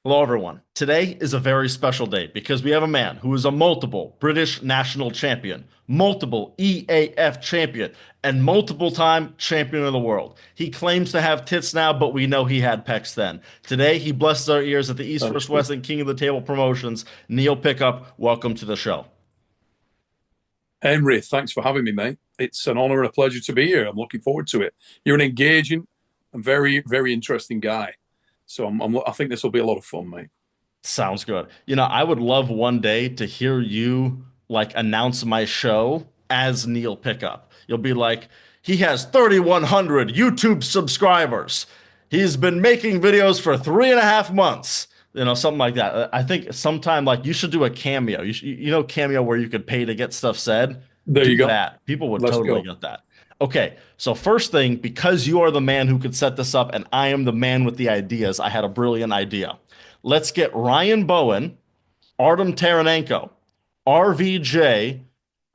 Hello, everyone. Today is a very special day because we have a man who is a multiple British national champion, multiple EAF champion, and multiple time champion of the world. He claims to have tits now, but we know he had pecs then. Today, he blesses our ears at the East Thank First you. West and King of the Table promotions. Neil Pickup, welcome to the show. Henry, thanks for having me, mate. It's an honor and a pleasure to be here. I'm looking forward to it. You're an engaging and very, very interesting guy. So I think this will be a lot of fun, mate. Sounds good. I would love one day to hear you like announce my show as Neil Pickup. You'll be like, he has 3,100 YouTube subscribers. He's been making videos for 3.5 months. Something like that. I think sometime like you should do a cameo. Cameo where you could pay to get stuff said. There Do you go. that. People would Let's totally go. get that. Okay, so first thing, because you are the man who could set this up and I am the man with the ideas, I had a brilliant idea. Let's get Ryan Bowen, Artem Taranenko, RVJ,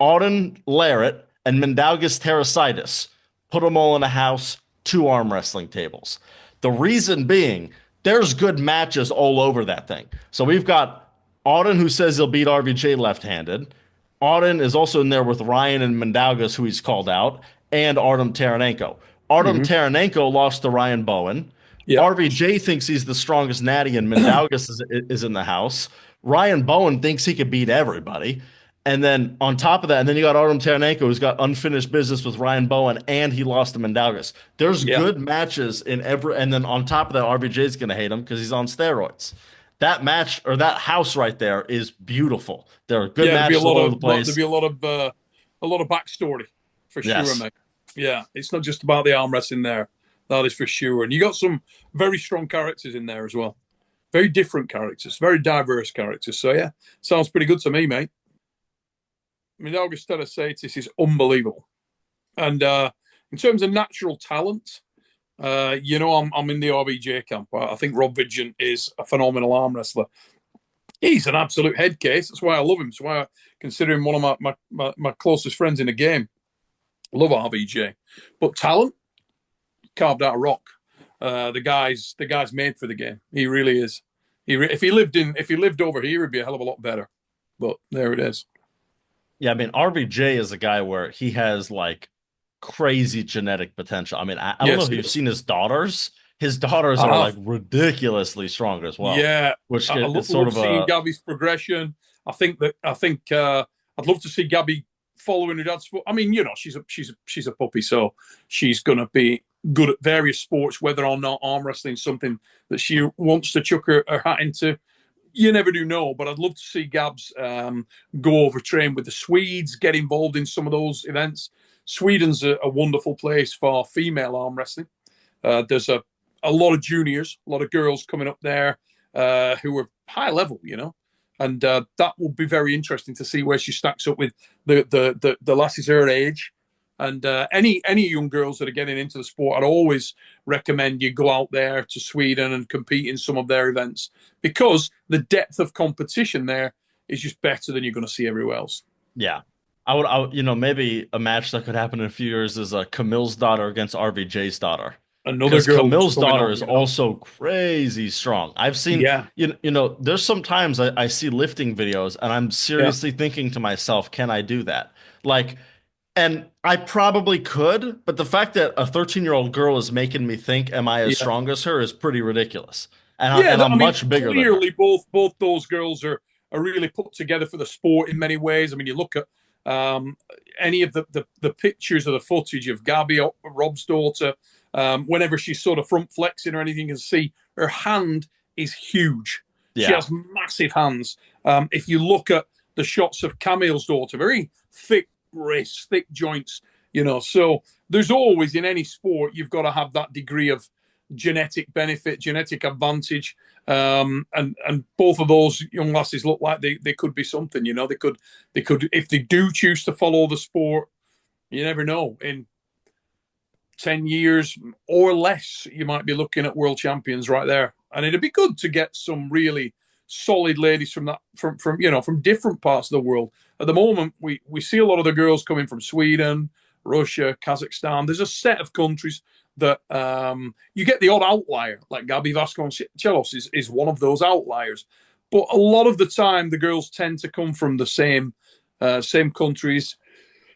Auden Larrett, and Mindaugas Terasitis. Put them all in a house, two arm wrestling tables. The reason being, there's good matches all over that thing. So we've got Auden, who says he'll beat RVJ left-handed. Auden is also in there with Ryan and Mindaugas, who he's called out, and Artem Taranenko. Artem Hmm. Taranenko lost to Ryan Bowen. Yeah. RVJ thinks he's the strongest natty, and Mindaugas is in the house. Ryan Bowen thinks he could beat everybody. And then on top of that, and then you got Artem Taranenko, who's got unfinished business with Ryan Bowen, and he lost to Mindaugas. There's Yeah. good matches in every, and then on top of that, RVJ is going to hate him because he's on steroids. That match or that house right there is beautiful. There are good Yeah. There'd be a matches all lot over the of there'd place. be a lot of backstory for sure, Yes. mate. Yeah. It's not just about the arm wrestling there. That is for sure. And you got some very strong characters in there as well. Very different characters, very diverse characters. So yeah, sounds pretty good to me, mate. Mindaugas Terasaitis is unbelievable. And in terms of natural talent, I'm in the RBJ camp. I think Rob Vigent is a phenomenal arm wrestler. He's an absolute head case. That's why I love him. That's why I consider him one of my closest friends in the game. I love RBJ. But talent, carved out of rock. The guy's made for the game. He really is. If he lived over here, he'd be a hell of a lot better. But there it is. Yeah, I mean, RVJ is a guy where he has like crazy genetic potential. I mean, I don't know Yes, if he you've is. seen his daughters. His daughters I are have. like ridiculously strong as well, Yeah, which I is sort love of seeing a Gabby's progression. I think I'd love to see Gabby following her dad's foot. I mean, she's a puppy, so she's gonna be good at various sports, whether or not arm wrestling is something that she wants to chuck her hat into. You never do know, but I'd love to see Gabs go over train with the Swedes, get involved in some of those events. Sweden's a wonderful place for female arm wrestling. There's a lot of juniors, a lot of girls coming up there who are high level, and that will be very interesting to see where she stacks up with the lasses her age. And any young girls that are getting into the sport, I'd always recommend you go out there to Sweden and compete in some of their events because the depth of competition there is just better than you're going to see everywhere else. yeah. Maybe a match that could happen in a few years is Camille's daughter against RVJ's daughter. Another Because girl that's Camille's coming daughter on, is also crazy strong. I've seen, Yeah, there's some times I see lifting videos and I'm yeah, seriously thinking to myself, can I do that? Like, and I probably could, but the fact that a 13-year-old girl is making me think, am I as yeah. strong as her is pretty ridiculous. Yeah, And I'm I mean, much bigger than her. clearly both those girls are really put together for the sport in many ways. I mean, you look at um, any of the pictures of the footage of Gabby, Rob's daughter, whenever she's sort of front flexing or anything, you can see her hand is huge. She Yeah. has massive hands. If you look at the shots of Camille's daughter, very thick wrists, thick joints, so there's always in any sport, you've got to have that degree of genetic benefit, genetic advantage. And both of those young lasses look like they could be something, they could if they do choose to follow the sport, you never know. In 10 years or less, you might be looking at world champions right there. And it'd be good to get some really solid ladies from different parts of the world. At the moment, we see a lot of the girls coming from Sweden, Russia, Kazakhstan. There's a set of countries that you get the odd outlier, like Gabby Vasconcelos is one of those outliers. But a lot of the time, the girls tend to come from the same countries.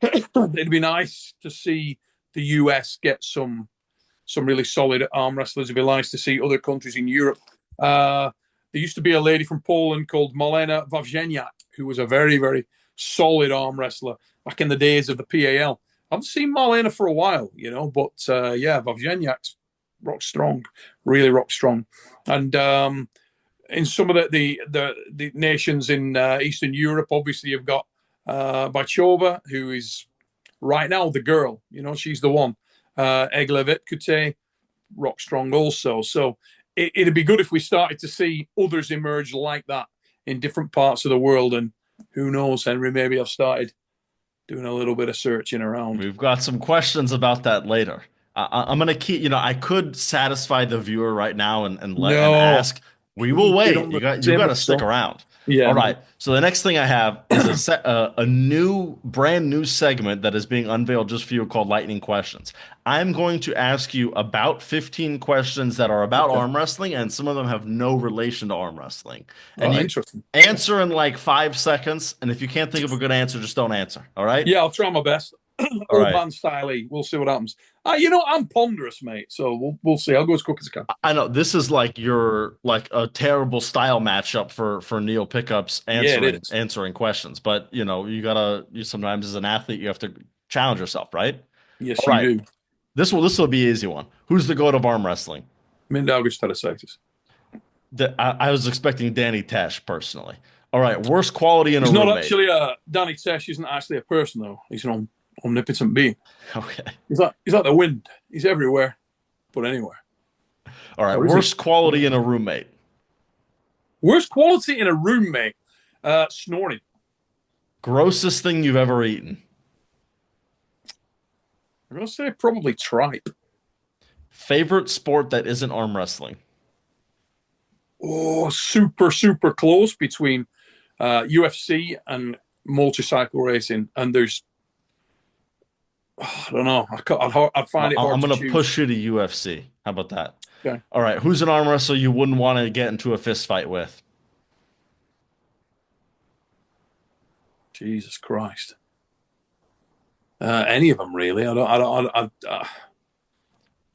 It'd be nice to see the US get some really solid arm wrestlers. It'd be nice to see other countries in Europe. There used to be a lady from Poland called Malena Wawrzeniak, who was a very, very solid arm wrestler back in the days of the PAL. I haven't seen Malena for a while, but yeah, Wawrzeniak's rock strong, really rock strong. And in some of the nations in Eastern Europe, obviously you've got Bachova, who is right now the girl. She's the one. Egla Vetkute, rock strong also. So it'd be good if we started to see others emerge like that in different parts of the world. And who knows, Henry, maybe I've started doing a little bit of searching around. We've got some questions about that later. I'm gonna keep, I could satisfy the viewer right now and No, ask. We will wait. on You the got same to stick stuff. around. Yeah, All man. right. So the next thing I have is a new, brand new segment that is being unveiled just for you called Lightning Questions. I'm going to ask you about 15 questions that are about Okay. arm wrestling, and some of them have no relation to arm wrestling. And Oh, you interesting. answer in like 5 seconds. And if you can't think of a good answer, just don't answer. All right? Yeah, I'll try my best. All Old right. man style. We'll see what happens. I'm ponderous, mate. So we'll see. I'll go as quick as I can. I know this is like a terrible style matchup for Neil Pickups Yeah, it is. answering questions, but you sometimes as an athlete you have to challenge yourself, right? Yes, All you right, do. this will be an easy one. Who's the goat of arm wrestling? Mindaugas Telesaitis. I was expecting Danny Tesh personally. All right, worst quality in a He's not roommate. actually Danny Tesh isn't actually a person though. He's an omnipotent being. Okay. He's like the wind. He's everywhere, but anywhere. All right, Or is he? worst quality in a roommate. Worst quality in a roommate? Snoring. Grossest thing you've ever eaten. I'm gonna say probably tripe. Favorite sport that isn't arm wrestling. Oh, super, super close between UFC and motorcycle racing. And there's, I don't know. I'd find it hard I'm to gonna choose. push you to UFC. How about that? Okay. All right, who's an arm wrestler you wouldn't want to get into a fist fight with? Jesus Christ. Any of them really?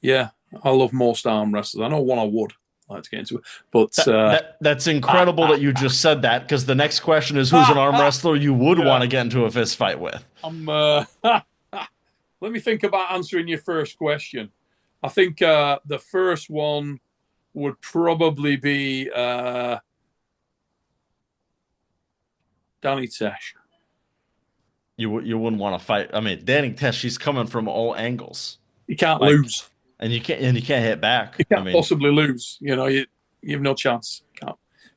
Yeah, I love most arm wrestlers. I know one I would like to get into it, but That's incredible that you just said that because the next question is who's an arm wrestler you would Yeah. want to get into a fist fight with? I'm. Let me think about answering your first question. I think the first one would probably be Danny Tesh. You wouldn't want to fight. I mean, Danny Tesh, she's coming from all angles, You can't like, lose. and you can't hit back. You I can't mean, possibly lose. You have no chance.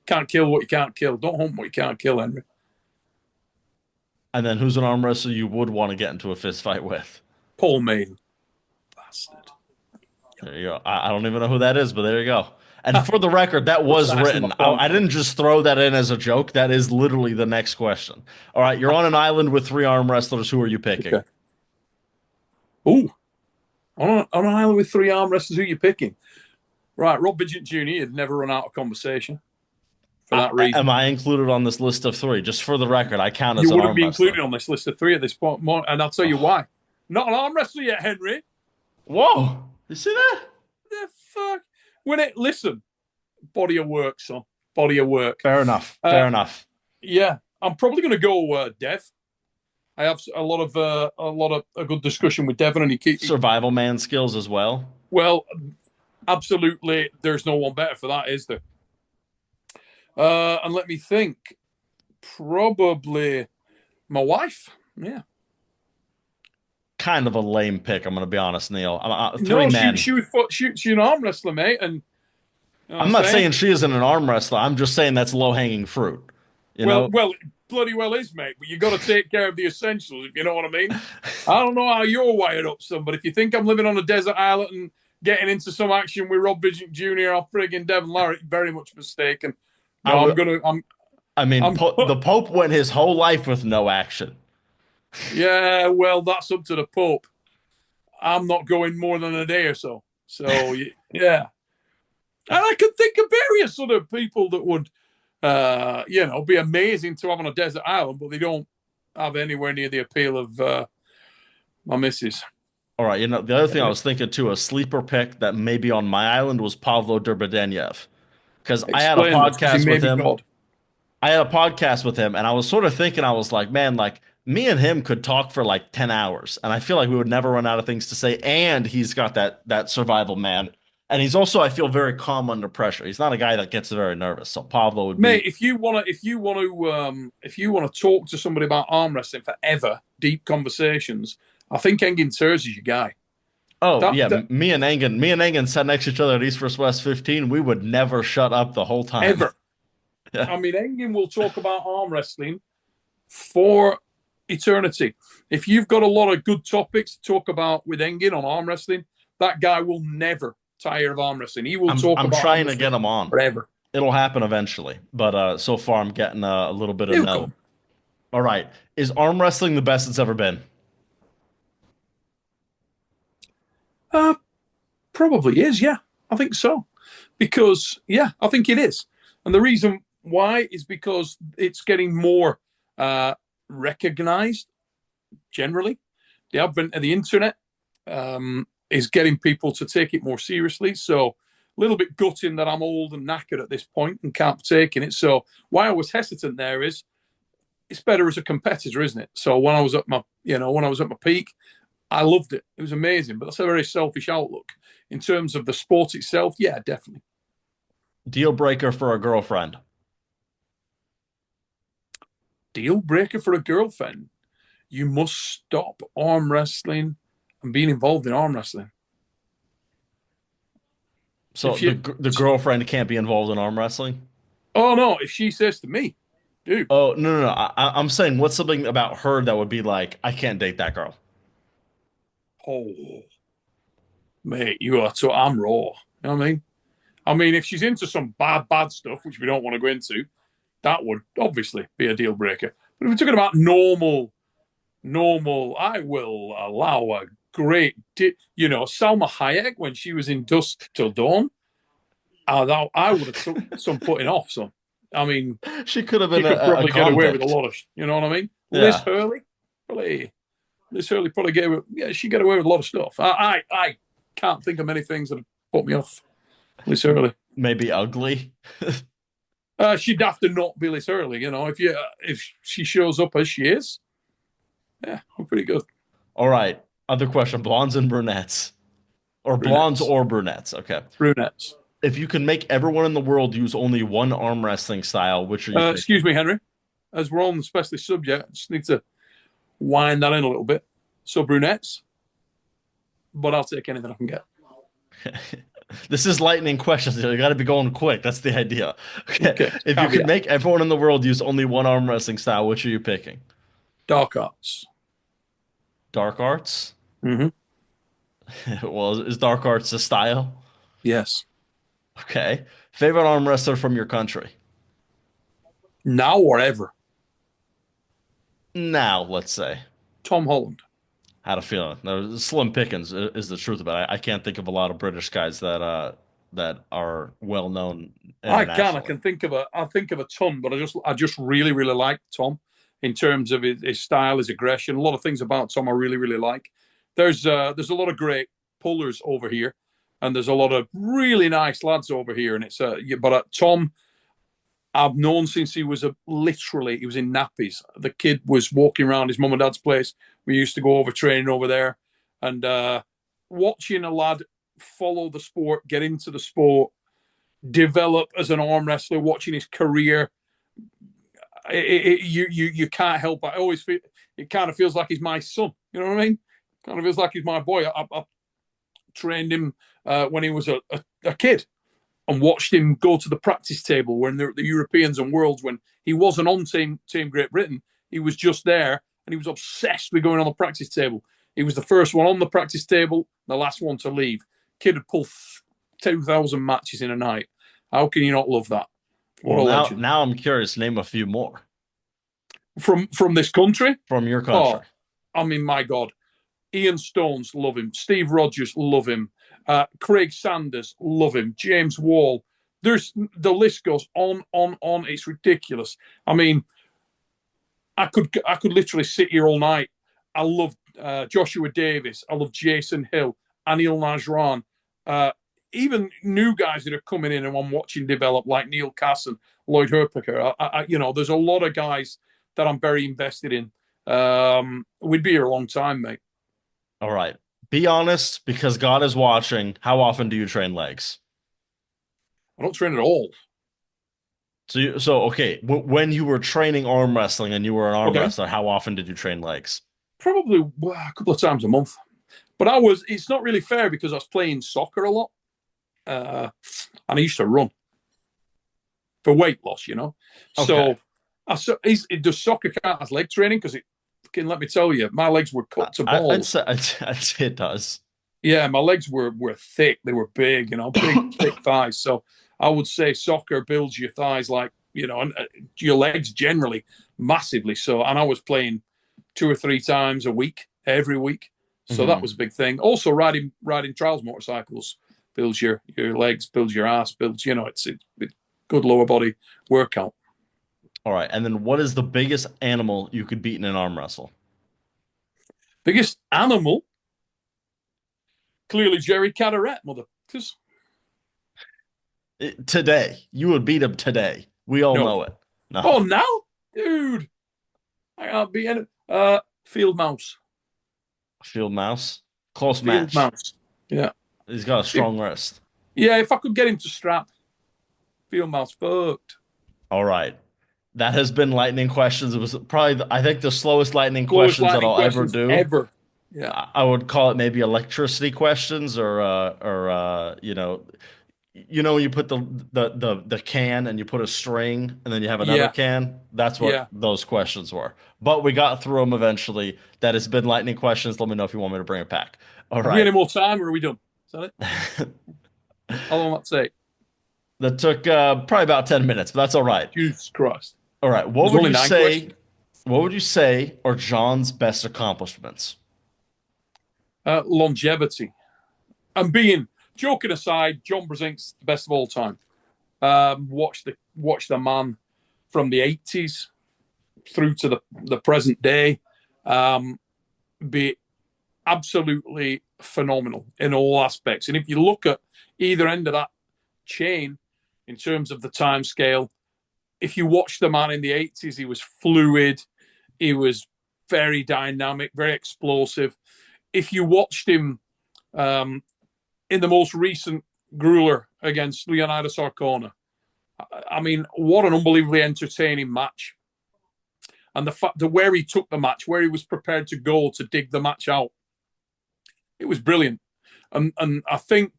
Can't kill what you can't kill. Don't hunt what you can't kill, Henry. and then who's an arm wrestler you would want to get into a fist fight with? Paul Maiden. Bastard. There you go. I don't even know who that is, but there you go. And for the record, that was written. I didn't just throw that in as a joke. That is literally the next question. All right, you're on an island with 3 arm wrestlers. Who are you picking? Okay. Ooh. On an island with 3 arm wrestlers, who are you picking? Right, Rob Bidget Jr. had never run out of conversation for that reason. Am I included on this list of 3? Just for the record, I count as You an wouldn't arm be wrestler. included on this list of 3 at this point, and I'll tell you why. Not an arm wrestler yet, Henry. Whoa! You see that? The fuck? Listen, body of work, son. Body of work. Fair enough. Fair enough. Yeah, I'm probably going to go Dev. I have a lot of a good discussion with Devon, and he Survival man skills as well. Well, absolutely. There's no one better for that, is there? And let me think. Probably my wife. Yeah. Kind of a lame pick. I'm going to be honest, Neil. 3 No, men. she's an arm wrestler, mate, and I'm not saying she isn't an arm wrestler. I'm just saying that's low hanging fruit. You know? Well, it bloody well is, mate. But you got to take care of the essentials, if you know what I mean. I don't know how you're wired up, son, but if you think I'm living on a desert island and getting into some action with Rob Bidget Jr. or friggin' Devon Larry, very much mistaken. No, the Pope went his whole life with no action. Yeah, well, that's up to the Pope. I'm not going more than a day or so. So yeah, and I can think of various other people that would, be amazing to have on a desert island, but they don't have anywhere near the appeal of my missus. All right, the other thing I was thinking too, a sleeper pick that maybe on my island was Pavlo Derbedenev, because I had a Explain this, because he podcast may with be him. God. I had a podcast with him, and I was sort of thinking, I was like, man, like me and him could talk for like 10 hours, and I feel like we would never run out of things to say. And he's got that survival man, and he's also, I feel, very calm under pressure. He's not a guy that gets very nervous. So Pavlo would be. Mate, if you wanna talk to somebody about arm wrestling forever, deep conversations, I think Engin Terz is your guy. Oh That, yeah, that me and Engen sat next to each other at East vs West 15. We would never shut up the whole time. ever. Yeah. I mean, Engin will talk about arm wrestling for eternity. If you've got a lot of good topics to talk about with Engin on arm wrestling, that guy will never tire of arm wrestling. He will talk I'm about arm trying to wrestling get him on. forever. It'll happen eventually, but so far I'm getting a little bit of He'll no. come. All right, is arm wrestling the best it's ever been? Uh, Probably is, yeah. I think so. Because, yeah, I think it is. And the reason why is because it's getting more recognized generally. The advent of the internet is getting people to take it more seriously. So, a little bit gutting that I'm old and knackered at this point and can't take it. So, why I was hesitant there is it's better as a competitor, isn't it? So, when I was at my peak, I loved it. It was amazing, but that's a very selfish outlook. In terms of the sport itself, yeah, definitely. Deal breaker for a girlfriend. Deal breaker for a girlfriend. You must stop arm wrestling and being involved in arm wrestling. So If you, the girlfriend can't be involved in arm wrestling? oh no, if she says to me, dude, Oh, no. I'm saying what's something about her that would be like, I can't date that girl. oh, mate, you are so I'm raw. You know what I mean? I mean, if she's into some bad stuff, which we don't want to go into, that would obviously be a deal breaker. But if we're talking about normal, I will allow a great, Salma Hayek when she was in Dusk Till Dawn. I would have took some putting off. So, I mean, She could have she been could a probably get away with a convict. lot of, you know what I mean? Yeah. Liz Hurley probably get away. Yeah, she get away with a lot of stuff. I can't think of many things that have put me off Liz Hurley. Maybe ugly. She'd have to not be Liz Hurley, if she shows up as she is. Yeah, I'm pretty good. All right. Other question, blondes and brunettes. Or blondes Brunettes, or brunettes. Okay. brunettes. If you can make everyone in the world use only one arm wrestling style, which are you picking? Excuse me, Henry. As we're on the specialist subject, I just need to wind that in a little bit. So brunettes, but I'll take anything I can get. This is lightning questions. You got to be going quick. That's the idea. Okay. Okay, If you could caveat. make everyone in the world use only one arm wrestling style, which are you picking? Dark arts. Dark arts? Mm-hmm. Well, is dark arts a style? Yes. Okay. Favorite arm wrestler from your country? Now or ever. Now, let's say. Tom Holland. Had a feeling. No, Slim Pickens is the truth about it. I can't think of a lot of British guys that are well known I can. internationally. I think of a ton, but I just really, really like Tom in terms of his style, his aggression. A lot of things about Tom I really, really like. There's a lot of great pullers over here, and there's a lot of really nice lads over here. And Tom, I've known since he was he was in nappies. The kid was walking around his mum and dad's place. We used to go over training over there, and watching a lad follow the sport, get into the sport, develop as an arm wrestler, watching his career, you can't help but I always feel it kind of feels like he's my son. You know what I mean? Kind of feels like he's my boy. I trained him when he was a kid and watched him go to the practice table when the Europeans and Worlds, when he wasn't on Team Great Britain, he was just there and he was obsessed with going on the practice table. He was the first one on the practice table, the last one to leave. Kid had pulled 2,000 matches in a night. How can you not love that? What Well, a now legend. now I'm curious. Name a few more From this country? from your Oh, country. I mean, my God. Ian Stones, love him. Steve Rogers, love him. Craig Sanders, love him. James Wall. The list goes on. It's ridiculous. I mean, I could literally sit here all night. I love Joshua Davis. I love Jason Hill, Anil Najran. Uh, Even new guys that are coming in and I'm watching develop, like Neil Casson, Lloyd Herpiker. There's a lot of guys that I'm very invested in. We'd be here a long time, mate. All right. Be honest, because God is watching. How often do you train legs? I don't train at all. So okay, when you were training arm wrestling and you were an arm Okay, wrestler, how often did you train legs? probably a couple of times a month. But it's not really fair because I was playing soccer a lot, uh, and I used to run for weight loss. Okay. So does soccer count as leg training? Because it can, let me tell you, my legs were cut to I'd balls. say I'd say it does. Yeah, my legs were thick. They were big, big, thick thighs. So I would say soccer builds your thighs and your legs generally massively. So, and I was playing 2 or 3 times a week, every week. So that Mhm. was a big thing. Also, riding trials motorcycles builds your legs, builds your ass, builds. It's good lower body workout. All right. And then what is the biggest animal you could beat in an arm wrestle? Biggest animal, clearly Jerry Caderet, mother. Because Today. You would beat him today. We all no. know it. Oh, No. now, dude, I can't be any. Field mouse. Field mouse. Close Field match. mouse. Yeah. He's got a If, strong wrist. yeah, if I could get him to strap, field mouse fucked. All right. That has been lightning questions. It was probably, I think, the slowest lightning Slowest questions that lightning I'll ever questions do. ever. Yeah. I would call it maybe electricity questions when you put the can and you put a string and then you have another Yeah. can. That's what Yeah. those questions were. But we got through them eventually. That has been lightning questions. Let me know if you want me to bring it back. All Have we any right. more time or are we done? Is that it? How long will that take? That took probably about 10 minutes, but that's all right. Jesus Christ. All right. What There's would only you nine say? questions. What would you say are John's best accomplishments? Longevity. And joking aside, John Brzezink's the best of all time. Watch the man from the 80s through to the present day. Um, be absolutely phenomenal in all aspects. And if you look at either end of that chain in terms of the time scale, if you watch the man in the 80s, he was fluid, he was very dynamic, very explosive. If you watched him um, in the most recent Grueler against Leonidas Arcona, I mean, what an unbelievably entertaining match. And the fact that where he took the match, where he was prepared to go to dig the match out, it was brilliant. And I think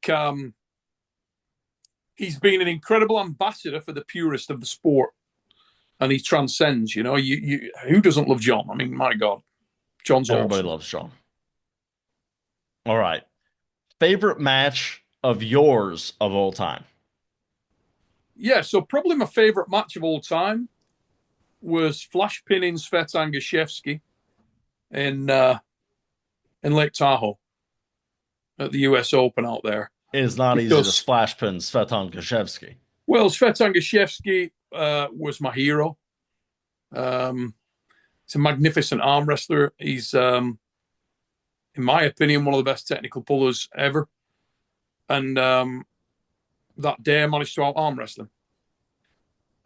he's been an incredible ambassador for the purist of the sport, and he transcends. Who doesn't love John? I mean, my God, John's Everybody awesome. loves John. All right. Favorite match of yours of all time? Yeah, so probably my favorite match of all time was flash pinning Svetan Gashevsky in Lake Tahoe at the U.S. Open out there. It is not easy to Because, splash pin Svetan Gashevsky. well, Svetan Gashevsky was my hero. He's a magnificent arm wrestler. He's, in my opinion, one of the best technical pullers ever. And that day I managed to out arm wrestle him.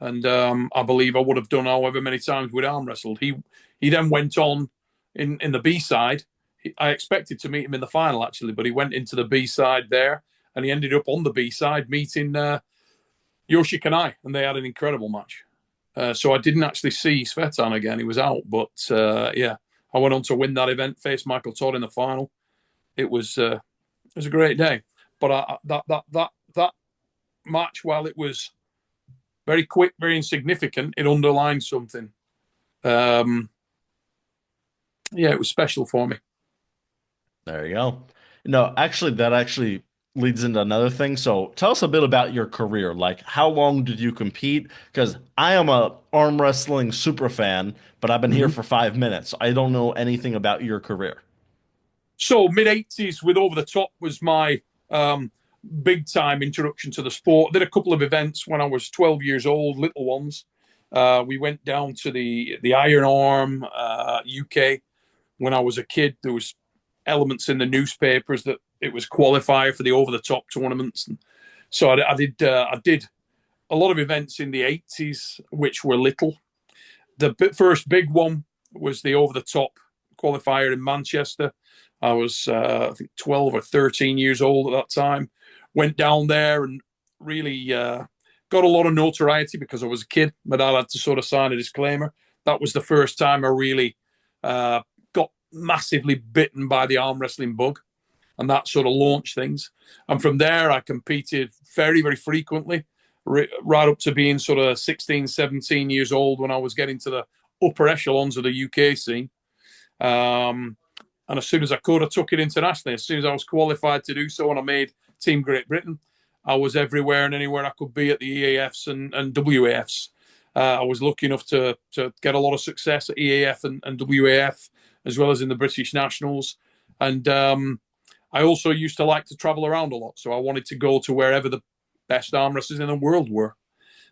And I believe I would have done however many times we'd arm wrestled. He then went on in the B side. I expected to meet him in the final actually, but he went into the B side there, and he ended up on the B side meeting Yoshi Kanai, and they had an incredible match. So I didn't actually see Svetan again; he was out. But yeah, I went on to win that event, faced Michael Todd in the final. It was a great day. But that match, while it was very quick, very insignificant, it underlined something. Um, yeah, it was special for me. There you go. No, actually, that actually leads into another thing. So tell us a bit about your career. Like, how long did you compete? Because I am a arm wrestling super fan, but I've been here Mm-hmm. for 5 minutes. So I don't know anything about your career. So mid 80s with Over the Top was my big time introduction to the sport. Did a couple of events when I was 12 years old, little ones. We went down to the Iron Arm, UK. When I was a kid, there was elements in the newspapers that it was qualifier for the Over the Top tournaments. And so I did a lot of events in the 80s, which were little. The first big one was the Over the Top qualifier in Manchester. I was, I think, 12 or 13 years old at that time. Went down there and really got a lot of notoriety because I was a kid. My dad had to sort of sign a disclaimer. That was the first time I really got massively bitten by the arm wrestling bug. And that sort of launched things. And from there, I competed very, very frequently, right up to being sort of 16, 17 years old when I was getting to the upper echelons of the UK scene. And as soon as I could, I took it internationally. As soon as I was qualified to do so and I made Team Great Britain, I was everywhere and anywhere I could be at the EAFs and WAFs. I was lucky enough to get a lot of success at EAF and WAF, as well as in the British Nationals. And I also used to like to travel around a lot. So I wanted to go to wherever the best arm wrestlers in the world were.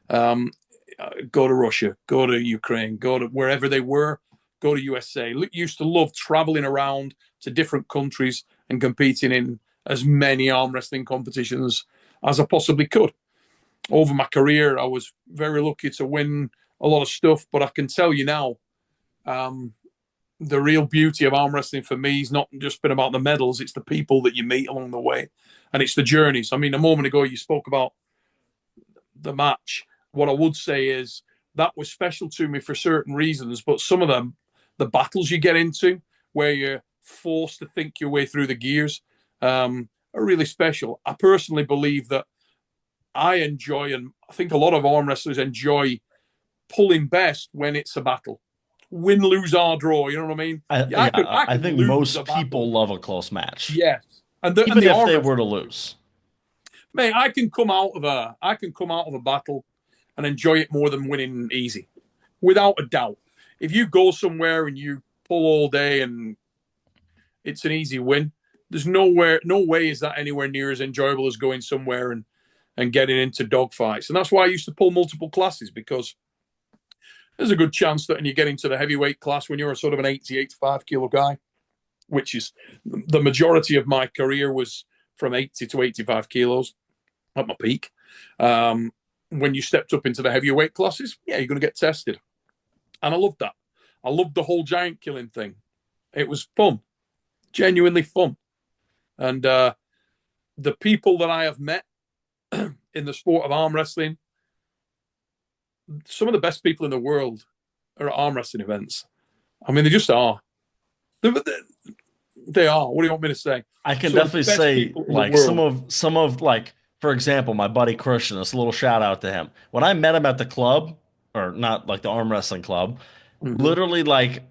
Go to Russia, go to Ukraine, go to wherever they were. Go to USA. Used to love traveling around to different countries and competing in as many arm wrestling competitions as I possibly could. Over my career, I was very lucky to win a lot of stuff, but I can tell you now, the real beauty of arm wrestling for me has not just been about the medals, it's the people that you meet along the way, and it's the journeys. I mean, a moment ago, you spoke about the match. What I would say is that was special to me for certain reasons, but some of them, the battles you get into where you're forced to think your way through the gears, are really special. I personally believe that I enjoy, and I think a lot of arm wrestlers enjoy, pulling best when it's a battle. Win, lose, or draw. You know what I mean? I I could think lose a most battle. people love a close match, Yes, and even the if arm they wrestling, were to lose. mate. I can come out of a battle and enjoy it more than winning easy, without a doubt. If you go somewhere and you pull all day and it's an easy win, there's no way is that anywhere near as enjoyable as going somewhere and getting into dogfights. And that's why I used to pull multiple classes, because there's a good chance that when you get into the heavyweight class, when you're a sort of an 80, 85 kilo guy, which is the majority of my career was from 80 to 85 kilos at my peak. When you stepped up into the heavyweight classes, yeah, you're going to get tested. And I loved that. I loved the whole giant killing thing. It was fun, genuinely fun. And the people that I have met in the sport of arm wrestling, some of the best people in the world are at arm wrestling events. I mean, they just are. They are. What do you want me to say? I can Some of the definitely best say people in the like world. some of like for example, my buddy Christian, this little shout out to him. When I met him at the club, or not like the arm wrestling club, Mm-hmm. literally like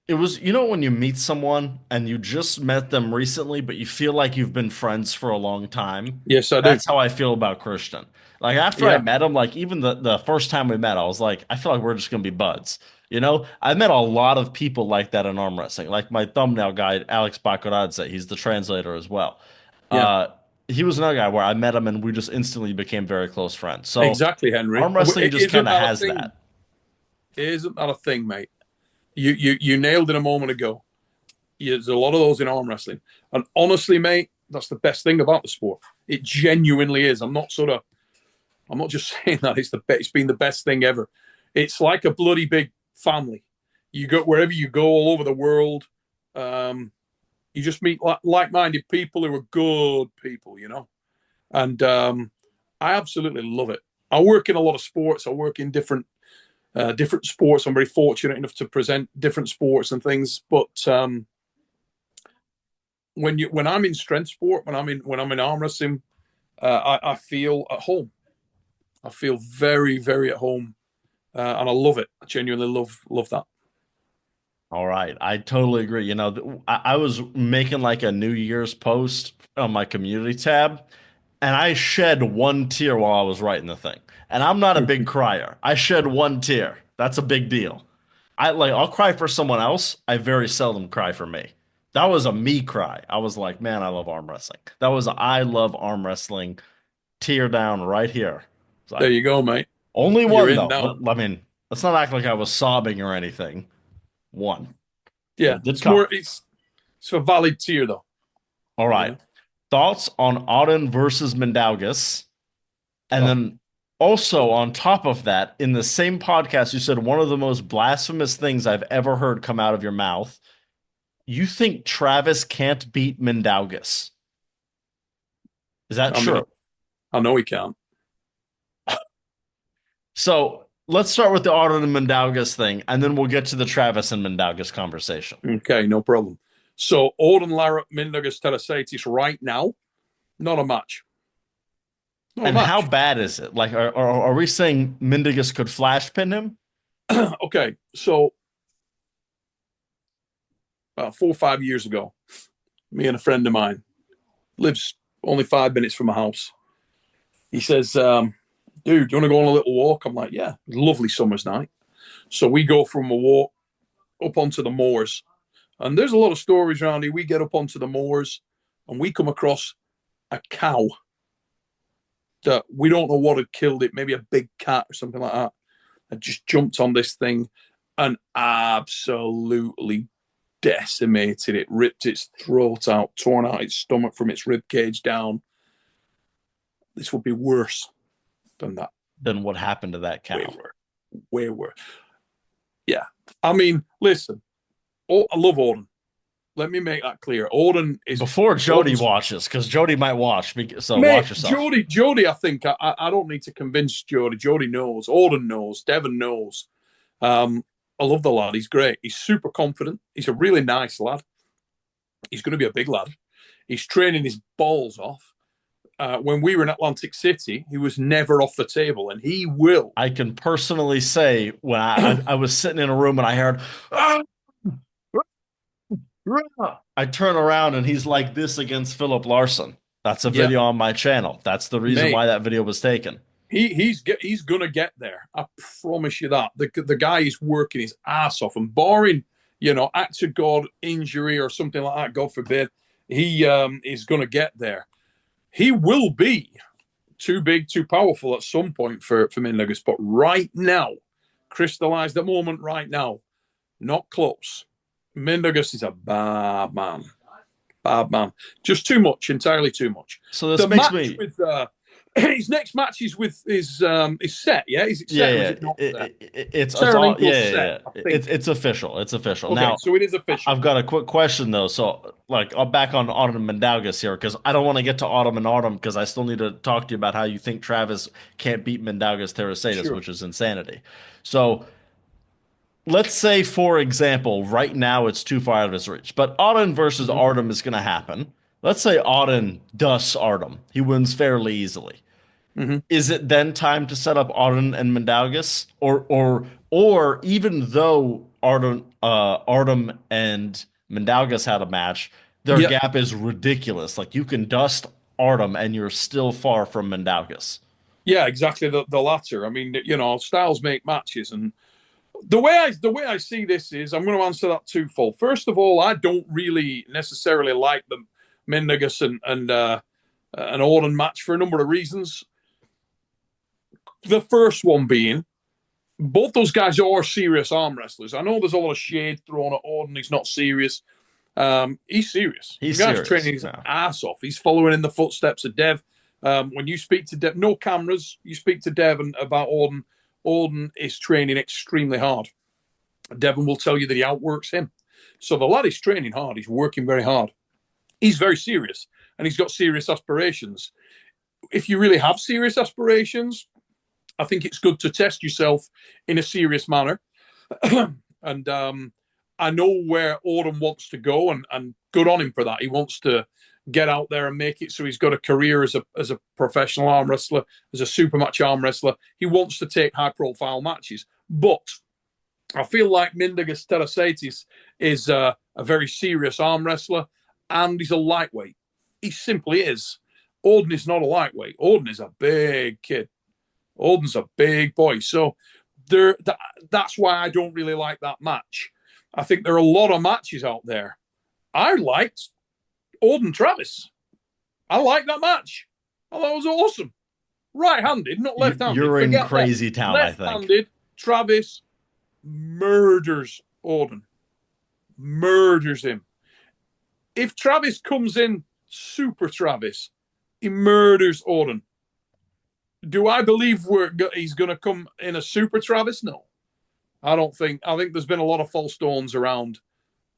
it was, you know, when you meet someone and you just met them recently, but you feel like you've been friends for a long time. Yes, I do. That's how I feel about Christian. Like after I Yeah, met him, like even the first time we met, I was like, I feel like we're just gonna be buds. You know, I met a lot of people like that in arm wrestling. Like my thumbnail guy, Alex Bakuradze, he's the translator as well. yeah, Uh, he was another guy where I met him and we just instantly became very close friends. So exactly, Henry. arm wrestling just kind Isn't of that a has thing? that. Isn't that a thing, mate? You nailed it a moment ago. There's a lot of those in arm wrestling, and honestly, mate, that's the best thing about the sport. It genuinely is. I'm not just saying that it's been the best thing ever. It's like a bloody big family. You go wherever you go, all over the world. You just meet like-minded people who are good people, you know. And I absolutely love it. I work in a lot of sports. I work in different sports. I'm very fortunate enough to present different sports and things. But when I'm in strength sport, when I'm in arm wrestling, I feel at home. I feel very, very at home, and I love it. I genuinely love that. All right, I totally agree. You know, I was making like a New Year's post on my community tab, and I shed one tear while I was writing the thing. And I'm not a big crier. I shed one tear. That's a big deal. I'll cry for someone else. I very seldom cry for me. That was a me cry. I was like, man, I love arm wrestling. That was a I love arm wrestling tear down right here. It's There like you go, mate. only You're one in though. now. I mean, let's not act like I was sobbing or anything. One, but Yeah, it did come. it's a valid tier though. All You right. know. Thoughts on Auden versus Mindaugas? And Oh, then also on top of that, in the same podcast, you said one of the most blasphemous things I've ever heard come out of your mouth. You think Travis can't beat Mindaugas. Is that I mean, true? I know he can't. So let's start with the Auden and Mindaugas thing, and then we'll get to the Travis and Mindaugas conversation. Okay, no problem. So Auden Lara Mindaugas Terasaitis right now, not a match. Not a And how match. bad is it? Like, are we saying Mindaugas could flash pin him? Okay, so about 4 or 5 years ago, me and a friend of mine lives only 5 minutes from my house. He says, dude, do you want to go on a little walk? I'm like, yeah, lovely summer's night. So we go from a walk up onto the moors. And there's a lot of stories around here. We get up onto the moors and we come across a cow that we don't know what had killed it, maybe a big cat or something like that. And just jumped on this thing and absolutely decimated it, ripped its throat out, torn out its stomach from its rib cage down. This would be worse than that. Then what happened to that Way cow? worse. Way worse. Yeah. I mean, listen, I love Auden. Let me make that clear. Auden is Before Jody Auden's, watches, because Jody might watch, so watch mate. yourself. Jody. I think I don't need to convince Jody. Jody knows. Auden knows. Devon knows. I love the lad. He's great. He's super confident. He's a really nice lad. He's going to be a big lad. He's training his balls off. When we were in Atlantic City, he was never off the table, and he will. I can personally say when I was sitting in a room and I heard, "Ah, I turn around and he's like this against Philip Larson. That's a Yeah, video on my channel. That's the reason mate. why that video was taken. He's gonna get there. I promise you that. The guy is working his ass off, and barring act of God injury or something like that, God forbid, he is gonna get there. He will be too big, too powerful at some point for Mindaugas, but right now, crystallized the moment right now, not close. Mindaugas is a bad man. Bad man. Just too much, entirely too much. So this The makes match me, with his next match is with his set, yeah? Is it yeah, set or is yeah, it not set? it's all, yeah, Taralenko's yeah, set, yeah. I think. It's official. It's official. Okay, Now, so it is official. I've got a quick question though. So, like, I'm back on Autumn and Mindaugas here because I don't want to get to Autumn and Autumn because I still need to talk to you about how you think Travis can't beat Mindaugas Terasatis, Sure. which is insanity. So, let's say, for example, right now it's too far out of his reach, but Auden versus Mm-hmm. Artem is going to happen. Let's say Auden dusts Artem. He wins fairly easily. Mm-hmm. Is it then time to set up Auden and Mindaugas, or even though Artem and Mindaugas had a match, their Yeah. gap is ridiculous. Like you can dust Artem and you're still far from Mindaugas. Yeah, exactly the latter. I mean, styles make matches, and the way I see this is I'm going to answer that twofold. First of all, I don't really necessarily like the Mindaugas and an Auden match for a number of reasons. The first one being both those guys are serious arm wrestlers. I know there's a lot of shade thrown at Auden. He's not serious. He's serious. He's The guy's serious. training his Yeah. ass off. He's following in the footsteps of Dev. When you speak to Dev, no cameras, you speak to Devon about Auden. Auden is training extremely hard. Devon will tell you that he outworks him. So the lad is training hard. He's working very hard. He's very serious, and he's got serious aspirations. If you really have serious aspirations, I think it's good to test yourself in a serious manner. And I know where Auden wants to go, and good on him for that. He wants to get out there and make it so he's got a career as a professional arm wrestler, as a super match arm wrestler. He wants to take high profile matches. But I feel like Mindaugas Terasatis is a very serious arm wrestler, and he's a lightweight. He simply is. Auden is not a lightweight. Auden is a big kid. Auden's a big boy. So that's why I don't really like that match. I think there are a lot of matches out there. I liked Auden Travis. I liked that match. I thought it was awesome. Right-handed, not left-handed. You're in Forget that. crazy town, I think. Left-handed, Travis murders Auden. Murders him. If Travis comes in Super Travis, he murders Auden. Do I believe he's going to come in a Super Travis? No. I don't think. I think there's been a lot of false dawns around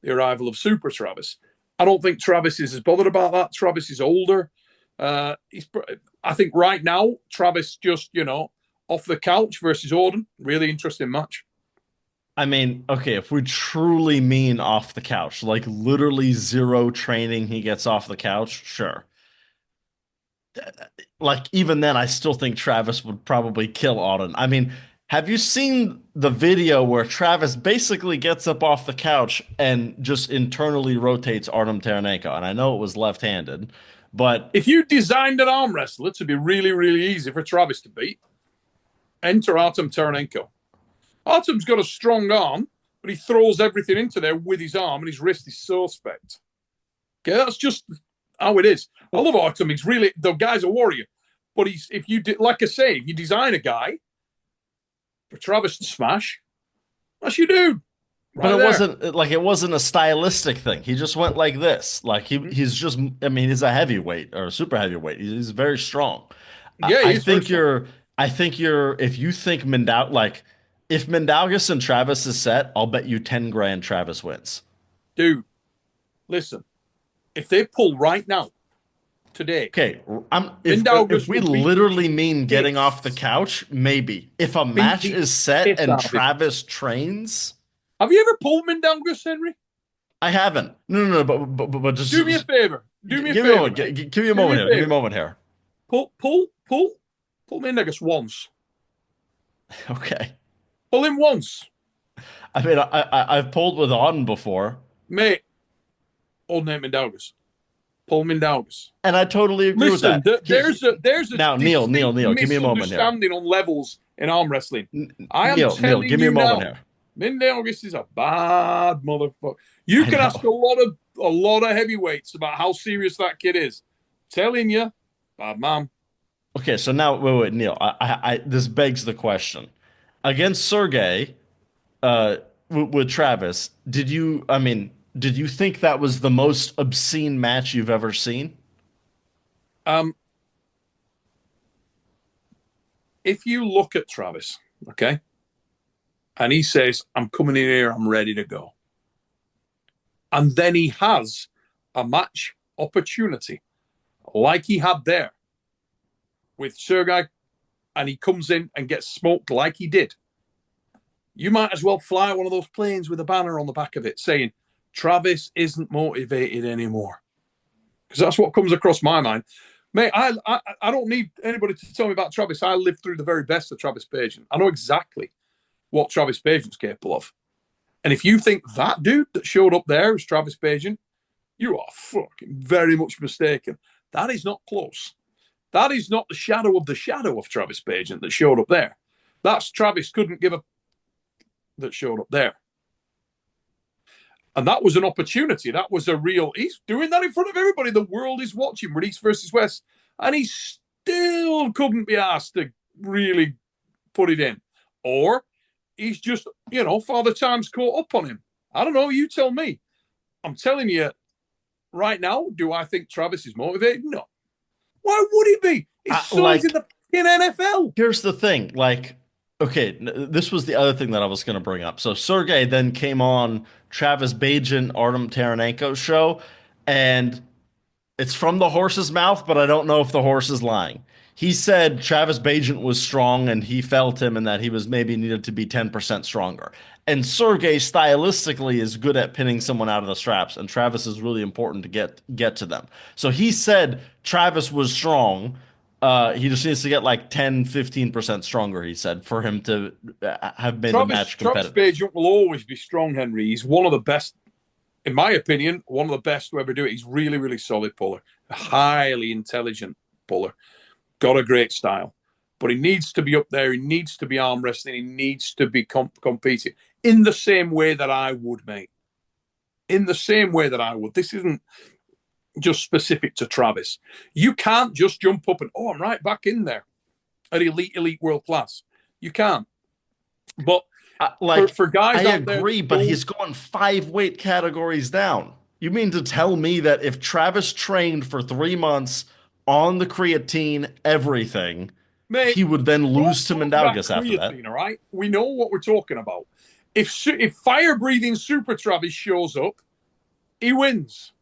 the arrival of Super Travis. I don't think Travis is as bothered about that. Travis is older. I think right now, Travis just, off the couch versus Auden. Really interesting match. I mean, okay, if we truly mean off the couch, like literally zero training, he gets off the couch, sure. Like even then, I still think Travis would probably kill Auden. I mean, have you seen the video where Travis basically gets up off the couch and just internally rotates Artem Taranenko? And I know it was left-handed, but If you designed an arm wrestler to be really, really easy for Travis to beat, enter Artem Taranenko. Artem's got a strong arm, but he throws everything into there with his arm, and his wrist is suspect. Okay, that's just how it is. I love Artem. He's really, the guy's a warrior. But like I say, if you design a guy for Travis to smash, that's your dude. But it wasn't a stylistic thing. He just went like this. Like he's just, I mean, he's a heavyweight or a super heavyweight. He's very strong. Yeah, I think if you think if Mindaugas and Travis is set, I'll bet you 10 grand Travis wins. Dude, listen, if they pull right now, today. Okay, if we literally mean getting off the couch, maybe. If a match is set and Travis trains. Have you ever pulled Mindaugas, Henry? I haven't. No, but just do me a favor. Give me a moment. Give me a moment here. Give me a moment here. Pull Mindaugas once. Okay. Pull him once. I mean, I've pulled with Auden before, mate. Old name Mindaugas. Pull Mindaugas. And I totally agree with that. There's a now, Neil, give me a moment here. Misunderstanding on levels in arm wrestling. Neil, give me a moment here. Mindaugas is a bad motherfucker. You can ask a lot of heavyweights about how serious that kid is. Telling you, bad man. Okay, so now wait, Neil. This begs the question: against Sergey, with Travis, did you think that was the most obscene match you've ever seen? If you look at Travis, okay, and he says, "I'm coming in here, I'm ready to go," and then he has a match opportunity like he had there with Sergey, and he comes in and gets smoked like he did, you might as well fly one of those planes with a banner on the back of it saying, Travis isn't motivated anymore. Because that's what comes across my mind. Mate, I don't need anybody to tell me about Travis. I lived through the very best of Travis Pageant. I know exactly what Travis Pageant's capable of. And if you think that dude that showed up there is Travis Pageant, you are fucking very much mistaken. That is not close. That is not the shadow of Travis Pageant that showed up there. That's Travis couldn't give a that showed up there. And that was an opportunity. That was a real, he's doing that in front of everybody. The world is watching with East versus West. And he still couldn't be asked to really put it in. Or he's just, Father Time's caught up on him. I don't know. You tell me. I'm telling you right now, do I think Travis is motivated? No. Why would he be? His son's in the NFL. Here's the thing. Okay, this was the other thing that I was going to bring up. So Sergey then came on Travis Bajan, Artem Taranenko show, and it's from the horse's mouth, but I don't know if the horse is lying. He said Travis Bajan was strong and he felt him and that he was maybe needed to be 10% stronger. And Sergey stylistically is good at pinning someone out of the straps, and Travis is really important to get to them. So he said Travis was strong. He just needs to get like 10, 15% stronger, he said, for him to have made the match competitive. Travis Pageant will always be strong, Henry. He's one of the best, in my opinion, one of the best to ever do it. He's really, really solid puller. A highly intelligent puller. Got a great style. But he needs to be up there. He needs to be arm wrestling. He needs to be competing in the same way that I would, mate. in the same way that I would. This isn't just specific to Travis. You can't just jump up and, oh, I'm right back in there at elite world class. You can't. But for guys I out there, agree, but he's going 5 weight categories down. You mean to tell me that if Travis trained for 3 months on the creatine, everything, mate, he would then lose to talk about Mindaugas after that? creatine, all right? We know what we're talking about. If fire breathing Super Travis shows up, he wins.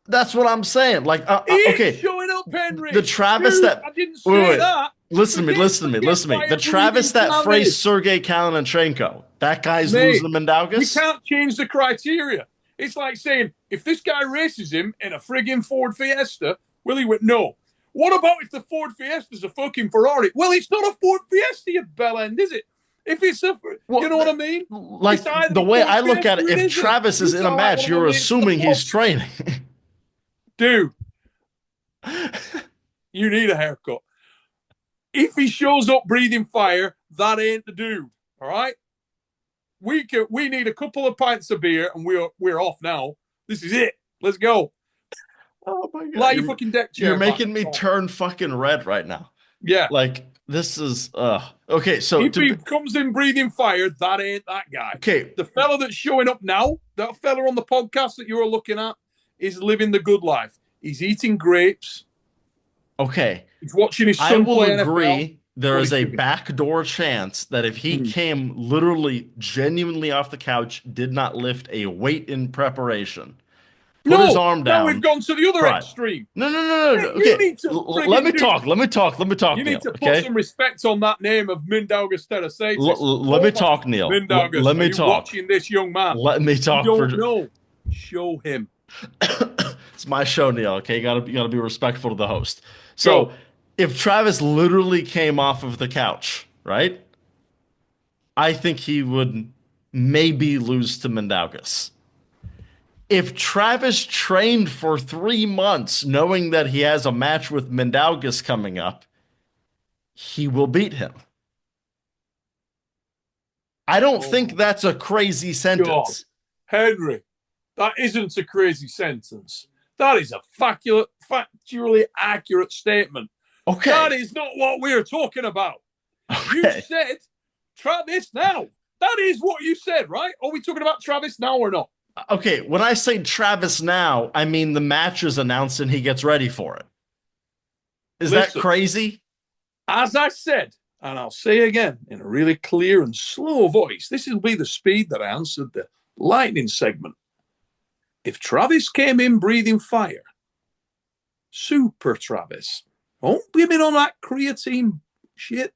That's what I'm saying. Like, okay, showing up, Henry. the Travis Dude, that I didn't say that. listen to me. The Travis that phrased Sergey Kalinachenko, that guy's Mate, losing to Mindaugas. we can't change the criteria. It's like saying, if this guy races him in a friggin' Ford Fiesta, will he win? No. What about if the Ford Fiesta's a fucking Ferrari? Well, it's not a Ford Fiesta, you bellend, is it? If it's a, you know what I mean? Like, the way I look at it, if Travis is in a match, you're assuming he's training. Dude, you need a haircut. If he shows up breathing fire, that ain't the dude. All right? We need a couple of pints of beer and we're off now. This is it. Let's go. Oh my god. Like your fucking deck chair. You're making me turn fucking red right now. Yeah. Like, this is okay, so if he comes in breathing fire, that ain't that guy. Okay. The fella that's showing up now, that fella on the podcast that you're looking at, is living the good life. He's eating grapes. Okay. He's watching his son play NFL. I will agree. There is a backdoor chance that if he came literally genuinely off the couch, did not lift a weight in preparation, put his arm down. Now we've gone to the other extreme. No. Okay. Let me talk. You need to put some respect on that name of Mindaugas Terasatis. Let me talk, Neil. Mindaugas, let me talk. Watching this young man. Let me talk. You don't know. Show him. It's my show, Neil. Okay, you gotta be respectful to the host. So, if Travis literally came off of the couch, right? I think he would maybe lose to Mindaugas. If Travis trained for 3 months, knowing that he has a match with Mindaugas coming up, he will beat him. I don't think that's a crazy sentence. God. Henry, that isn't a crazy sentence. That is a factually accurate statement. Okay. That is not what we're talking about. Okay. You said Travis now. That is what you said, right? Are we talking about Travis now or not? Okay, when I say Travis now, I mean the match is announced and he gets ready for it. Is that crazy? As I said, and I'll say again in a really clear and slow voice, this will be the speed that I answered the lightning segment. If Travis came in breathing fire, Super Travis, don't blame it on that creatine shit.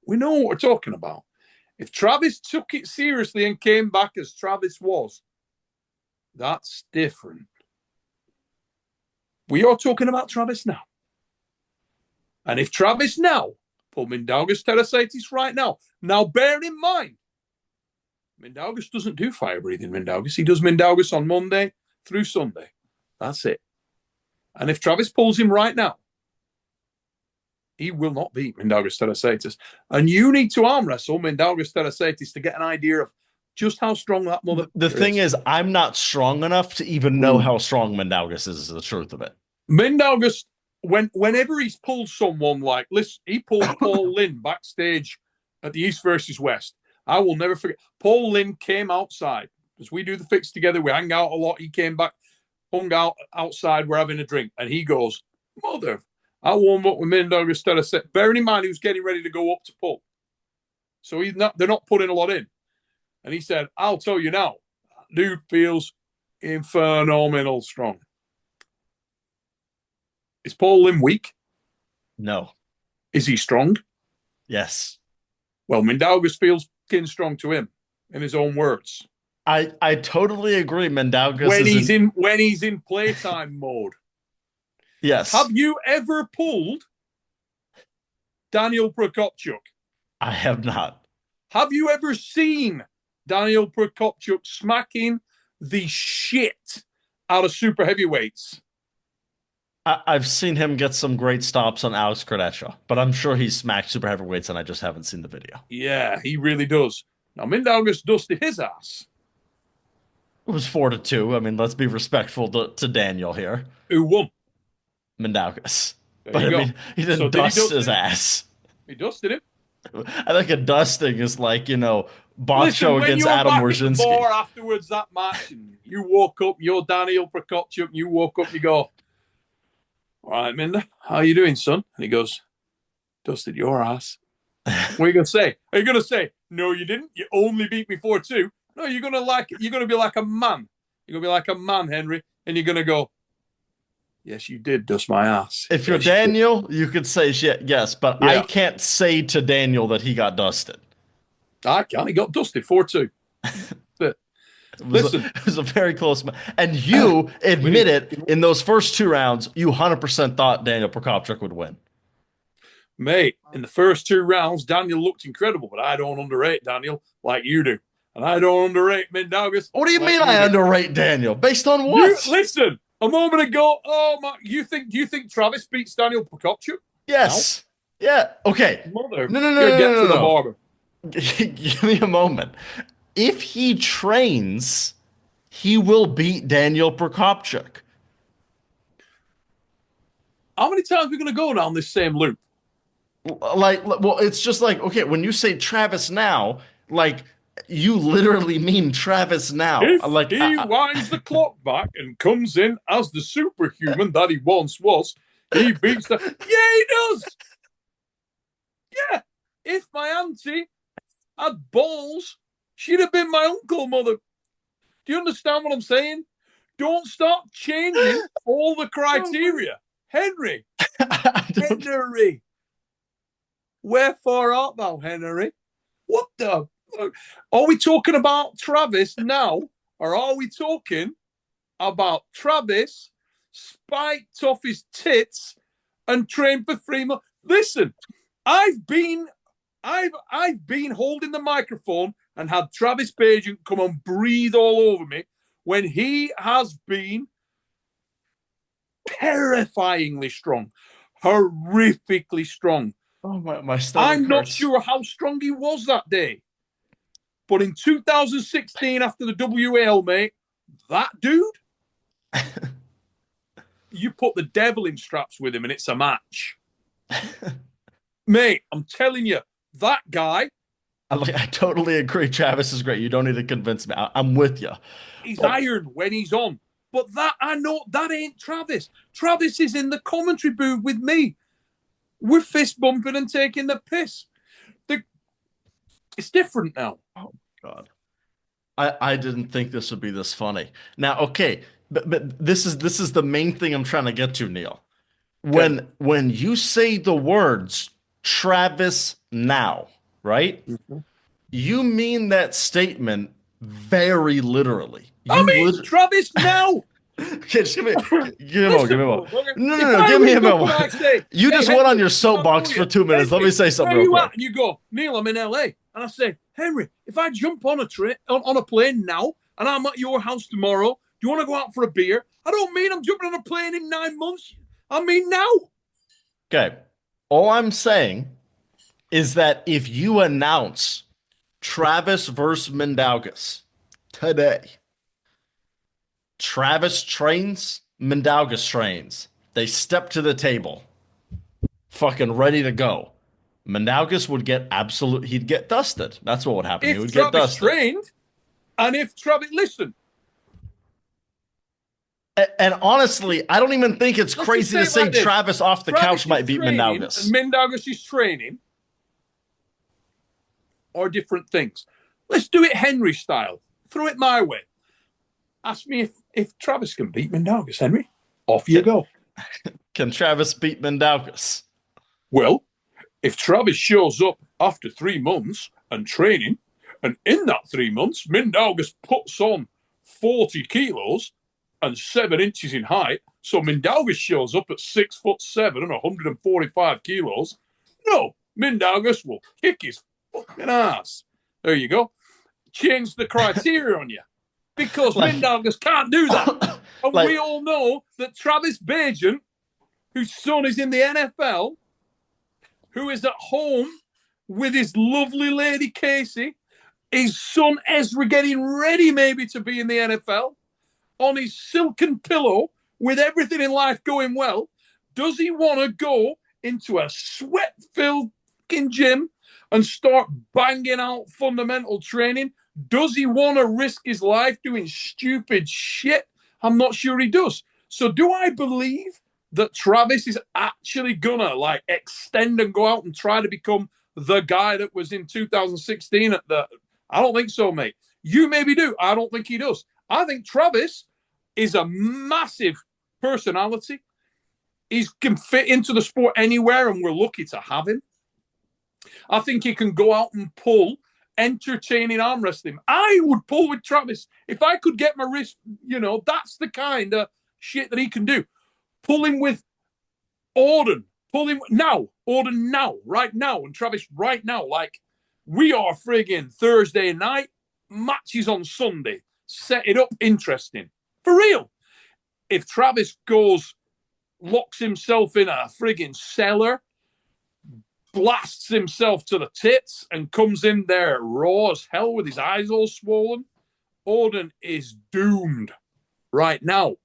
We know what we're talking about. If Travis took it seriously and came back as Travis was, that's different. We are talking about Travis now. And if Travis now, pull Mindaugas Terasatis right now, now bear in mind, Mindaugas doesn't do fire breathing Mindaugas. He does Mindaugas on Monday through Sunday. That's it. And if Travis pulls him right now, he will not beat Mindaugas Terasatis. And you need to arm wrestle Mindaugas Terasatis to get an idea of just how strong that mother is. The thing is, I'm not strong enough to even know how strong Mindaugas is the truth of it. Mindaugas, whenever he's pulled someone like, listen, he pulled Paul Lynn backstage at the East versus West. I will never forget. Paul Lynn came outside because we do the fix together. We hang out a lot. He came back, hung out outside. We're having a drink. And he goes, mother, I warmed up with Mindaugas Terasatis. Bearing in mind, he was getting ready to go up to pull. So they're not putting a lot in. And he said, I'll tell you now, dude feels phenomenal strong. Is Paul Lynn weak? No. Is he strong? Yes. Well, Mindaugas feels strong to him, in his own words. I totally agree. Mindaugas when he's in playtime mode. Yes. Have you ever pulled Daniel Prokopchuk? I have not. Have you ever seen Daniel Prokopchuk smacking the shit out of super heavyweights? I've seen him get some great stops on Alex Kardashev, but I'm sure he's smacked super heavyweights and I just haven't seen the video. Yeah, he really does. Now, Mindaugas dusted his ass. It was 4-2. I mean, let's be respectful to Daniel here. Who won? Mindaugas. There But you I go. mean, he So didn't did he dust dust his him? ass. He dusted him. I think a dusting is like, Listen, Bacho when against you're Adam back at the Wrzynski. bar afterwards that match, and you woke up, you're Daniel Prokopchuk, and you woke up and you go, "All right, Minda, how you doing, son?" And he goes, "Dusted your ass." What are you gonna say? Are you gonna say, "No, you didn't. You only beat me 4-2"? No, you're gonna be like a man. You're gonna be like a man, Henry, and you're gonna go, "Yes, you did dust my ass. If you're Yes, you did." Daniel, you could say shit, yes, but I Yeah, can't say to Daniel that he got dusted. I can. He got dusted 4-2. But It was a, listen, it was a very close match. And you admit it in those first 2 rounds, you 100% thought Daniel Prokopchuk would win. mate, in the first 2 rounds, Daniel looked incredible, but I don't underrate Daniel like you do. And I don't underrate Mindaugas What do you like mean you I do. underrate Daniel? Based on You what? listen, a moment ago, oh my, do you think Travis beats Daniel Prokopchuk? No. Yes. Yeah. Okay. Mother, No, no, no, here, no, get no, to the no, barber. no. Give me a moment. If he trains, he will beat Daniel Prokopchuk. How many times are we going to go down this same loop? Like, well, it's just like, okay, when you say Travis now, like, you literally mean Travis now. If Like, he winds the clock back and comes in as the superhuman that he once was, he beats the. Yeah, he does. Yeah. If my auntie had balls, she'd have been my uncle, mother. Do you understand what I'm saying? Don't start changing all the criteria. Henry, I don't. Henry, wherefore art thou, Henry? What the? Are we talking about Travis now, or are we talking about Travis spiked off his tits and trained for 3 months? Listen, I've been holding the microphone and had Travis Pageant come and breathe all over me when he has been terrifyingly strong, horrifically strong. Oh, my stomach I'm not hurts. sure how strong he was that day. But in 2016, after the WAL, mate, that dude, you put the devil in straps with him and it's a match. Mate, I'm telling you, that guy, I totally agree. Travis is great. You don't need to convince me. I'm with you. he's But iron when he's on. But that, I know, that ain't Travis. Travis is in the commentary booth with me. We're fist bumping and taking the piss. It's different now. oh God, I didn't think this would be this funny. Now, okay, but this is the main thing I'm trying to get to, Neil. Okay. When you say the words Travis now, right? You mean that statement very literally. I You mean, lit Travis now. Okay, just give me a moment. Give Listen, me a moment. motherfucker. No, no, If no. I Give me a ring up and moment. I say, You "Hey just went on Henry, your I know soapbox you. for 2 minutes. Let Henry, me say where something are real you quick. at?" And you go, "Neil, I'm in LA." And I say, "Henry, if I jump on on a plane now and I'm at your house tomorrow, do you want to go out for a beer?" I don't mean I'm jumping on a plane in 9 months. I mean now. Okay. All I'm saying is that if you announce Travis versus Mindaugas today, Travis trains, Mindaugas trains. They step to the table, fucking ready to go. Mindaugas would get he'd get dusted. That's what would happen. He If would get Travis dusted. trained and if Travis, listen, And honestly, I don't even think it's let's just crazy say to it say like this. Travis off the couch Travis is might beat training and Mindaugas. Mindaugas is training or different things. Let's do it Henry style. Throw it my way. Ask me if Travis can beat Mindaugas, Henry. Off you Can, go. can Travis beat Mindaugas? Well, if Travis shows up after 3 months and training, and in that 3 months, Mindaugas puts on 40 kilos and 7 inches in height, so Mindaugas shows up at 6'7" and 145 kilos, no, Mindaugas will kick his fucking ass. There you go. Change the criteria on you. Because Like, Mindaugas can't do that. And we like, all know that Travis Bajan, whose son is in the NFL, who is at home with his lovely lady Casey, His son Ezra getting ready maybe to be in the NFL on his silken pillow with everything in life going well. Does he want to go into a sweat-filled gym and start banging out fundamental training? Does he want to risk his life doing stupid shit? I'm not sure he does. So do I believe that Travis is actually gonna like extend and go out and try to become the guy that was in 2016 at the... I don't think so, mate. You maybe do. I don't think he does. I think Travis is a massive personality. He can fit into the sport anywhere, and we're lucky to have him. I think he can go out and pull entertaining arm wrestling. I would pull with Travis. If I could get my wrist, that's the kind of shit that he can do. Pulling with Auden. Pulling now. Auden now. Right now. And Travis right now. Like, we are friggin' Thursday night. Matches on Sunday. Set it up interesting. For real. If Travis locks himself in a friggin' cellar, blasts himself to the tits, and comes in there raw as hell with his eyes all swollen, Auden is doomed right now.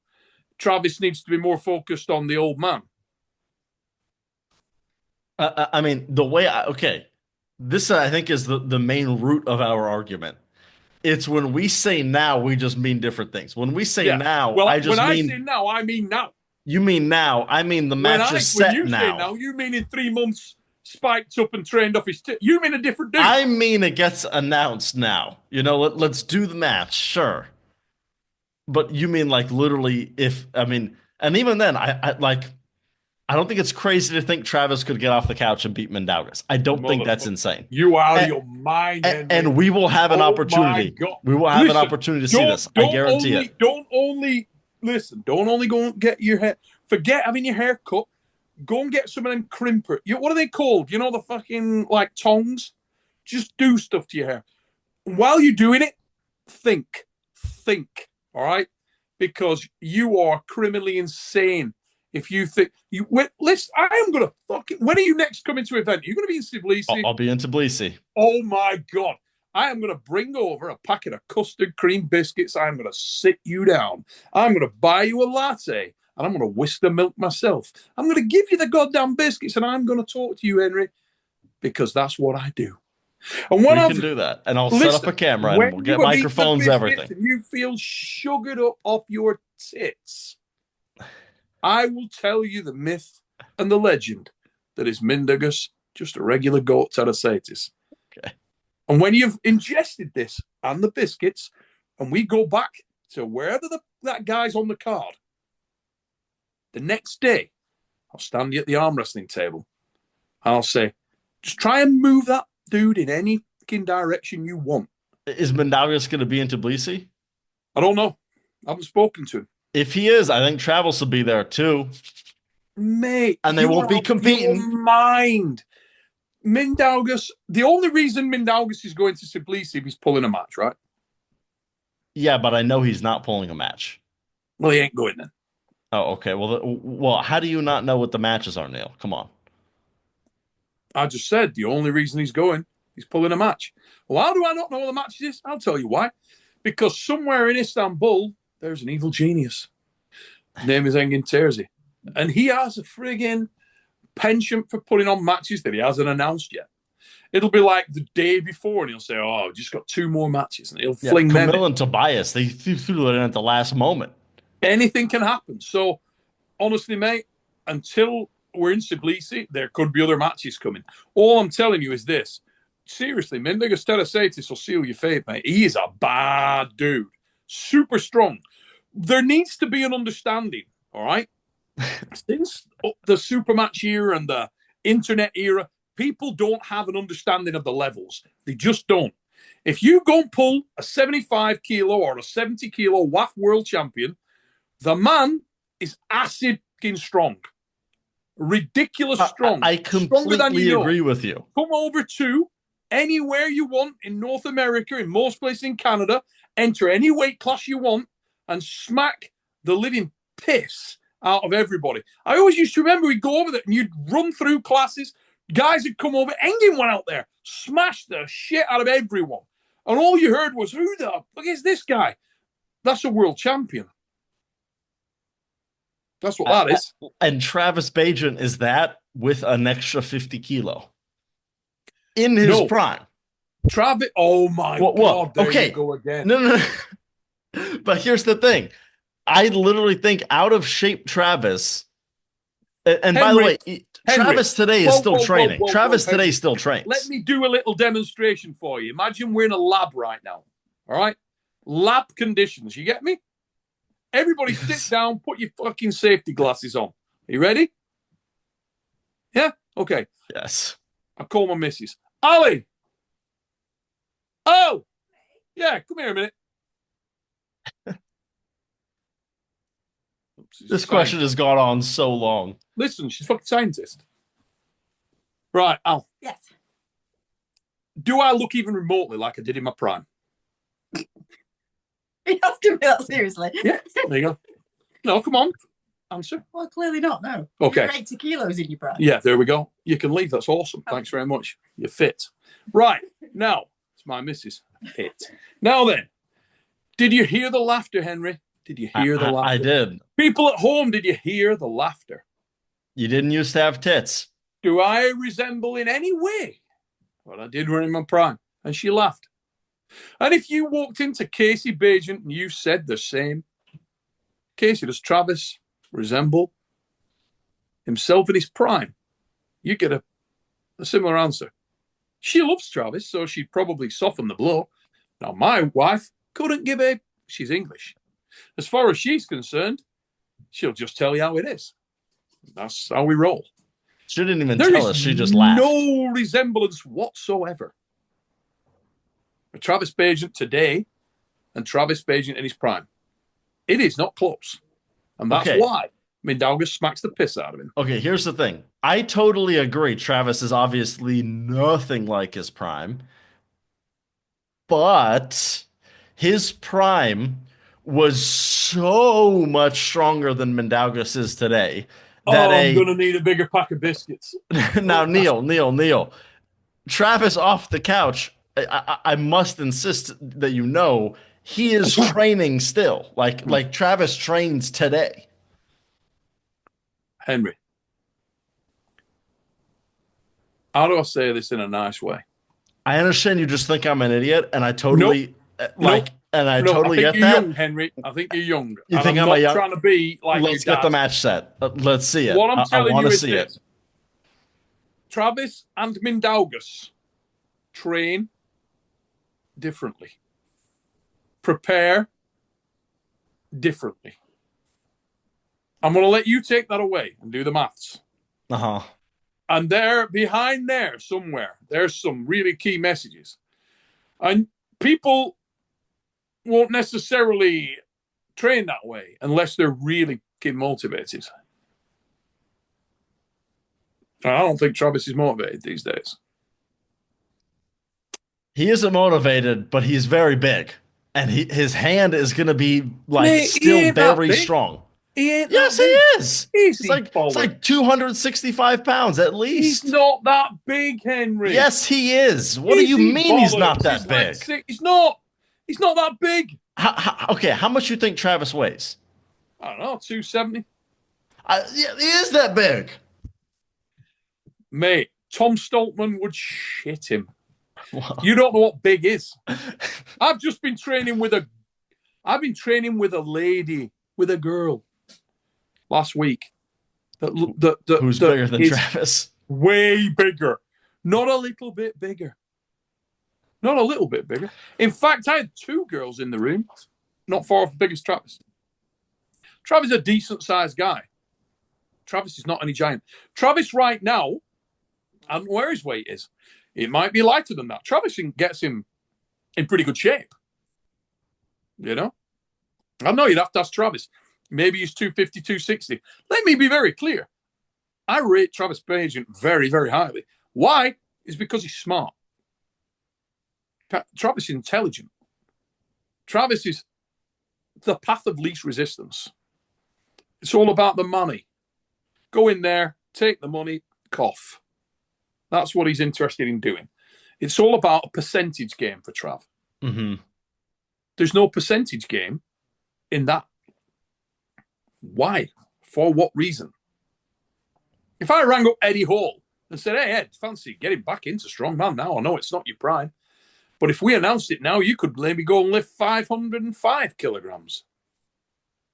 Travis needs to be more focused on the old man. I mean, this I think is the main root of our argument. It's when we say now, we just mean different things. When we say now, well, I say now, I mean now. You mean now? I mean the match is set now. When you say now, you mean in 3 months spiked up and trained off his tip. You mean a different dude. I mean it gets announced now. Let's do the match, sure. But you mean like literally and even then, I don't think it's crazy to think Travis could get off the couch and beat Mindaugas. I don't think that's insane. You out of your mind. And we will have an opportunity. We will have an opportunity to see this. I guarantee it. Don't only go and get your hair. Forget having your hair cut. Go and get some of them crimper. What are they called? The fucking like tongs? Just do stuff to your hair. While you're doing it, think. All right? Because you are criminally insane. If you think listen, I am gonna when are you next coming to an event? Are you gonna be in Tbilisi? I'll be in Tbilisi. Oh my god. I am gonna bring over a packet of custard cream biscuits. I'm gonna sit you down. I'm gonna buy you a latte and I'm gonna whisk the milk myself. I'm gonna give you the goddamn biscuits and I'm gonna talk to you, Henry, because that's what I do. And when we can do that, and I'll set up a camera and we'll get microphones, everything. And you feel sugared up off your tits, I will tell you the myth and the legend that is Mindaugas just a regular goat Tarasatis. Okay. And when you've ingested this and the biscuits, and we go back to wherever that guy's on the card, the next day, I'll stand you at the arm wrestling table. And I'll say, just try and move that dude in any fucking direction you want. Is Mindaugas going to be in Tbilisi? I don't know. I haven't spoken to him. If he is, I think Travis will be there too. Mate. And they won't be competing. Your mind. Mindaugas, the only reason Mindaugas is going to Tbilisi if he's pulling a match, right? Yeah, but I know he's not pulling a match. Well, he ain't going then. Oh, okay. Well, how do you not know what the matches are, Neil? Come on. I just said the only reason he's going, he's pulling a match. Well, how do I not know what the match is? I'll tell you why. Because somewhere in Istanbul, there's an evil genius. His name is Engin Terzi. And he has a friggin' penchant for putting on matches that he hasn't announced yet. It'll be like the day before, and he'll say, I've just got 2 more matches. And he'll fling them in. Camille and Tobias, they threw it in at the last moment. Anything can happen. So, honestly, mate, until we're in Tbilisi, there could be other matches coming. All I'm telling you is this. Seriously, Mindaugas Tarasatis will seal your fate, mate. He is a bad dude. Super strong. There needs to be an understanding, all right? Since the Supermatch era and the internet era, people don't have an understanding of the levels. They just don't. If you go and pull a 75 kilo or a 70 kilo WAF world champion, the man is acid strong. Ridiculous strong. I completely agree with you. Come over to anywhere you want in North America, in most places in Canada, enter any weight class you want, and smack the living piss out of everybody. I always used to remember we'd go over there and you'd run through classes. Guys would come over. Engin went out there, smashed the shit out of everyone. And all you heard was, who the fuck is this guy? That's a world champion. That's what that is. And Travis Bajan is that with an extra 50 kilo in his prime. Travis, oh my God, there you go again. No. But here's the thing. I literally think out of shape Travis, and by the way, Travis today is still training. Travis today still trains. Let me do a little demonstration for you. Imagine we're in a lab right now. All right? Lab conditions. You get me? Everybody sit down, put your fucking safety glasses on. Are you ready? Yeah? Okay. Yes. I call my missus. Ali! Oh! Yeah, come here a minute. This question has gone on so long. Listen, she's a fucking scientist. Right, Al. Yes. Do I look even remotely like I did in my prime? You asking me that seriously? Yeah, there you go. No, come on. Answer. Well, clearly not, no. Okay. You're 80 kilos in your prime. Yeah, there we go. You can leave. That's awesome. Thanks very much. You're fit. Right, now, it's my missus. Fit. Now then, did you hear the laughter, Henry? Did you hear the laughter? I did. People at home, did you hear the laughter? You didn't used to have tits. Do I resemble in any way what I did in my prime? And she laughed. And if you walked into Casey Bajan and you said the same, Casey, does Travis resemble himself in his prime? You get a similar answer. She loves Travis, so she'd probably soften the blow. Now, my wife couldn't give a... She's English. As far as she's concerned, she'll just tell you how it is. That's how we roll. She didn't even tell us. She just laughed. No resemblance whatsoever. Travis Bajan today and Travis Bajan in his prime. It is not close. And that's why Mindaugas smacks the piss out of him. Okay, here's the thing. I totally agree. Travis is obviously nothing like his prime. But his prime was so much stronger than Mindaugas is today. That I'm going to need a bigger pack of biscuits. Now, Neil. Travis off the couch, I must insist that you know he is training still. Like Travis trains today. Henry, how do I say this in a nice way? I understand you just think I'm an idiot, and I totally and I totally get that. You're young, Henry. I think you're young. You think I'm not trying to be like Let's get the match set. Let's see it. What I'm telling you is see this. Travis and Mindaugas train differently. Prepare differently. I'm going to let you take that away and do the maths. Uh-huh. And there, behind there somewhere, there's some really key messages. And people won't necessarily train that way unless they're really motivated. I don't think Travis is motivated these days. He isn't motivated, but he's very big. And his hand is going to be still very strong. He ain't yes, that big. He is. It's like 265 pounds at least. He's not that big, Henry. Yes, he is. What do you mean he's not that big? He's not. He's not that big. Okay, how much do you think Travis weighs? I don't know, 270. Yeah, he is that big. Mate, Tom Stoltman would shit him. Wow. You don't know what big is. I've been training with a lady, with a girl last week. Who's bigger than Travis? Way bigger. Not a little bit bigger. Not a little bit bigger. In fact, I had two girls in the room, not far off the biggest Travis. Travis is a decent-sized guy. Travis is not any giant. Travis right now, I don't know where his weight is. It might be lighter than that. Travis gets him in pretty good shape. You know? I know you'd have to ask Travis. Maybe he's 250, 260. Let me be very clear. I rate Travis Bajan very, very highly. Why? It's because he's smart. Travis is intelligent. Travis is the path of least resistance. It's all about the money. Go in there, take the money, cough. That's what he's interested in doing. It's all about a percentage game for Trav. Hmm. There's no percentage game in that. Why? For what reason? If I rang up Eddie Hall and said, "Hey Ed, fancy getting back into strongman now? I know it's not your prime, but if we announced it now, you could maybe go and lift 505 kilograms."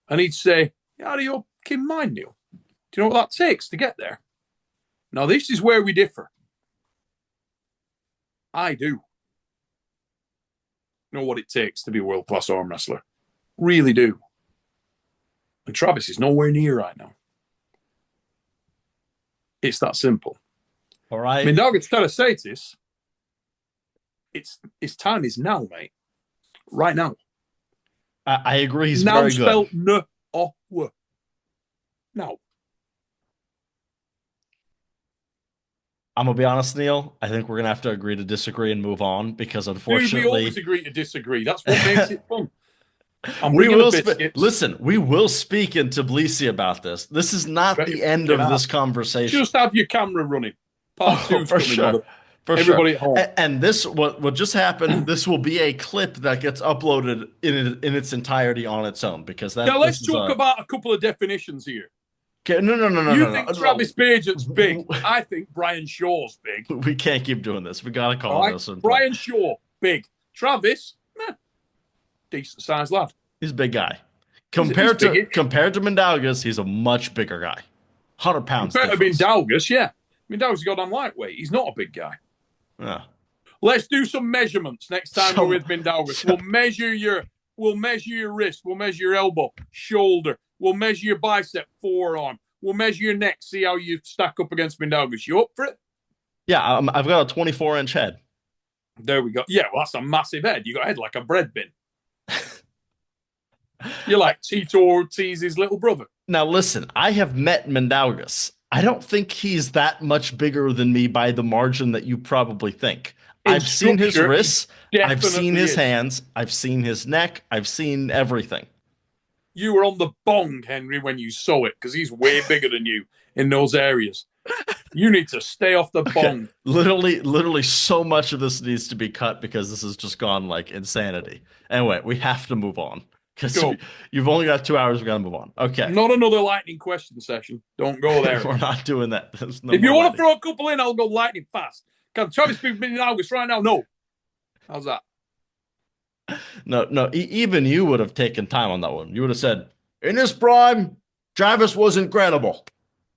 And he'd say, "How do you fucking mind, Neil? Do you know what that takes to get there?" Now, this is where we differ. I do know what it takes to be a world-class arm wrestler. Really do. And Travis is nowhere near right now. It's that simple. All right. Mindaugas Teresaitis, its time is now, mate. Right now. I agree. He's now very good. spelled N-O-W. Now. I'm gonna be honest, Neil. I think we're gonna have to agree to disagree and move on because Dude, we unfortunately, always agree to disagree. That's what makes it fun. I'm we bringing will the biscuits. listen. We will speak in Tbilisi about this. This is not Right, the end get of out. this conversation. Just have your camera running. Part Oh, two's for coming, sure. brother. For Everybody sure. at home. And this, what just happened, this will be a clip that gets uploaded in its entirety on its own because Now this let's is talk about a couple of definitions here. okay, no, You no, think no. Travis Paget's big? I think Brian Shaw's big. We can't keep doing this. We gotta call All right? this. Brian Shaw, big. Travis, decent sized lad. He's a big guy. He's Compared big-ish. to Mindaugas, he's a much bigger guy. 100 pounds Compared to difference. Mindaugas, yeah. Mindaugas has got on lightweight. He's not a big guy. Yeah. Let's do some measurements next time So- we're with Mindaugas. We'll measure your wrist, we'll measure your elbow, shoulder, we'll measure your bicep, forearm, we'll measure your neck, see how you stack up against Mindaugas. You up for it? Yeah, I've got a 24-inch head. There we go. Yeah, well, that's a massive head. You got a head like a bread bin. You're like Tito Ortiz's little brother. Now listen, I have met Mindaugas. I don't think he's that much bigger than me by the margin that you probably think. In I've seen his structure, wrists, I've definitely seen his is. hands, I've seen his neck, I've seen everything. You were on the bong, Henry, when you saw it, because he's way bigger than you in those areas. You need to stay off the bong. Literally so much of this needs to be cut because this has just gone like insanity. Anyway, we have to move on. Because Go. you've only got 2 hours, we gotta move on. Okay. Not another lightning question session. Don't go there. We're not doing that. There's no If you more want to lightning. throw a couple in, I'll go lightning fast. Can Travis be in August right now? No. How's that? No, even you would have taken time on that one. You would have said, in his prime, Travis was incredible.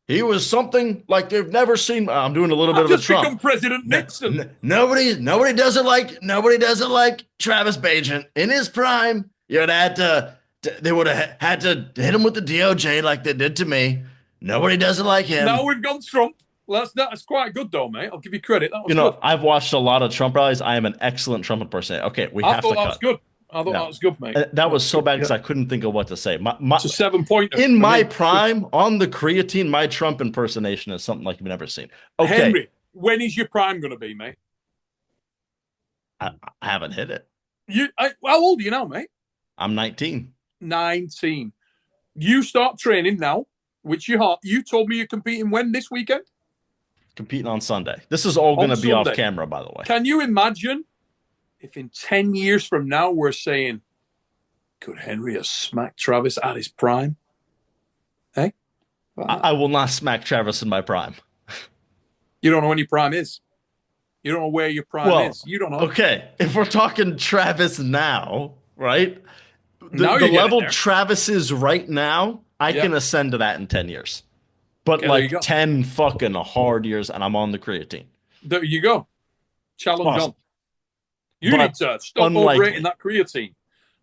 He was something like they've never seen. I'm doing a little bit I've of a just become Trump. President Nixon. Nobody does it like Travis Bagent. In his prime, you'd had to they would have had to hit him with the DOJ like they did to me. Nobody does it like him. Now we've gone Trump. Well, that's quite good, though, mate. I'll give you credit. That was You know, good. I've watched a lot of Trump rallies. I am an excellent Trump impersonator. Okay, we I have thought to that was cut. good. I thought No. that was good, mate. That was so bad because I couldn't think of what to say. It's a 7-pointer. In my prime, on the creatine, my Trump impersonation is something like you've never seen. Okay, Henry, when is your prime going to be, mate? I haven't hit it. How old are you now, mate? I'm 19. 19. You start training now, which you are. You told me you're competing when this weekend? Competing on Sunday. This is all going to be off Sunday. camera, by the way. Can you imagine if in 10 years from now we're saying, could Henry have smacked Travis at his prime? Hey? I will not smack Travis in my prime. You don't know when your prime is. You don't know where your prime is. You don't know. Okay, if we're talking Travis now, right? Now The you're level getting there. Travis is right now, I can ascend to that in 10 years. But Okay, there you like go. 10 fucking hard years, and I'm on the creatine. There you go. Challenge Awesome. on. You But need to stop unlikely. overrating that creatine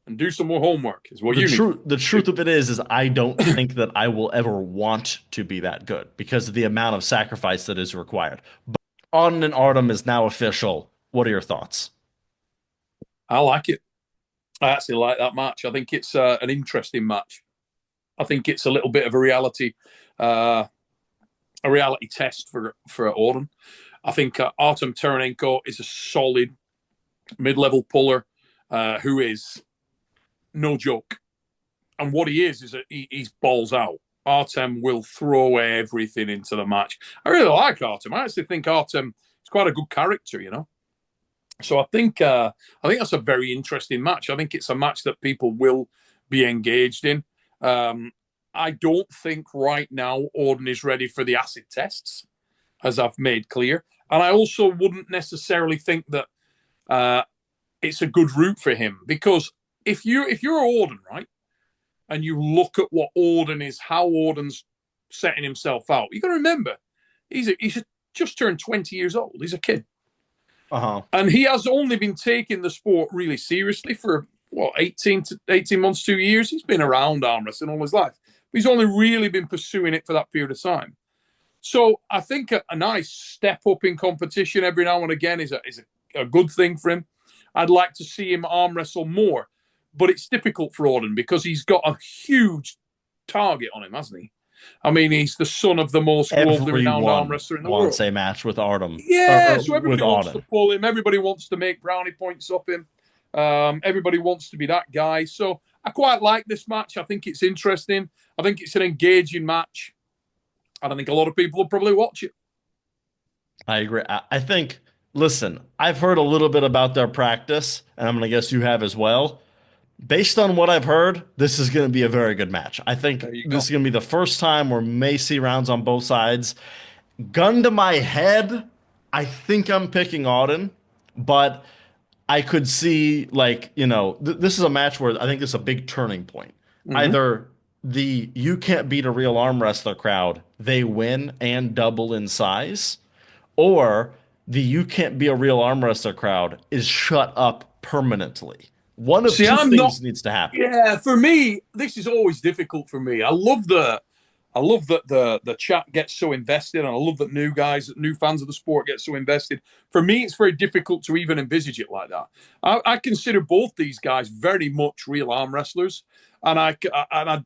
and do some more homework. Is what you need. The truth of it is I don't think that I will ever want to be that good because of the amount of sacrifice that is required. But Auden and Artem is now official. What are your thoughts? I like it. I actually like that match. I think it's an interesting match. I think it's a little bit of a reality test for Auden. I think Artem Taranenko is a solid mid-level puller who is no joke. And what he is he's balls out. Artem will throw everything into the match. I really like Artem. I actually think Artem is quite a good character, you know. So I think that's a very interesting match. I think it's a match that people will be engaged in. I don't think right now Auden is ready for the acid tests, as I've made clear, and I also wouldn't necessarily think that it's a good route for him, because if you're Auden, right, and you look at what Auden is, how Auden's setting himself out, you got to remember he's just turned 20 years old. He's a kid. And he has only been taking the sport really seriously for, what, 18 months, 2 years? He's been around arm wrestling all his life. But he's only really been pursuing it for that period of time. So I think a nice step up in competition every now and again is a good thing for him. I'd like to see him arm wrestle more. But it's difficult for Auden because he's got a huge target on him, hasn't he? I mean, he's the son of the most globally renowned arm wrestler in the world. Wants a match with Artem. Yeah, so everybody wants to pull him. Everybody wants to make brownie points off him. Everybody wants to be that guy. So I quite like this match. I think it's interesting. I think it's an engaging match. And I think a lot of people will probably watch it. I agree. I think, listen, I've heard a little bit about their practice, and I'm going to guess you have as well. Based on what I've heard, this is going to be a very good match. I think this is going to be the first time we may see rounds on both sides. Gun to my head, I think I'm picking Auden, but I could see, like, this is a match where I think it's a big turning point. Either the you can't beat a real arm wrestler crowd, they win and double in size, or the you can't be a real arm wrestler crowd is shut up permanently. One of two things needs to happen. Yeah, for me, this is always difficult for me. I love that the chat gets so invested, and I love that new fans of the sport get so invested. For me, it's very difficult to even envisage it like that. I consider both these guys very much real arm wrestlers, and I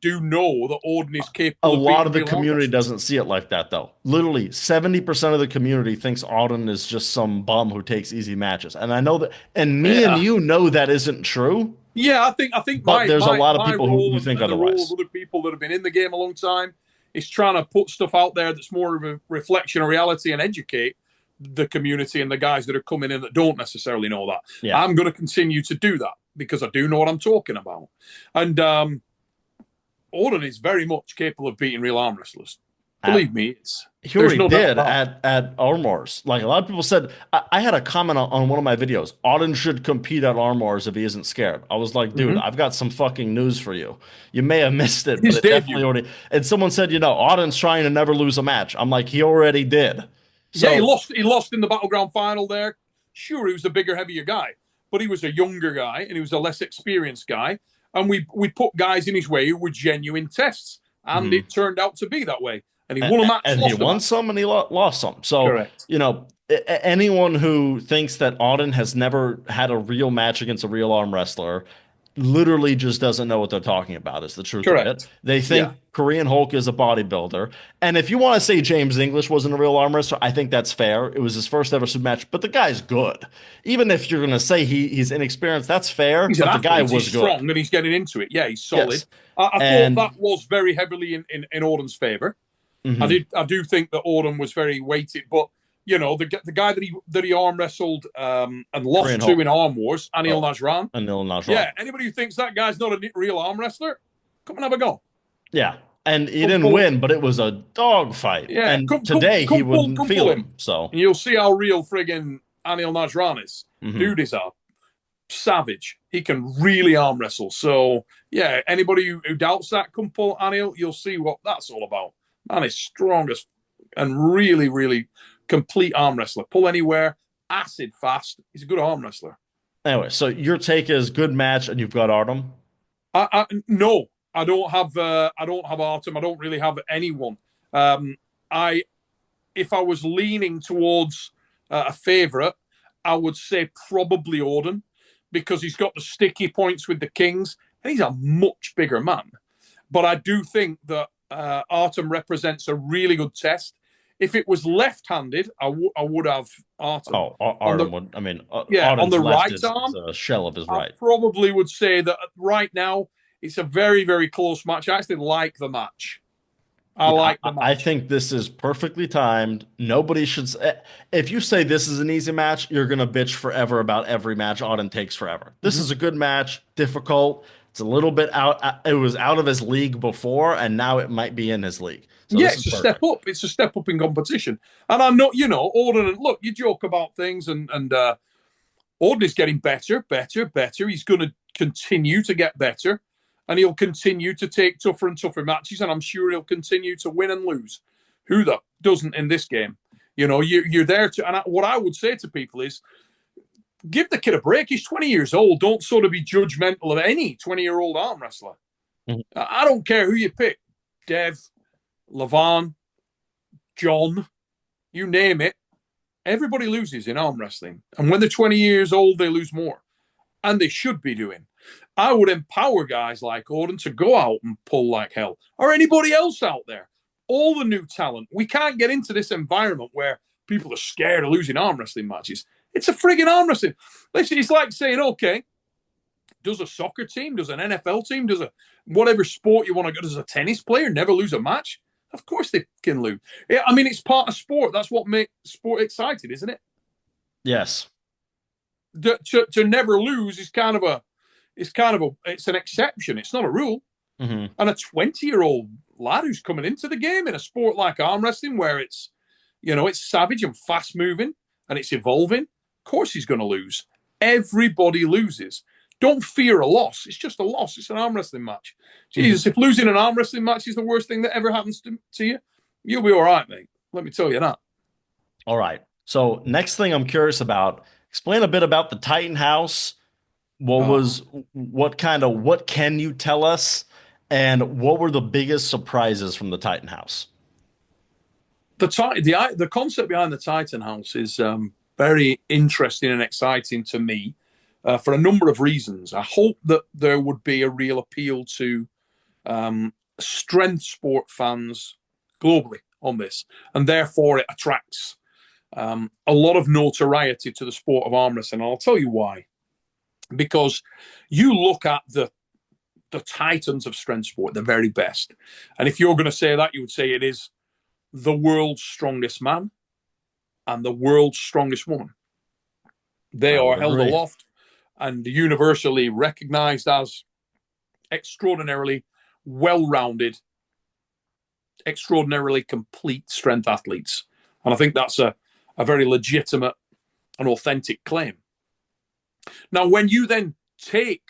do know that Auden is capable. A lot of the community doesn't see it like that, though. Literally, 70% of the community thinks Auden is just some bum who takes easy matches, and I know that, and me and you know that isn't true. Yeah, I think. But there's a lot of people who think otherwise. Other people that have been in the game a long time is trying to put stuff out there that's more of a reflection of reality and educate the community and the guys that are coming in that don't necessarily know that. Yeah. I'm going to continue to do that because I do know what I'm talking about. And Auden is very much capable of beating real arm wrestlers. Believe me, he already did at Armwars. Like, a lot of people said, I had a comment on one of my videos, Auden should compete at Armwars if he isn't scared. I was like, dude, I've got some fucking news for you. You may have missed it, but it definitely already. And someone said, Auden's trying to never lose a match. I'm like, he already did. So, yeah, he lost in the Battleground final there. Sure, he was a bigger, heavier guy, but he was a younger guy and he was a less experienced guy. And we put guys in his way who were genuine tests. And it turned out to be that way. And he won a match. And he won some and he lost some. So, correct. Anyone who thinks that Auden has never had a real match against a real arm wrestler literally just doesn't know what they're talking about, is the truth of it. They think Korean Hulk is a bodybuilder. And if you want to say James English wasn't a real arm wrestler, I think that's fair. It was his first ever super match, but the guy's good. Even if you're going to say he's inexperienced, that's fair. But the guy was good. He's strong and he's getting into it. Yeah, he's solid. Yes. I thought that was very heavily in Auden's favor. I do think that Auden was very weighted, but the guy that he arm wrestled and lost Korean to Hulk in Arm Wars, Anil Najran. Yeah, anybody who thinks that guy's not a real arm wrestler, come and have a go. Yeah, and he didn't win, but it was a dog fight. Yeah, and today he wouldn't feel him. So and you'll see how real friggin' Anil Najran is. Dude is a savage. He can really arm wrestle. So yeah, anybody who doubts that, come pull Anil. You'll see what that's all about. Man is strongest and really, really complete arm wrestler. Pull anywhere, acid fast. He's a good arm wrestler. Anyway, so your take is good match, and you've got Artem. No, I don't have Artem. I don't really have anyone. If I was leaning towards a favorite, I would say probably Auden, because he's got the sticky points with the Kings, and he's a much bigger man. But I do think that Artem represents a really good test. If it was left-handed, I would have Artem. Oh, Artem would. I mean, Artem's on the right arm, is a shell of his right. I probably would say that right now it's a very, very close match. I actually like the match. I Yeah, like the I match. think this is perfectly timed. Nobody should. If you say this is an easy match, you're gonna bitch forever about every match Auden takes forever. This Mhm. is a good match, difficult. It's a little bit out. It was out of his league before, and now it might be in his league. So Yeah, this is it's a step perfect. up. It's a step up in competition. And I know, Auden, and look, you joke about things, and Auden is getting better, better, better. He's going to continue to get better, and he'll continue to take tougher and tougher matches, and I'm sure he'll continue to win and lose. Who the doesn't in this game? You're there to, and what I would say to people is, give the kid a break. He's 20 years old. Don't sort of be judgmental of any 20-year-old arm wrestler. Mhm. I don't care who you pick, Dev, Lavan, John, you name it. Everybody loses in arm wrestling. And when they're 20 years old, they lose more. And they should be doing. I would empower guys like Auden to go out and pull like hell, or anybody else out there. All the new talent. We can't get into this environment where people are scared of losing arm wrestling matches. It's a frigging arm wrestling. It's like saying, okay, does a soccer team, does an NFL team, does a whatever sport you want to go, does a tennis player never lose a match? Of course they can lose. Yeah, I mean, it's part of sport. That's what makes sport exciting, isn't it? Yes. To never lose is it's an exception. It's not a rule. Hmm. And a 20-year-old lad who's coming into the game in a sport like arm wrestling, where it's savage and fast moving and it's evolving, of course he's going to lose. Everybody loses. Don't fear a loss. It's just a loss. It's an arm wrestling match. Hmm. Jesus, if losing an arm wrestling match is the worst thing that ever happens to you, you'll be all right, mate. Let me tell you that. All right. So next thing I'm curious about, explain a bit about the Titan House. Oh. What can you tell us? And what were the biggest surprises from the Titan House? The concept behind the Titan House is very interesting and exciting to me for a number of reasons. I hope that there would be a real appeal to strength sport fans globally on this, and therefore it attracts a lot of notoriety to the sport of arm wrestling. And I'll tell you why. Because you look at the titans of strength sport, the very best, and if you're going to say that, you would say it is the world's strongest man and the world's strongest woman. They I are would held agree. aloft and universally recognized as extraordinarily well-rounded, extraordinarily complete strength athletes. And I think that's a very legitimate and authentic claim. Now, when you then take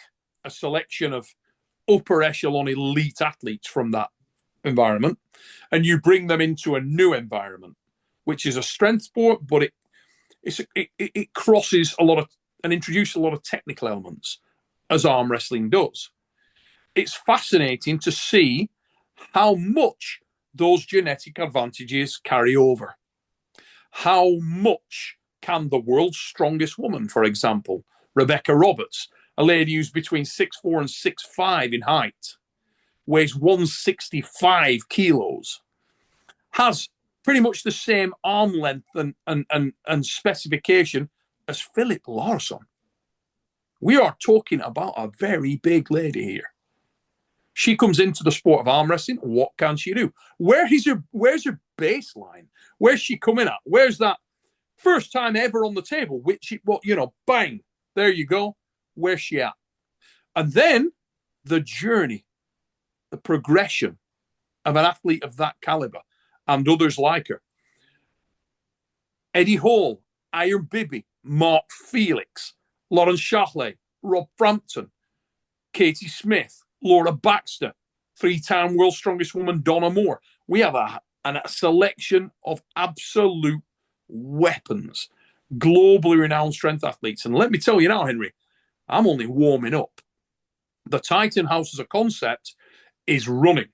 a selection of upper echelon elite athletes from that environment and you bring them into a new environment, which is a strength sport, but it crosses a lot of and introduces a lot of technical elements, as arm wrestling does. It's fascinating to see how much those genetic advantages carry over. How much can the world's strongest woman, for example, Rebecca Roberts, a lady who's between 6'4" and 6'5" in height, weighs 165 kilos, has pretty much the same arm length and specification as Philip Larson. We are talking about a very big lady here. She comes into the sport of arm wrestling. What can she do? Where's her baseline? Where's she coming at? Where's that first time ever on the table? Bang, there you go. Where's she at? And then the journey, the progression of an athlete of that caliber and others like her. Eddie Hall, Iron Bibi, Mark Felix, Lauren Shahley, Rob Frampton, Katie Smith, Laura Baxter, three-time world's strongest woman, Donna Moore. We have a selection of absolute weapons, globally renowned strength athletes. And let me tell you now, Henry, I'm only warming up. The Titan House as a concept is running.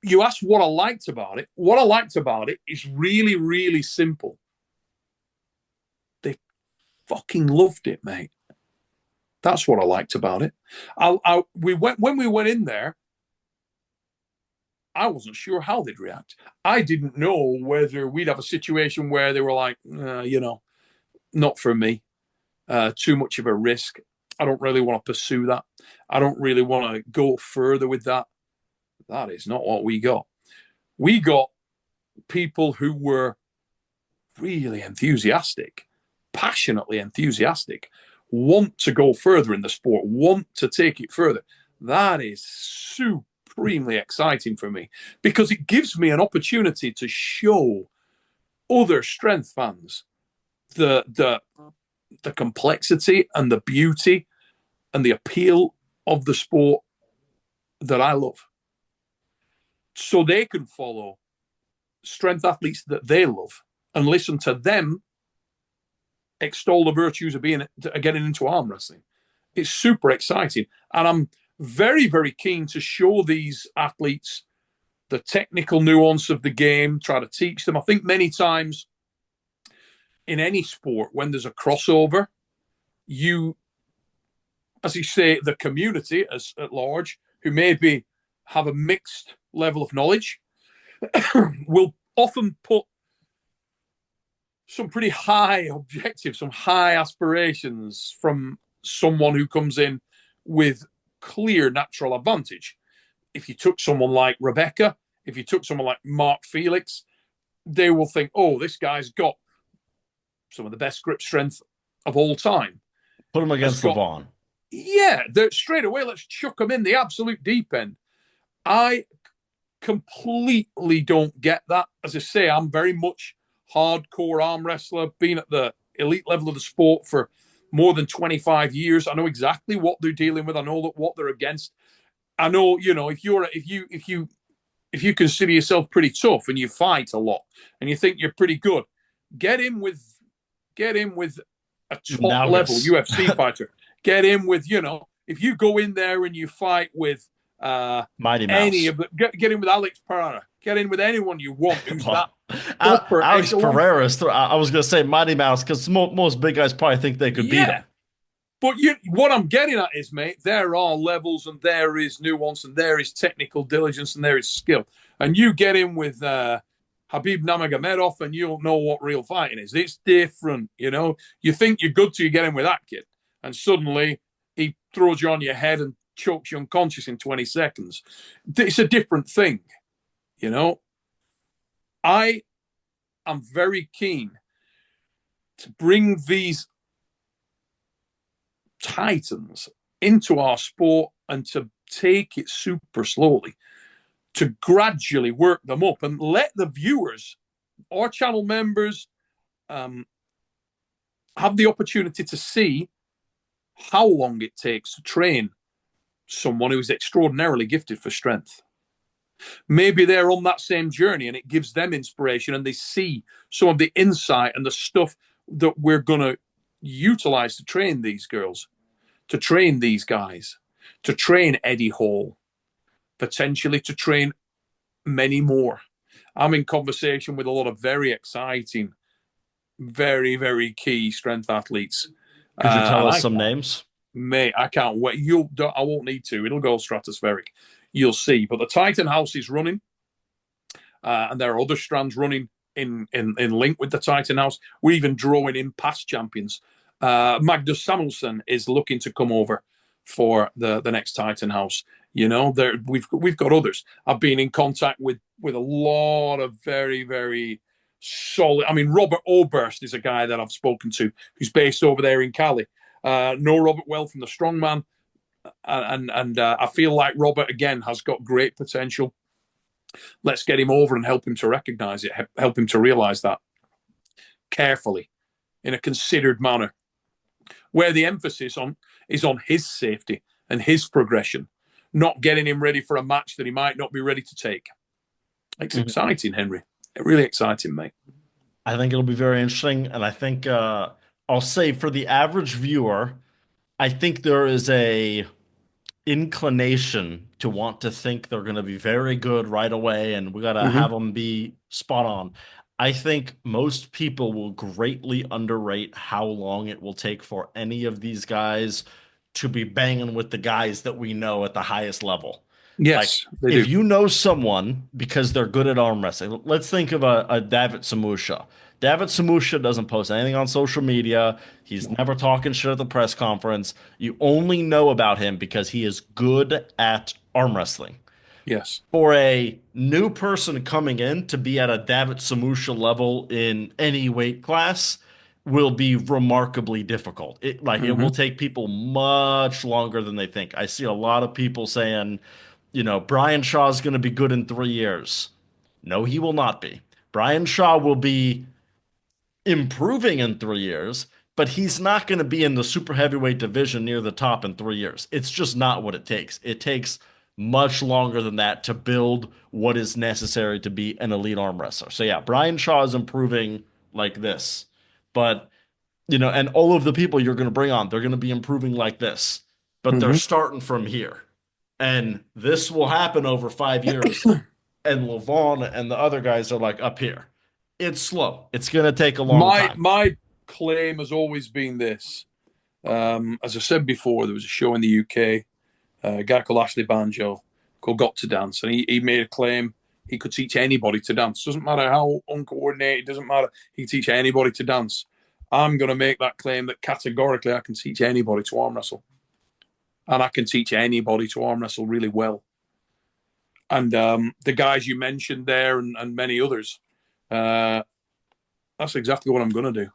You asked what I liked about it. What I liked about it is really, really simple. They fucking loved it, mate. That's what I liked about it. When we went in there, I wasn't sure how they'd react. I didn't know whether we'd have a situation where they were like, not for me. Too much of a risk. I don't really want to pursue that. I don't really want to go further with that. That is not what we got. We got people who were really enthusiastic, passionately enthusiastic, want to go further in the sport, want to take it further. That is supremely exciting for me because it gives me an opportunity to show other strength fans the complexity and the beauty and the appeal of the sport that I love. So they can follow strength athletes that they love and listen to them extol the virtues of getting into arm wrestling. It's super exciting. And I'm very, very keen to show these athletes the technical nuance of the game, try to teach them. I think many times in any sport, when there's a crossover, as you say, the community at large, who maybe have a mixed level of knowledge, will often put some pretty high objectives, some high aspirations from someone who comes in with clear natural advantage. If you took someone like Rebecca, if you took someone like Mark Felix, they will think, oh, this guy's got some of the best grip strength of all time. Put him against LeVon. Yeah, straight away, let's chuck him in the absolute deep end. I completely don't get that. As I say, I'm very much hardcore arm wrestler, been at the elite level of the sport for more than 25 years. I know exactly what they're dealing with. I know what they're against. I know, if you consider yourself pretty tough and you fight a lot and you think you're pretty good, get in with a top level UFC fighter. Get in with, if you go in there and you fight with Mighty Mouse. Any of the, get in with Alex Pereira. Get in with anyone you want who's that. Alex Pereira. I was going to say Mighty Mouse because most big guys probably think they could beat him. But what I'm getting at is, mate, there are levels and there is nuance and there is technical diligence and there is skill. And you get in with Habib Nurmagomedov and you'll know what real fighting is. It's different, You think you're good till you get in with that kid. And suddenly he throws you on your head and chokes you unconscious in 20 seconds. It's a different thing, I am very keen to bring these titans into our sport and to take it super slowly, to gradually work them up and let the viewers, our channel members, have the opportunity to see how long it takes to train someone who is extraordinarily gifted for strength. Maybe they're on that same journey and it gives them inspiration and they see some of the insight and the stuff that we're going to utilize to train these girls, to train these guys, to train Eddie Hall, potentially to train many more. I'm in conversation with a lot of very exciting, very, very key strength athletes. Could you tell us some names? Mate, I can't wait. I won't need to. It'll go stratospheric. You'll see. But the Titan House is running, and there are other strands running in link with the Titan House. We're even drawing in past champions. Magnus Samuelsson is looking to come over for the next Titan House. We've got others. I've been in contact with a lot of very, very solid. I mean, Robert Oberst is a guy that I've spoken to who's based over there in Cali. Know Robert well from the Strongman, and I feel like Robert again has got great potential. Let's get him over and help him to recognize it, help him to realize that carefully, in a considered manner, where the emphasis is on his safety and his progression, not getting him ready for a match that he might not be ready to take. It's exciting, Henry. Really exciting, mate. I think it'll be very interesting, and I think I'll say for the average viewer, I think there is a inclination to want to think they're going to be very good right away, and we got to have them be spot on. I think most people will greatly underrate how long it will take for any of these guys to be banging with the guys that we know at the highest level. Yes, like, if you know someone because they're good at arm wrestling, let's think of a David Samusha. David Samusha doesn't post anything on social media. He's never talking shit at the press conference. You only know about him because he is good at arm wrestling. Yes. For a new person coming in to be at a David Samusha level in any weight class will be remarkably difficult. It Hmm. will take people much longer than they think. I see a lot of people saying, Brian Shaw is going to be good in 3 years. No, he will not be. Brian Shaw will be improving in 3 years, but he's not going to be in the super heavyweight division near the top in 3 years. It's just not what it takes. It takes much longer than that to build what is necessary to be an elite arm wrestler. So yeah, Brian Shaw is improving like this, but and all of the people you're going to bring on, they're going to be improving like this, but they're Hmm. starting from here. And this will happen over 5 years. And Levon and the other guys are like up here. It's slow. It's going to take a long My time. my claim has always been this. As I said before, there was a show in the UK, a guy called Ashley Banjo called Got to Dance, and he made a claim he could teach anybody to dance. Doesn't matter how uncoordinated, doesn't matter. He can teach anybody to dance. I'm going to make that claim that categorically I can teach anybody to arm wrestle. And I can teach anybody to arm wrestle really well. And the guys you mentioned there and many others, that's exactly what I'm going to do.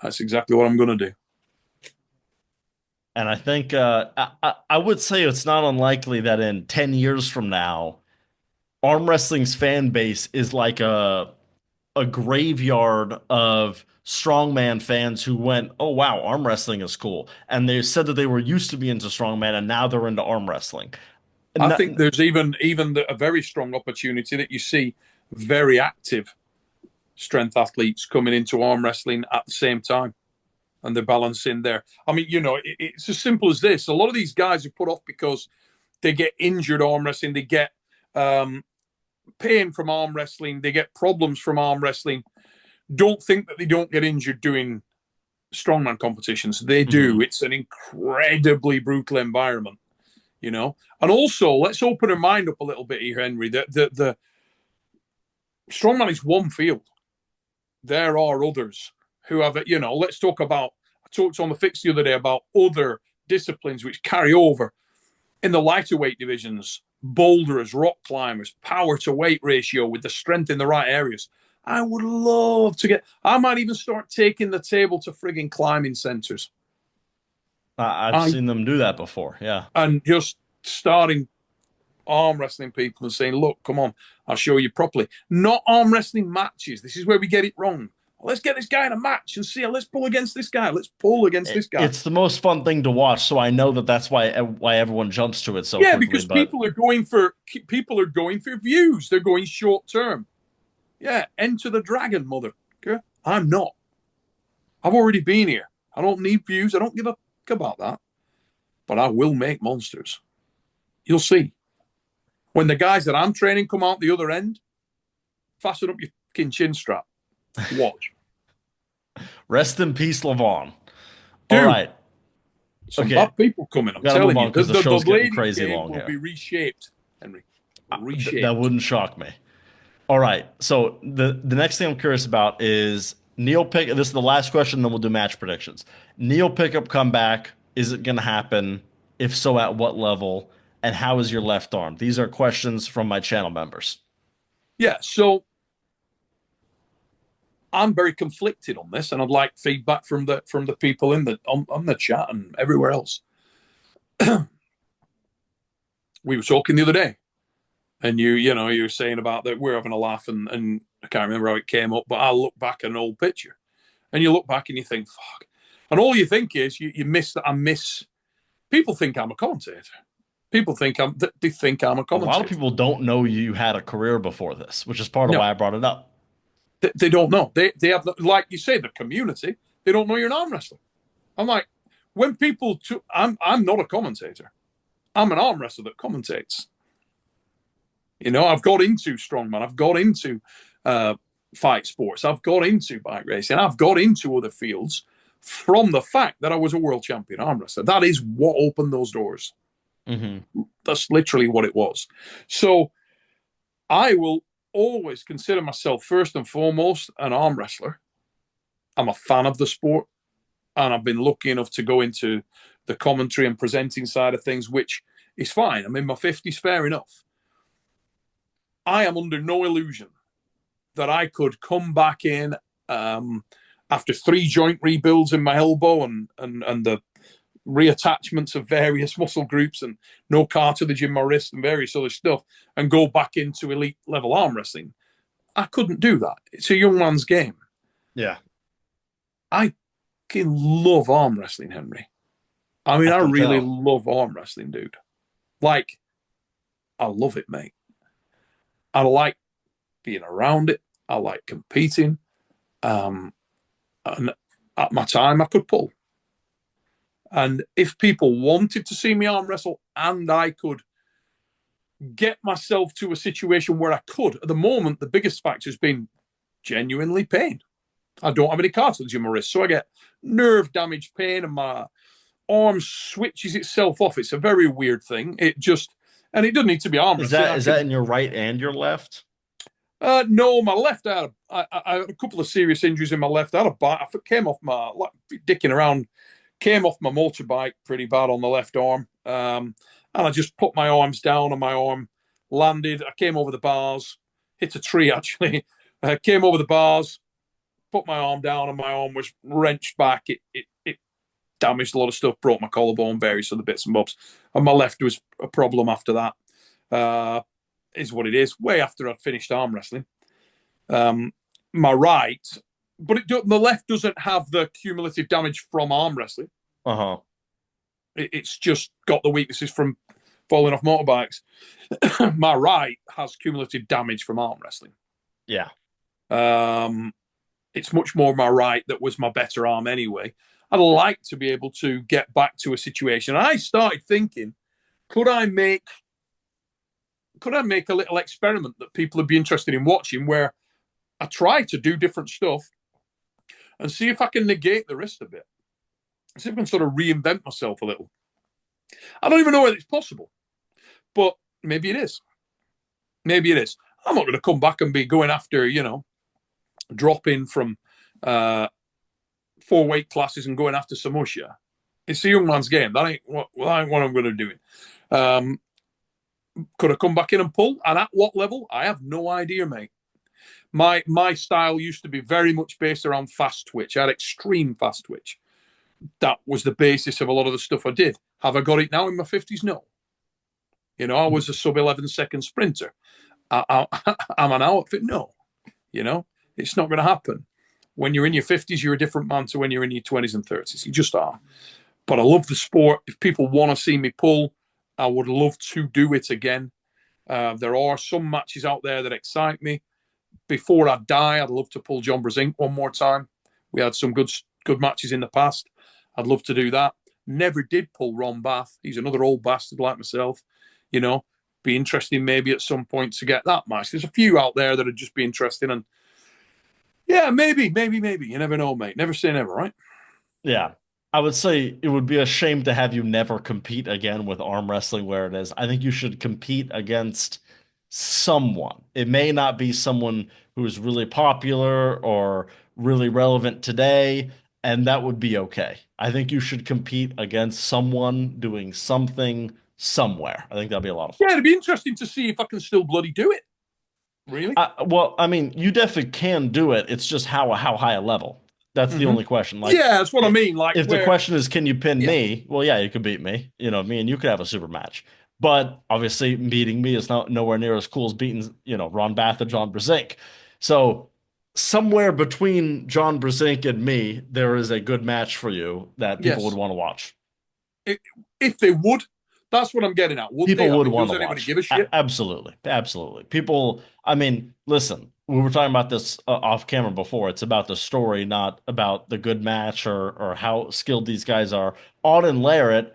That's exactly what I'm going to do. And I think I would say it's not unlikely that in 10 years from now, arm wrestling's fan base is like a graveyard of strongman fans who went, "Oh wow, arm wrestling is cool." And they said that they were used to be into strongman and now they're into arm wrestling. I No, think there's even a very strong opportunity that you see very active strength athletes coming into arm wrestling at the same time, and they're balancing there. I mean, it's as simple as this. A lot of these guys are put off because they get injured arm wrestling, they get pain from arm wrestling, they get problems from arm wrestling. Don't think that they don't get injured doing strongman competitions. They do. Mhm. It's an incredibly brutal environment, And also, let's open our mind up a little bit here, Henry. The strongman is one field. There are others who have, let's talk about, I talked on the fix the other day about other disciplines which carry over in the lighter weight divisions, boulderers, rock climbers, power to weight ratio with the strength in the right areas. I would love to I might even start taking the table to frigging climbing centers. I've seen them do that before. Yeah. And just starting arm wrestling people and saying, look, come on, I'll show you properly. Not arm wrestling matches. This is where we get it wrong. Let's get this guy in a match and see. Let's pull against this guy. Let's pull against this guy. It's the most fun thing to watch, so I know that's why everyone jumps to it so quickly. Because people are going for views. They're going short term. Yeah, enter the dragon, mother. Okay? I'm not. I've already been here. I don't need views. I don't give a fuck about that. But I will make monsters. You'll see. When the guys that I'm training come out the other end, fasten up your fucking chin strap. Watch. Rest in peace, Levon. Dude, all right. Some bad people coming. I'm telling you. The show's getting ladies' crazy game long will here. be reshaped, Henry. Reshaped. That wouldn't shock me. All right. So the next thing I'm curious about is Neil Pick. This is the last question, then we'll do match predictions. Neil Pickup comeback. Is it going to happen? If so, at what level? And how is your left arm? These are questions from my channel members. Yeah. So I'm very conflicted on this, and I'd like feedback from the people in on the chat and everywhere else. We were talking the other day, and you were saying about that we're having a laugh, and I can't remember how it came up, but I look back at an old picture, and you look back and you think, fuck, and all you think is you miss that. I miss. People think I'm a commentator. People think they think I'm a commentator. A lot of people don't know you had a career before this, which is part of why I brought it up. They don't know. They have, like you say, the community. They don't know you're an arm wrestler. I'm like, when people, I'm not a commentator. I'm an arm wrestler that commentates. I've got into strongman. I've got into fight sports. I've got into bike racing. I've got into other fields from the fact that I was a world champion arm wrestler. That is what opened those doors. Mm-hmm. That's literally what it was. So I will always consider myself first and foremost an arm wrestler. I'm a fan of the sport, and I've been lucky enough to go into the commentary and presenting side of things, which It's fine. I'm in my 50s, fair enough. I am under no illusion that I could come back in after 3 joint rebuilds in my elbow and the reattachments of various muscle groups and no cartilage in my wrist and various other stuff, and go back into elite level arm wrestling. I couldn't do that. It's a young man's game. Yeah. I love arm wrestling, Henry. I mean, I really tell. love arm wrestling, dude. Like, I love it, mate. I like being around it. I like competing. And at my time, I could pull. And if people wanted to see me arm wrestle and I could get myself to a situation where I could, at the moment, the biggest factor has been genuinely pain. I don't have any cartilage in my wrist, so I get nerve damage pain and my arm switches itself off. It's a very weird thing. It doesn't need to be arm wrestling. Is that in your right and your left? No, my left. I had a couple of serious injuries in my left. I came off my dicking around. Came off my motorbike pretty bad on the left arm, and I just put my arms down, and my arm landed. I came over the bars, hit a tree actually. Came over the bars, put my arm down, and my arm was wrenched back. It damaged a lot of stuff, broke my collarbone, various other bits and bobs, and my left was a problem after that. Is what it is. Way after I'd finished arm wrestling, my right. But the left doesn't have the cumulative damage from arm wrestling. It's just got the weaknesses from falling off motorbikes. My right has cumulative damage from arm wrestling. Yeah. It's much more my right that was my better arm anyway. I'd like to be able to get back to a situation. I started thinking, could I make a little experiment that people would be interested in watching where I try to do different stuff and see if I can negate the wrist a bit. See if I can sort of reinvent myself a little. I don't even know whether it's possible, but maybe it is. Maybe it is. I'm not going to come back and be going after, dropping from 4 weight classes and going after Samusha. It's a young man's game. That ain't what I'm going to do. Could I come back in and pull? And at what level? I have no idea, mate. My style used to be very much based around fast twitch. I had extreme fast twitch. That was the basis of a lot of the stuff I did. Have I got it now in my 50s? No. I was a sub 11-second sprinter. Am I now at fit? No. It's not going to happen. When you're in your 50s, you're a different man to when you're in your 20s and 30s. You just are. But I love the sport. If people want to see me pull, I would love to do it again. There are some matches out there that excite me. Before I die, I'd love to pull John Brasink one more time. We had some good matches in the past. I'd love to do that. Never did pull Ron Bath. He's another old bastard like myself. Be interesting maybe at some point to get that match. There's a few out there that would just be interesting. And yeah, maybe. You never know, mate. Never say never, right? Yeah. I would say it would be a shame to have you never compete again with arm wrestling where it is. I think you should compete against someone. It may not be someone who is really popular or really relevant today, and that would be okay. I think you should compete against someone doing something somewhere. I think that'd be a lot of fun. Yeah, it'd be interesting to see if I can still bloody do it. Really? Well, I mean, you definitely can do it. It's just how high a level. That's the only question. Like, yeah, that's what I mean. Like, if the question is, can you pin me? Well, yeah, you could beat me. Me and you could have a super match. But obviously, beating me is nowhere near as cool as beating, Ron Bath or John Brasink. So somewhere between John Brasink and me, there is a good match for you that people would want to watch. If they would, that's what I'm getting at. People would want to watch. watch. Give a shit? Absolutely. People, I mean, listen, we were talking about this off camera before. It's about the story, not about the good match or how skilled these guys are. Auden Larrett,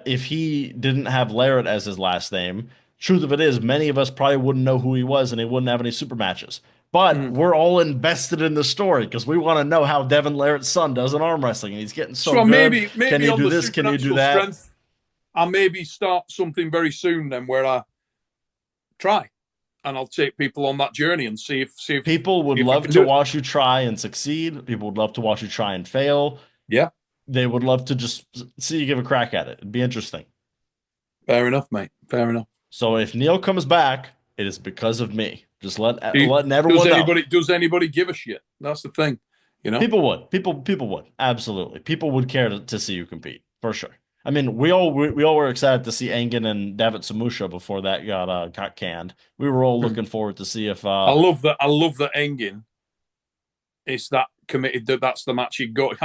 if he didn't have Larrett as his last name, truth of it is, many of us probably wouldn't know who he was and he wouldn't have any super matches. But we're all invested in the story because we want to know how Devin Larrett's son does in arm wrestling, and he's getting so good. Maybe can you do this? Can you do that? Strength, I'll maybe start something very soon then where I try. And I'll take people on that journey and see if people would love to watch you try and succeed. People would love to watch you try and fail. Yeah. They would love to just see you give a crack at it. It'd be interesting. Fair enough, mate. Fair enough. So if Neil comes back, it is because of me. Just letting Does everyone know. anybody give a shit? That's the thing, you know. People would. People would. Absolutely. People would care to see you compete for sure. I mean, we all were excited to see Engen and David Samusha before that got canned. We were all looking forward to see if I love that. I love that Engin is that committed. That's the match he got.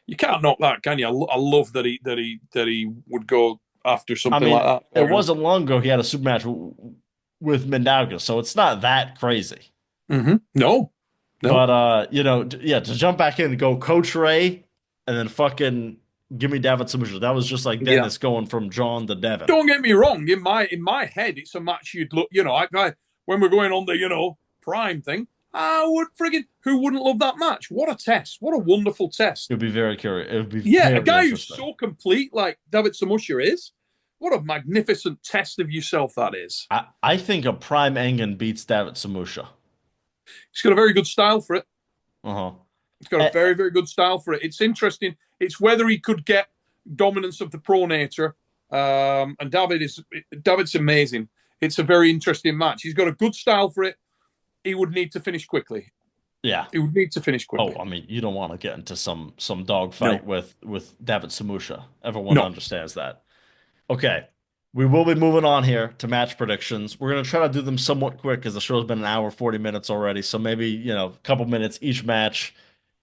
You can't knock that, can you? I love that he would go after I something mean, like that. it wasn't long ago he had a super match with Mindaugas, so it's not that crazy. Mm-hmm. No. But yeah, to jump back in and go Coach Ray and then fucking give me David Samusha. That was just like Yeah. Dennis going from John to Devin. Don't get me wrong. In my head, it's a match you'd look. When we're going on the Prime thing, I would friggin' who wouldn't love that match? What a test! What a wonderful test! It would be very curious. It would be Yeah, very a guy who's interesting. so complete like David Samusha is. What a magnificent test of yourself that is. I think a Prime Engen beats David Samusha. He's got a very good style for it. Uh-huh. He's got a very, very good style for it. It's interesting. It's whether he could get dominance of the pronator. And David's amazing. It's a very interesting match. He's got a good style for it. He would need to finish quickly. Yeah. He would need to finish quickly. Oh, I mean, you don't want to get into some dog fight with David Samusha. Everyone understands that. Okay. We will be moving on here to match predictions. We're going to try to do them somewhat quick because the show's been an hour, 40 minutes already. So maybe, a couple minutes each match.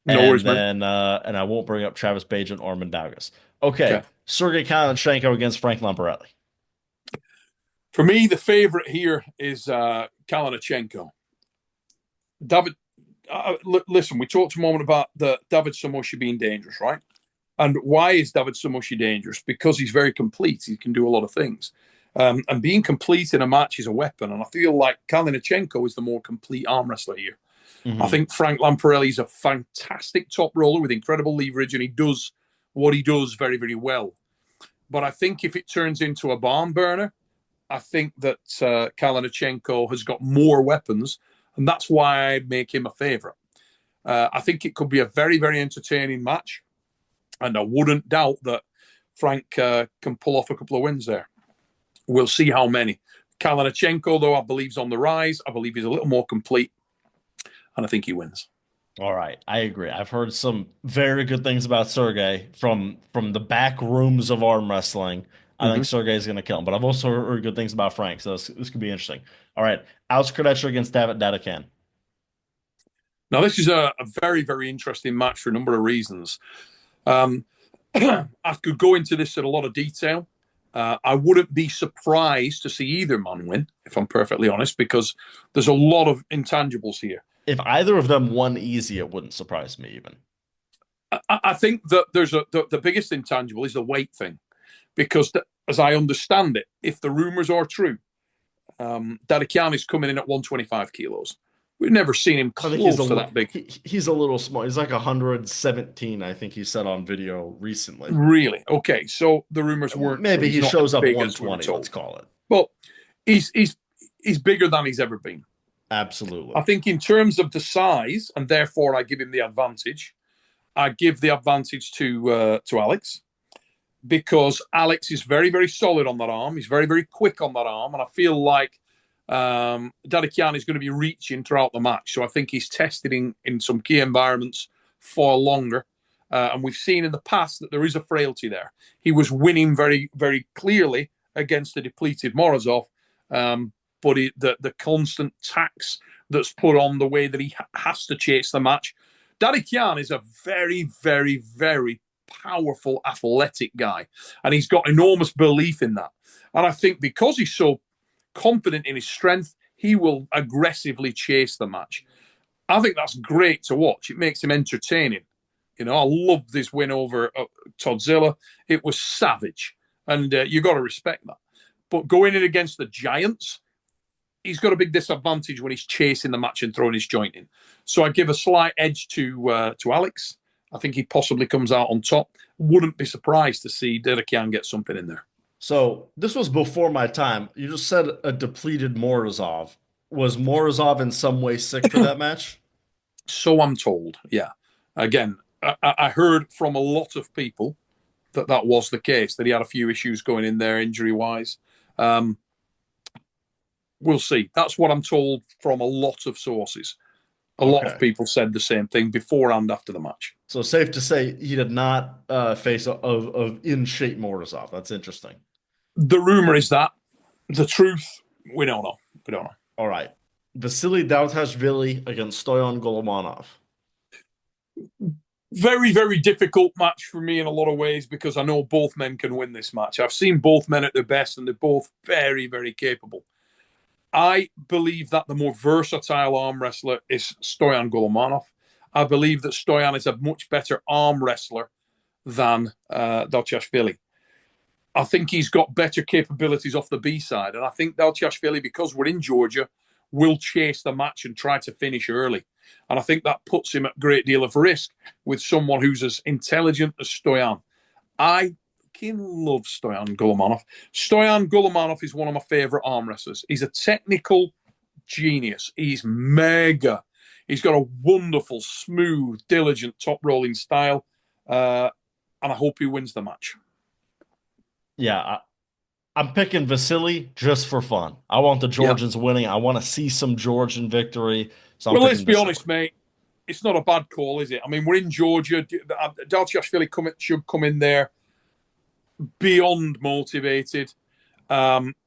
No worries, man. And I won't bring up Travis Bajan or Mindaugas. Okay. Sergey Kalinashenko against Frank Lamparelli. For me, the favorite here is Kalinashenko. David, listen, we talked a moment about the David Samusha being dangerous, right? And why is David Samusha dangerous? Because he's very complete. He can do a lot of things. And being complete in a match is a weapon. And I feel like Kalinashenko is the more complete arm wrestler here. Mm-hmm. I think Frank Lamparelli is a fantastic top roller with incredible leverage, and he does what he does very, very well. But I think if it turns into a barn burner, I think that Kalinashenko has got more weapons, and that's why I make him a favorite. I think it could be a very, very entertaining match. And I wouldn't doubt that Frank can pull off a couple of wins there. We'll see how many. Kalinashenko, though, I believe is on the rise. I believe he's a little more complete. And I think he wins. All right. I agree. I've heard some very good things about Sergey from the back rooms of arm wrestling. I think Sergey's going to kill him. But I've also heard good things about Frank. So this could be interesting. All right. Alex Krejci against David Dadakan. Now, this is a very, very interesting match for a number of reasons. I could go into this in a lot of detail. I wouldn't be surprised to see either man win, if I'm perfectly honest, because there's a lot of intangibles here. If either of them won easy, it wouldn't surprise me even. I think that there's the biggest intangible is the weight thing, because as I understand it, if the rumors are true, Dadakan is coming in at 125 kilos. We've never seen him close to that big. He's a little small. He's like 117, I think he said on video recently. Really? Okay, so the rumors weren't. Maybe he shows up 120, let's call it. But he's bigger than he's ever been. Absolutely. I think in terms of the size, and therefore I give him the advantage, I give the advantage to Alex, because Alex is very, very solid on that arm. He's very, very quick on that arm, and I feel like Dadakan is going to be reaching throughout the match. So I think he's tested in some key environments for longer. And we've seen in the past that there is a frailty there. He was winning very, very clearly against the depleted Morozov. But the constant tax that's put on the way that he has to chase the match. Dadakan is a very, very, very powerful, athletic guy. And he's got enormous belief in that. And I think because he's so confident in his strength, he will aggressively chase the match. I think that's great to watch. It makes him entertaining. I loved this win over Toddzilla. It was savage, and you got to respect that. But going in against the Giants, he's got a big disadvantage when he's chasing the match and throwing his joint in. So I give a slight edge to Alex. I think he possibly comes out on top. Wouldn't be surprised to see Dadakan get something in there. So this was before my time. You just said a depleted Morozov. Was Morozov in some way sick for that match? So I'm told, yeah. Again, I heard from a lot of people that was the case, that he had a few issues going in there injury-wise. We'll see. That's what I'm told from a lot of sources. A lot of people said the same thing before and after the match. So safe to say he did not face of in-shape Morozov. That's interesting. The rumor is that. The truth, we don't know. We don't know. All right. Vasily Daudashvili against Stoyan Golomanov. Very, very difficult match for me in a lot of ways because I know both men can win this match. I've seen both men at their best and they're both very, very capable. I believe that the more versatile arm wrestler is Stoyan Golomanov. I believe that Stoyan is a much better arm wrestler than Daudashvili. I think he's got better capabilities off the B side. And I think Daudashvili, because we're in Georgia, will chase the match and try to finish early. And I think that puts him at a great deal of risk with someone who's as intelligent as Stoyan. I fucking love Stoyan Golomanov. Stoyan Golomanov is one of my favorite arm wrestlers. He's a technical genius. He's mega. He's got a wonderful, smooth, diligent, top-rolling style. And I hope he wins the match. Yeah, I'm picking Vasily just for fun. I want the Georgians winning. I want to see some Georgian victory. So let's be honest, mate. It's not a bad call, is it? I mean, we're in Georgia. Daudashvili should come in there beyond motivated.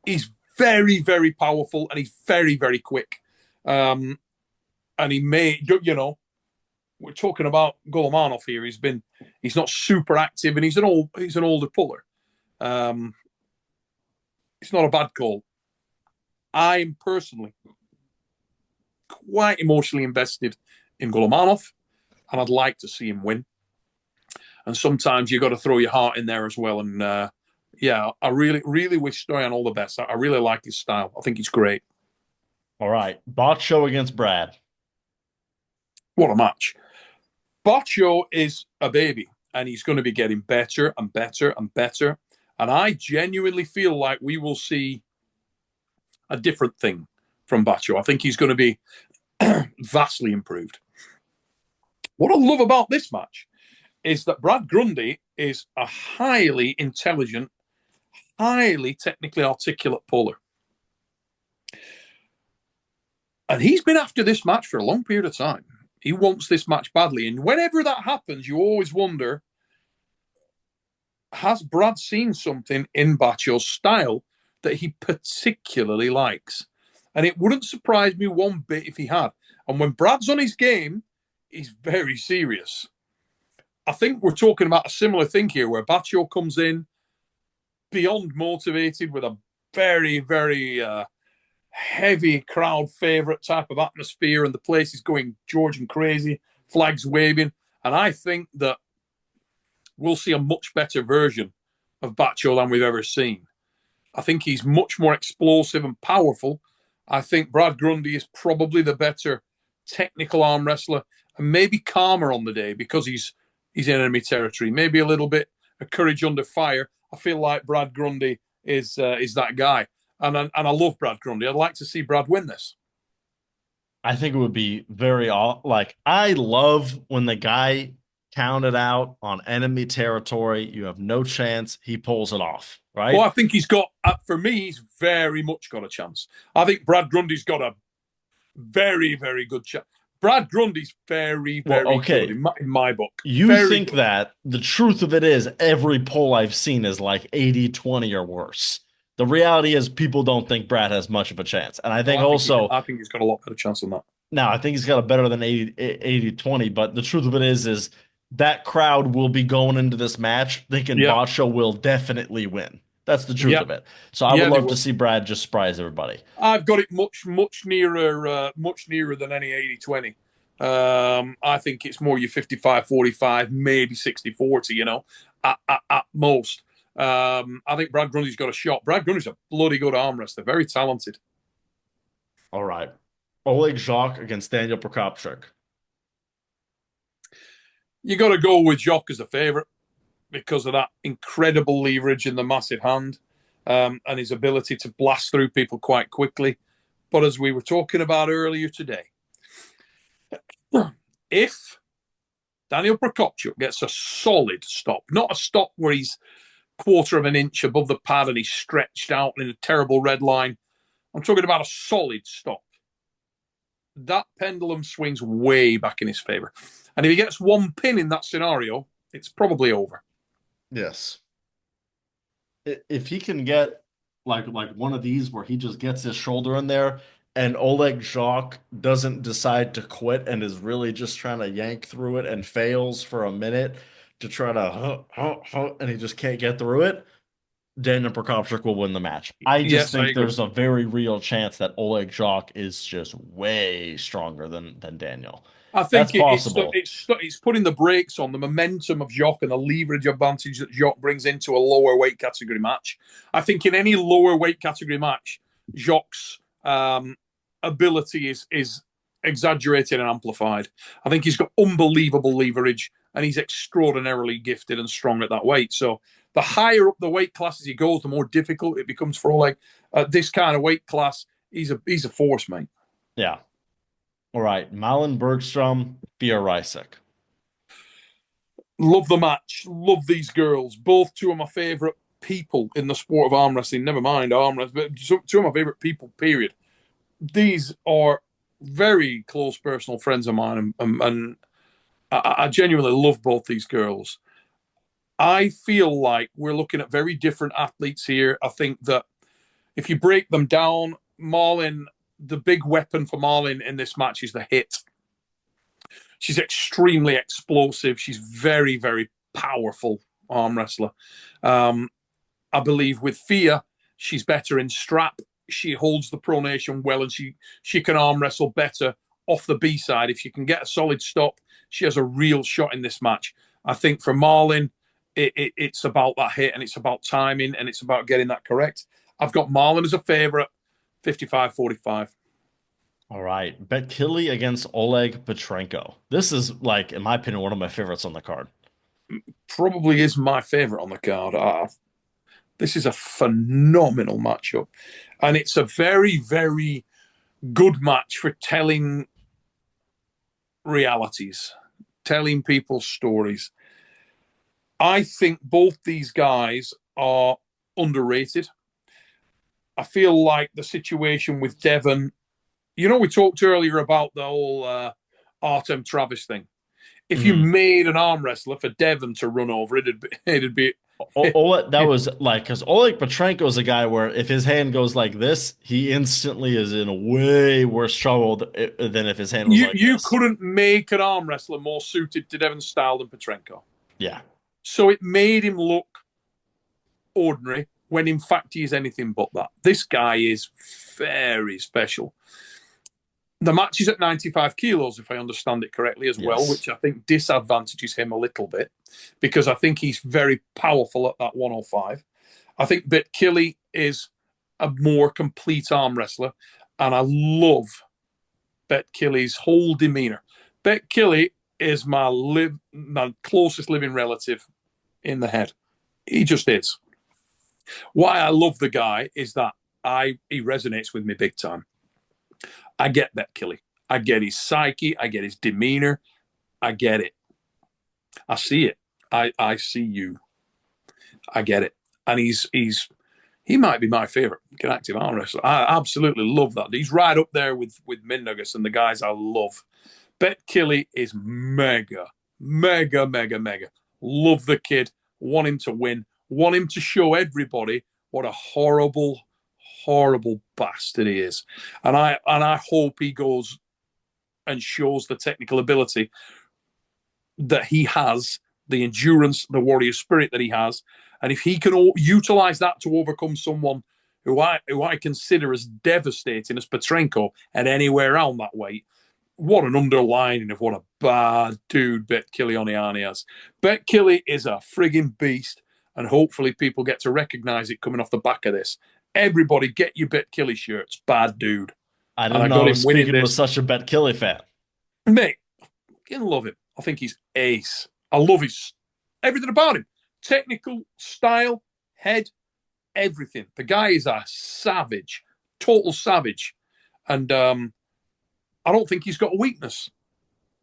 He's very, very powerful and he's very, very quick. And he may, we're talking about Golomanov here. He's not super active and he's an older puller. It's not a bad call. I'm personally quite emotionally invested in Golomanov, and I'd like to see him win. And sometimes you've got to throw your heart in there as well. And I really, really wish Stoyan all the best. I really like his style. I think he's great. All right. Botcho against Brad. What a match. Botcho is a baby, and he's going to be getting better and better and better. And I genuinely feel like we will see a different thing from Botcho. I think he's going to be vastly improved. What I love about this match is that Brad Grundy is a highly intelligent, highly technically articulate puller. And he's been after this match for a long period of time. He wants this match badly. And whenever that happens, you always wonder, has Brad seen something in Botcho's style that he particularly likes? And it wouldn't surprise me one bit if he had. And when Brad's on his game, he's very serious. I think we're talking about a similar thing here where Botcho comes in beyond motivated with a very, very heavy crowd favorite type of atmosphere and the place is going Georgian crazy, flags waving. And I think that we'll see a much better version of Botcho than we've ever seen. I think he's much more explosive and powerful. I think Brad Grundy is probably the better technical arm wrestler and maybe calmer on the day because he's in enemy territory. Maybe a little bit of courage under fire. I feel like Brad Grundy is that guy. And I love Brad Grundy. I'd like to see Brad win this. I think it would be very I love when the guy counted out on enemy territory. You have no chance. He pulls it off, right? Well, I think he's got, for me, he's very much got a chance. I think Brad Grundy's got a very, very good chance. Brad Grundy's very, very good in my book. You very think good. that the truth of it is every poll I've seen is like 80-20 or worse. The reality is people don't think Brad has much of a chance. And I think I think he's got a lot better chance than that. Now, I think he's got a better than 80-20, but the truth of it is that crowd will be going into this match thinking Botcho will definitely win. That's the truth of it. So I would love to see Brad just surprise everybody. I've got it much nearer than any 80-20. I think it's more your 55-45, maybe 60-40, at most. I think Brad Grundy's got a shot. Brad Grundy's a bloody good arm wrestler, very talented. All right. Oleg Jacques against Daniel Prokopchuk. You got to go with Jacques as a favorite because of that incredible leverage in the massive hand and his ability to blast through people quite quickly. But as we were talking about earlier today, if Daniel Prokopchuk gets a solid stop, not a stop where he's quarter of an inch above the pad and he's stretched out in a terrible red line. I'm talking about a solid stop. That pendulum swings way back in his favor. And if he gets one pin in that scenario, it's probably over. Yes. If he can get like one of these where he just gets his shoulder in there and Oleg Jacques doesn't decide to quit and is really just trying to yank through it and fails for a minute to try to and he just can't get through it, Daniel Prokopchuk will win the match. I just Yes, I think agree. there's a very real chance that Oleg Jacques is just way stronger than Daniel. I That's think possible. it's putting the brakes on the momentum of Jacques and the leverage advantage that Jacques brings into a lower weight category match. I think in any lower weight category match, Jacques' ability is exaggerated and amplified. I think he's got unbelievable leverage and he's extraordinarily gifted and strong at that weight. So the higher up the weight class as he goes, the more difficult it becomes for Oleg. At this kind of weight class, he's a force, mate. Yeah. All right, Malin Bergstrom, Bia Rysek. Love the match. Love these girls. Both two of my favourite people in the sport of arm wrestling. Never mind arm wrestling, but two of my favourite people, period. These are very close personal friends of mine, and I genuinely love both these girls. I feel like we're looking at very different athletes here. I think that if you break them down, Marlin, the big weapon for Marlin in this match is the hit. She's extremely explosive. She's very, very powerful arm wrestler. I believe with Fia, she's better in strap. She holds the pronation well, and she can arm wrestle better off the B side. If she can get a solid stop, she has a real shot in this match. I think for Marlin, it's about that hit, and it's about timing, and it's about getting that correct. I've got Marlin as a favorite, 55-45. All right, Bet Killy against Oleg Petrenko. This is, like, in my opinion, one of my favorites on the card. Probably is my favorite on the card. This is a phenomenal matchup, and it's a very, very good match for telling realities, telling people's stories. I think both these guys are underrated. I feel like the situation with Devon, we talked earlier about the whole Artem Travis thing. If you made an arm wrestler for Devon to run over, it'd be That was like, because Oleg Petrenko is a guy where if his hand goes like this, he instantly is in a way worse trouble than if his hand was like you this. couldn't make an arm wrestler more suited to Devon's style than Petrenko. Yeah. So it made him look ordinary when in fact he is anything but that. This guy is very special. The match is at 95 kilos, if I understand it correctly, as well, which I think disadvantages him a little bit because I think he's very powerful at that 105. I think Bet Killy is a more complete arm wrestler, and I love Bet Killy's whole demeanor. Bet Killy is my closest living relative in the head. He just is. Why I love the guy is that he resonates with me big time. I get Bet Killy. I get his psyche. I get his demeanor. I get it. I see it. I see you. I get it. And he might be my favorite active arm wrestler. I absolutely love that. He's right up there with Mindaugas and the guys I love. Bet Killy is mega, mega, mega, mega. Love the kid. Want him to win. Want him to show everybody what a horrible, horrible bastard he is. And I hope he goes and shows the technical ability that he has, the endurance, the warrior spirit that he has. And if he can utilize that to overcome someone who I consider as devastating as Petrenko and anywhere around that weight, what an underlining of what a bad dude Bet Killy Oniani has. Bet Killy is a frigging beast, and hopefully people get to recognize it coming off the back of this. Everybody get your Bet Killy shirts. Bad dude. I didn't know I was speaking with such a Bet Killy fan. Mate, I fucking love him. I think he's ace. I love everything about him. Technical, style, head, everything. The guy is a savage. Total savage. And I don't think he's got a weakness.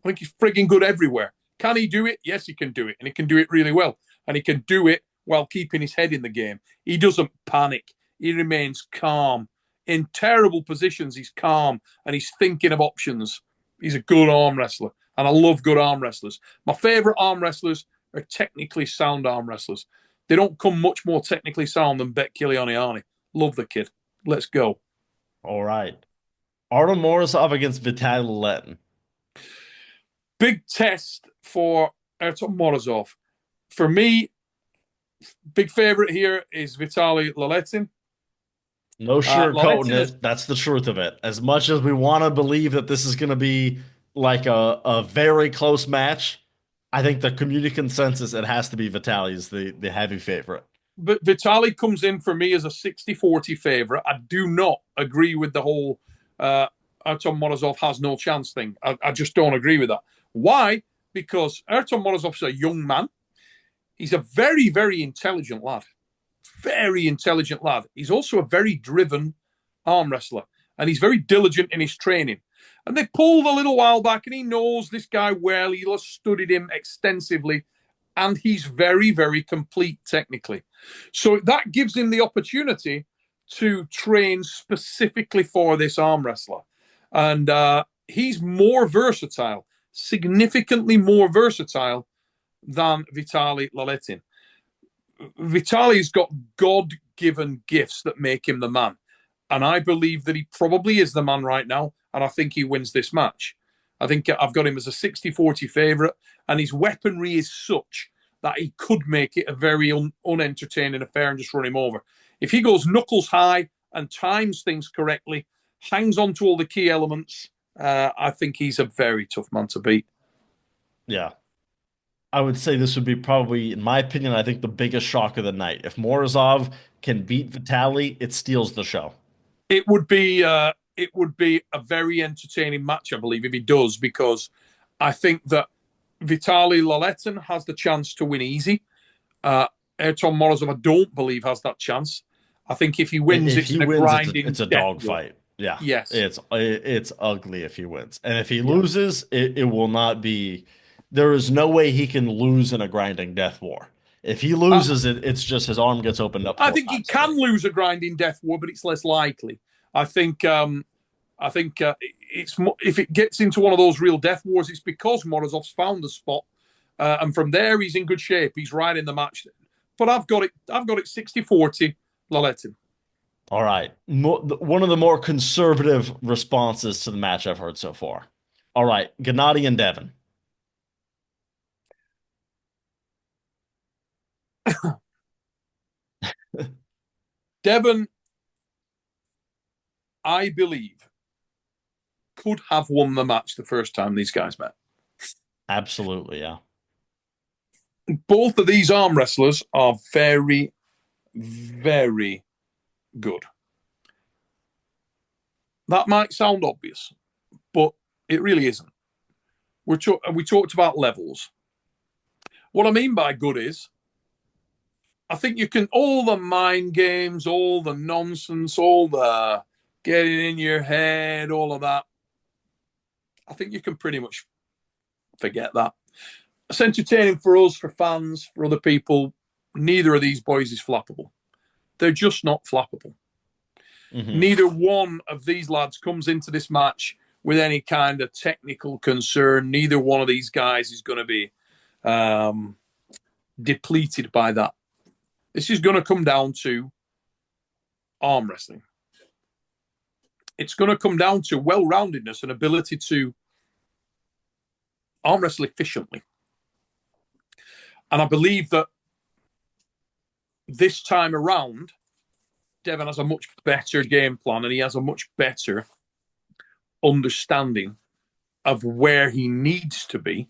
I think he's frigging good everywhere. Can he do it? Yes, he can do it. And he can do it really well. And he can do it while keeping his head in the game. He doesn't panic. He remains calm. In terrible positions, he's calm and he's thinking of options. He's a good arm wrestler. And I love good arm wrestlers. My favorite arm wrestlers are technically sound arm wrestlers. They don't come much more technically sound than Bet Kilianiani. Love the kid. Let's go. All right. Artem Morozov against Vitaly Letin. Big test for Artem Morozov. For me, big favorite here is Vitaly Letin. No sugarcoating Letin it. That's the truth of it. As much as we want to believe that this is going to be like a very close match, I think the community consensus, it has to be Vitaly's the heavy favorite. But Vitaly comes in for me as a 60-40 favorite. I do not agree with the whole Artem Morozov has no chance thing. I just don't agree with that. Why? Because Artem Morozov's a young man. He's a very, very intelligent lad. Very intelligent lad. He's also a very driven arm wrestler. And he's very diligent in his training. And they pulled a little while back, and he knows this guy well. He has studied him extensively. And he's very, very complete technically. So that gives him the opportunity to train specifically for this arm wrestler. And he's more versatile, significantly more versatile than Vitaly Letin. Vitaly's got God-given gifts that make him the man. And I believe that he probably is the man right now. And I think he wins this match. I think I've got him as a 60-40 favourite. And his weaponry is such that he could make it a very unentertaining affair and just run him over. If he goes knuckles high and times things correctly, hangs on to all the key elements, I think he's a very tough man to beat. Yeah. I would say this would be probably, in my opinion, I think the biggest shock of the night. If Morozov can beat Vitaly, it steals the show. It would be a very entertaining match, I believe, if he does, because I think that Vitaly Letin has the chance to win easy. Artem Morozov, I don't believe, has that chance. I think if he wins, if he wins, it's a dogfight. Yeah. Yes. It's ugly if he wins. And if he loses, it will not be. There is no way he can lose in a grinding death war. If he loses it's just his arm gets opened up. I think he can lose a grinding death war, but it's less likely. I think it's if it gets into one of those real death wars, it's because Morozov's found the spot, and from there he's in good shape. He's right in the match. But I've got it 60-40 Letin. All right. One of the more conservative responses to the match I've heard so far. All right. Gennady and Devin. Devin, I believe, could have won the match the first time these guys met. Absolutely, yeah. Both of these arm wrestlers are very, very good. That might sound obvious, but it really isn't. We talked about levels. What I mean by good is, I think you can, all the mind games, all the nonsense, all the getting in your head, all of that, I think you can pretty much forget that. It's entertaining for us, for fans, for other people. Neither of these boys is flappable. They're just not flappable. Mm-hmm. Neither one of these lads comes into this match with any kind of technical concern. Neither one of these guys is going to be depleted by that. This is going to come down to arm wrestling. It's going to come down to well-roundedness and ability to arm wrestle efficiently. And I believe that this time around, Devin has a much better game plan and he has a much better understanding of where he needs to be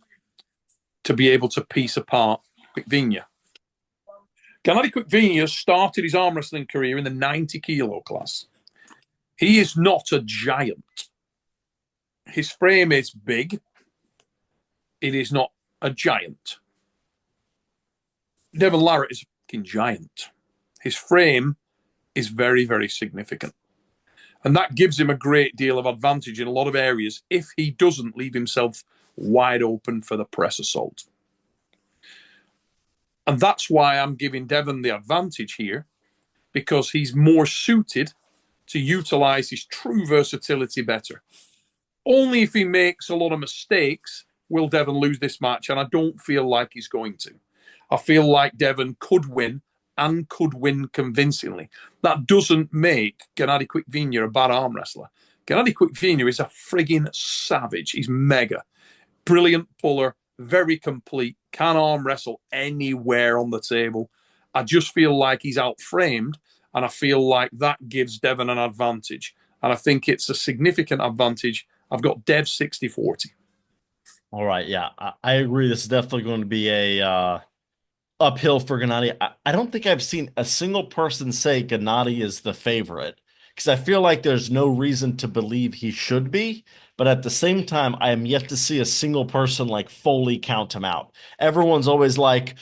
able to piece apart Quickvinia. Gennady Quickvinia started his arm wrestling career in the 90 kilo class. He is not a giant. His frame is big. It is not a giant. Devin Larratt is a fucking giant. His frame is very, very significant. And that gives him a great deal of advantage in a lot of areas if he doesn't leave himself wide open for the press assault. And that's why I'm giving Devon the advantage here, because he's more suited to utilize his true versatility better. Only if he makes a lot of mistakes will Devon lose this match, and I don't feel like he's going to. I feel like Devon could win, and could win convincingly. That doesn't make Gennady Quickvinya a bad arm wrestler. Gennady Quickvinya is a frigging savage. He's mega. Brilliant puller, very complete, can arm wrestle anywhere on the table. I just feel like he's out-framed, and I feel like that gives Devon an advantage. And I think it's a significant advantage. I've got Dev 60-40. All right, yeah, I agree. This is definitely going to be a uphill for Gennady. I don't think I've seen a single person say Gennady is the favorite, because I feel like there's no reason to believe he should be. But at the same time, I am yet to see a single person like fully count him out. Everyone's always like,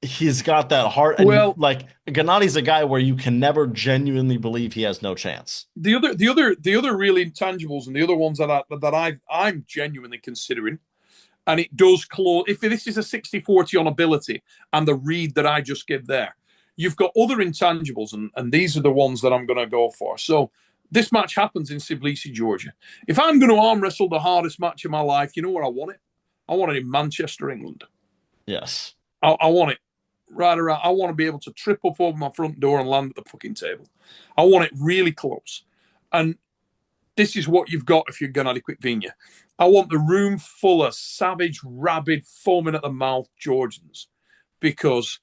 he's got that heart. And Well, like Gennady's a guy where you can never genuinely believe he has no chance. the other real intangibles, and the other ones that I'm genuinely considering, and it does close. If this is a 60-40 on ability and the read that I just give there, you've got other intangibles, and these are the ones that I'm going to go for. So this match happens in Tbilisi, Georgia. If I'm going to arm wrestle the hardest match of my life, you know where I want it? I want it in Manchester, England. Yes. I want it right around. I want to be able to trip up over my front door and land at the fucking table. I want it really close. And this is what you've got if you're Gennady Quickvinya. I want the room full of savage, rabid, foaming at the mouth Georgians, because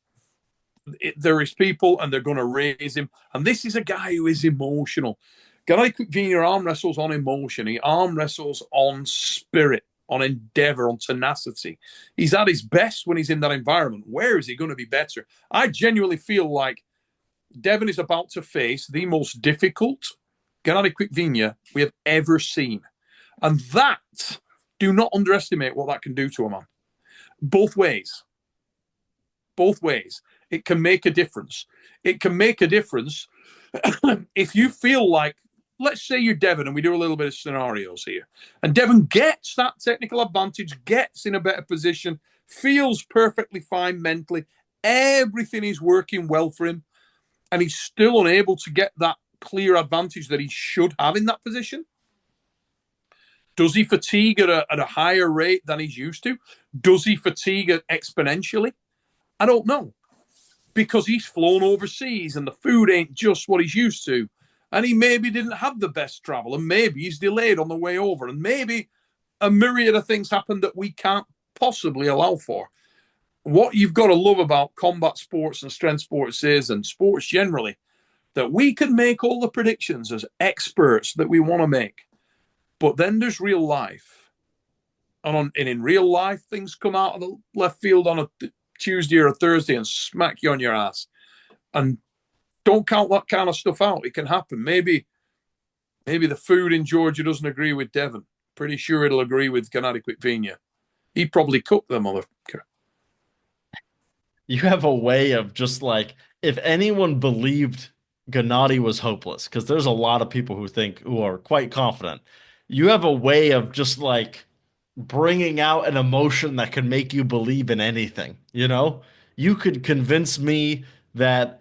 there is people and they're going to raise him. And this is a guy who is emotional. Gennady Quickvinya arm wrestles on emotion. He arm wrestles on spirit, on endeavor, on tenacity. He's at his best when he's in that environment. Where is he going to be better? I genuinely feel like Devon is about to face the most difficult Gennady Quickvinya we have ever seen. And that, do not underestimate what that can do to a man. Both ways. Both ways. It can make a difference. It can make a difference if you feel like, let's say you're Devon, and we do a little bit of scenarios here, and Devon gets that technical advantage, gets in a better position, feels perfectly fine mentally, everything is working well for him, and he's still unable to get that clear advantage that he should have in that position. Does he fatigue at a higher rate than he's used to? Does he fatigue exponentially? I don't know. Because he's flown overseas and the food ain't just what he's used to. And he maybe didn't have the best travel, and maybe he's delayed on the way over, and maybe a myriad of things happen that we can't possibly allow for. What you've got to love about combat sports and strength sports is, and sports generally, that we can make all the predictions as experts that we want to make. But then there's real life. And in real life, things come out of the left field on a Tuesday or a Thursday and smack you on your ass. And don't count that kind of stuff out. It can happen. Maybe the food in Georgia doesn't agree with Devon. Pretty sure it'll agree with Gennady Quickvinya. He probably cooked the motherfucker. You have a way of just like, if anyone believed Gennady was hopeless, because there's a lot of people who are quite confident, you have a way of just like bringing out an emotion that can make you believe in anything. You could convince me that,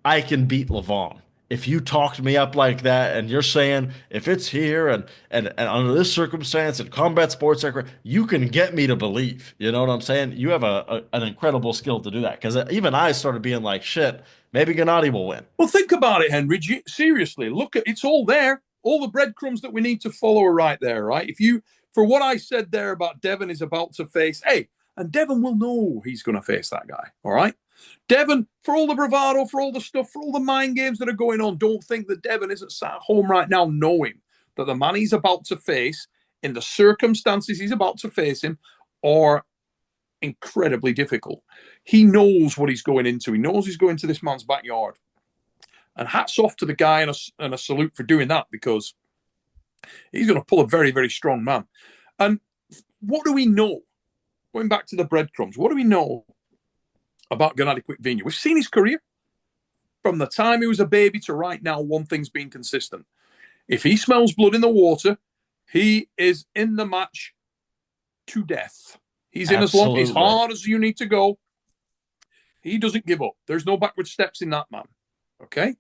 I can beat Levon. If you talked me up like that, and you're saying if it's here and under this circumstance and combat sports, you can get me to believe. You know what I'm saying? You have an incredible skill to do that, because even I started being like, shit, maybe Gennady will win. Well, think about it, Henry. Seriously, look at it's all there. All the breadcrumbs that we need to follow are right there, right? For what I said there about Devon is about to face, and Devon will know he's going to face that guy, all right? Devon, for all the bravado, for all the stuff, for all the mind games that are going on, don't think that Devon isn't sat at home right now knowing that the man he's about to face, in the circumstances he's about to face him, are incredibly difficult. He knows what he's going into. He knows he's going to this man's backyard. And hats off to the guy, and a salute for doing that, because he's going to pull a very, very strong man. And what do we know? Going back to the breadcrumbs, what do we know about Gennady Quickvinya? We've seen his career. From the time he was a baby to right now, one thing's been consistent. If he smells blood in the water, he is in the match to death. He's in as hard as you need to go. He doesn't give up. There's no backward steps in that man. Okay?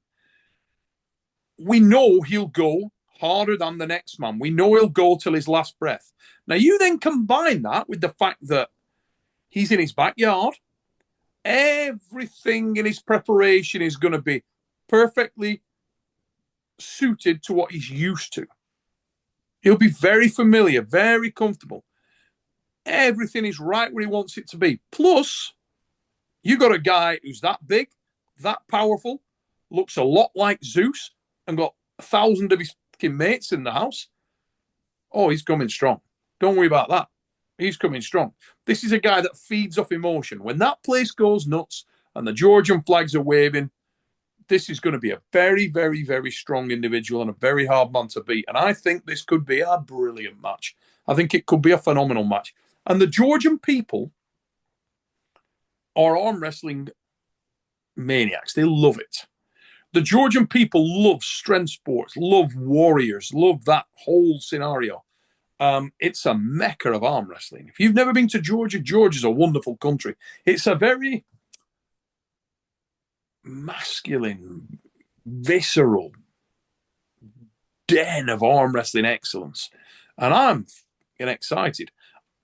We know he'll go harder than the next man. We know he'll go till his last breath. Now, you then combine that with the fact that he's in his backyard. Everything in his preparation is going to be perfectly suited to what he's used to. He'll be very familiar, very comfortable. Everything is right where he wants it to be. Plus, you got a guy who's that big, that powerful, looks a lot like Zeus, and got 1,000 of his mates in the house. Oh, he's coming strong. Don't worry about that. He's coming strong. This is a guy that feeds off emotion. When that place goes nuts and the Georgian flags are waving, this is going to be a very, very, very strong individual and a very hard man to beat. And I think this could be a brilliant match. I think it could be a phenomenal match. And the Georgian people are arm wrestling maniacs. They love it. The Georgian people love strength sports, love warriors, love that whole scenario. It's a mecca of arm wrestling. If you've never been to Georgia, Georgia's a wonderful country. It's a very masculine, visceral den of arm wrestling excellence. And I'm getting excited.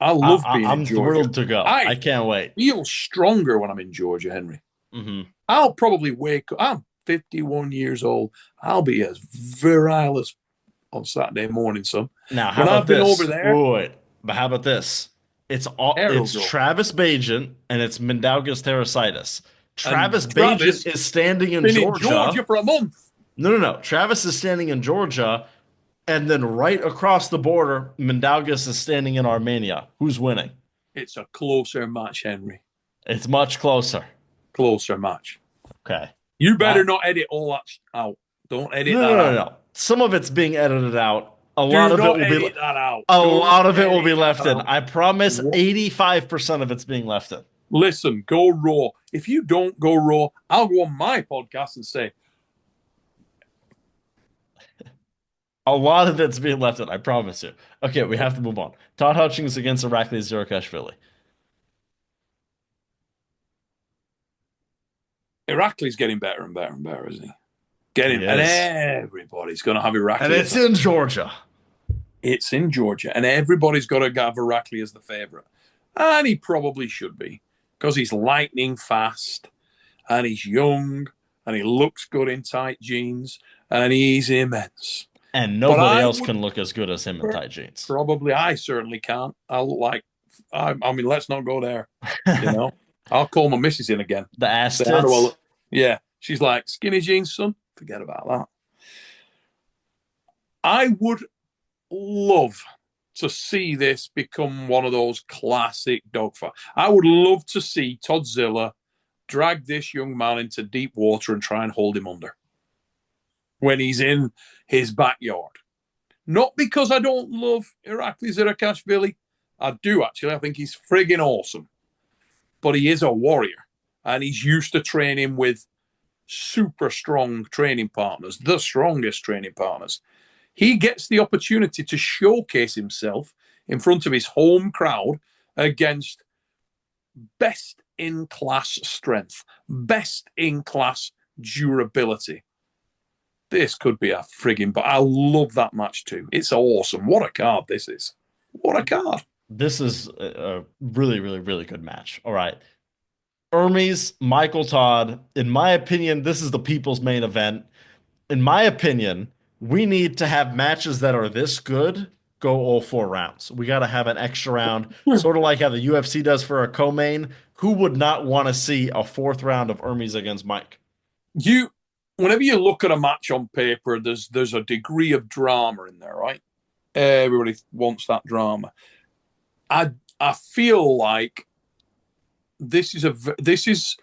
I love being in Georgia. I'm thrilled to go. I can't wait. I feel stronger when I'm in Georgia, Henry. Mm-hmm. I'll probably wake up. I'm 51 years old. I'll be as virile as on Saturday morning, son. Now, how about this? Over there, wait, but how about this? It's Travis Bajan and it's Mindaugas Terasitis. Travis Bajan is standing in Georgia for a month. No. Travis is standing in Georgia, and then right across the border, Mindaugas is standing in Armenia. Who's winning? It's a closer match, Henry. It's much closer. Closer match. Okay. You better not edit all that out. Don't edit that out. No. Some of it's being edited out. A lot of it will be left in. I promise 85% of it's being left in. Listen, go raw. If you don't go raw, I'll go on my podcast and say, a lot of it's being left in, I promise you. Okay, we have to move on. Todd Hutchings against Irakli Zirakashvili. Irakli's getting better and better and better, isn't he? And everybody's going to have Irakli. And it's in Georgia. It's in Georgia. And everybody's got to have Irakli as the favorite. And he probably should be. Because he's lightning fast. And he's young. And he looks good in tight jeans. And he's immense. And nobody else can look as good as him in tight jeans. Probably. I certainly can't. I look like... I mean, let's not go there. You know? I'll call my missus in again. The ass tits. Yeah. She's like, skinny jeans, son. Forget about that. I would love to see this become one of those classic dogfights. I would love to see Toddzilla drag this young man into deep water and try and hold him under when he's in his backyard. Not because I don't love Irakli Zirakashvili. I do, actually. I think he's friggin' awesome. But he is a warrior. And he's used to training with super strong training partners, the strongest training partners. He gets the opportunity to showcase himself in front of his home crowd against best in class strength, best in class durability. This could be a friggin' but I love that match too. It's awesome. What a card this is. What a card. This is a really, really, really good match. All right. Hermes, Michael Todd. In my opinion, this is the people's main event. In my opinion, we need to have matches that are this good go all 4 rounds. We got to have an extra round, sort of like how the UFC does for a co-main. Who would not want to see a 4th round of Hermes against Mike? Whenever you look at a match on paper, there's a degree of drama in there, right? Everybody wants that drama. I feel like this is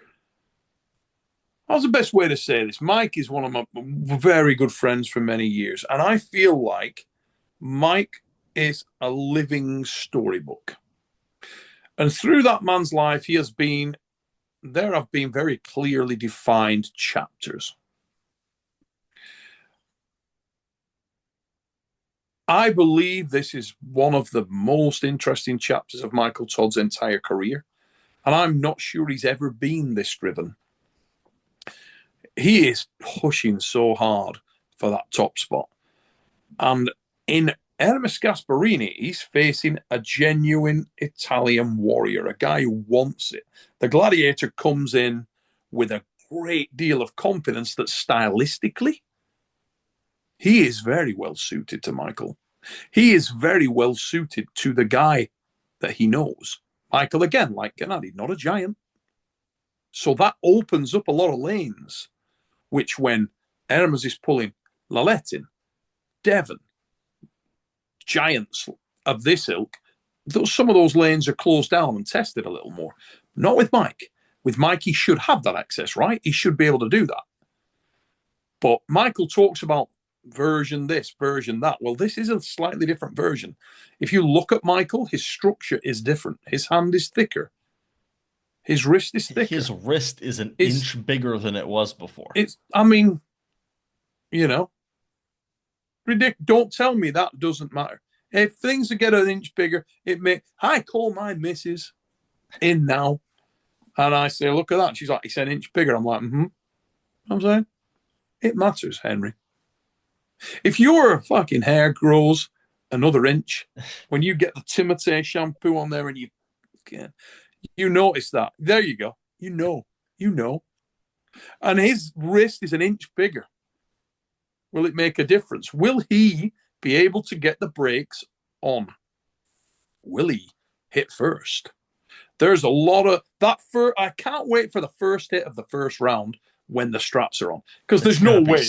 how's the best way to say this? Mike is one of my very good friends for many years, and I feel like Mike is a living storybook. And through that man's life, there have been very clearly defined chapters. I believe this is one of the most interesting chapters of Michael Todd's entire career. And I'm not sure he's ever been this driven. He is pushing so hard for that top spot. And in Hermes Gasparini, he's facing a genuine Italian warrior, a guy who wants it. The Gladiator comes in with a great deal of confidence that stylistically, he is very well suited to Michael. He is very well suited to the guy that he knows. Michael, again, like Gennady, not a giant. So that opens up a lot of lanes, which when Hermes is pulling Laletin, Devon, giants of this ilk, some of those lanes are closed down and tested a little more. Not with Mike. With Mike, he should have that access, right? He should be able to do that. But Michael talks about version this, version that. Well, this is a slightly different version. If you look at Michael, his structure is different. His hand is thicker. His wrist is thicker. His wrist is an inch bigger than it was before. I mean, you know, don't tell me that doesn't matter. If things get an inch bigger, I call my missus in now, and I say, look at that. And she's like, it's an inch bigger. I'm like, I'm saying, it matters, Henry. If your fucking hair grows another inch, when you get the Timotei shampoo on there and you notice that, there you go. You know. And his wrist is an inch bigger. Will it make a difference? Will he be able to get the brakes on? Will he hit first? There's a lot of that. I can't wait for the first hit of the first round when the straps are on, because there's no way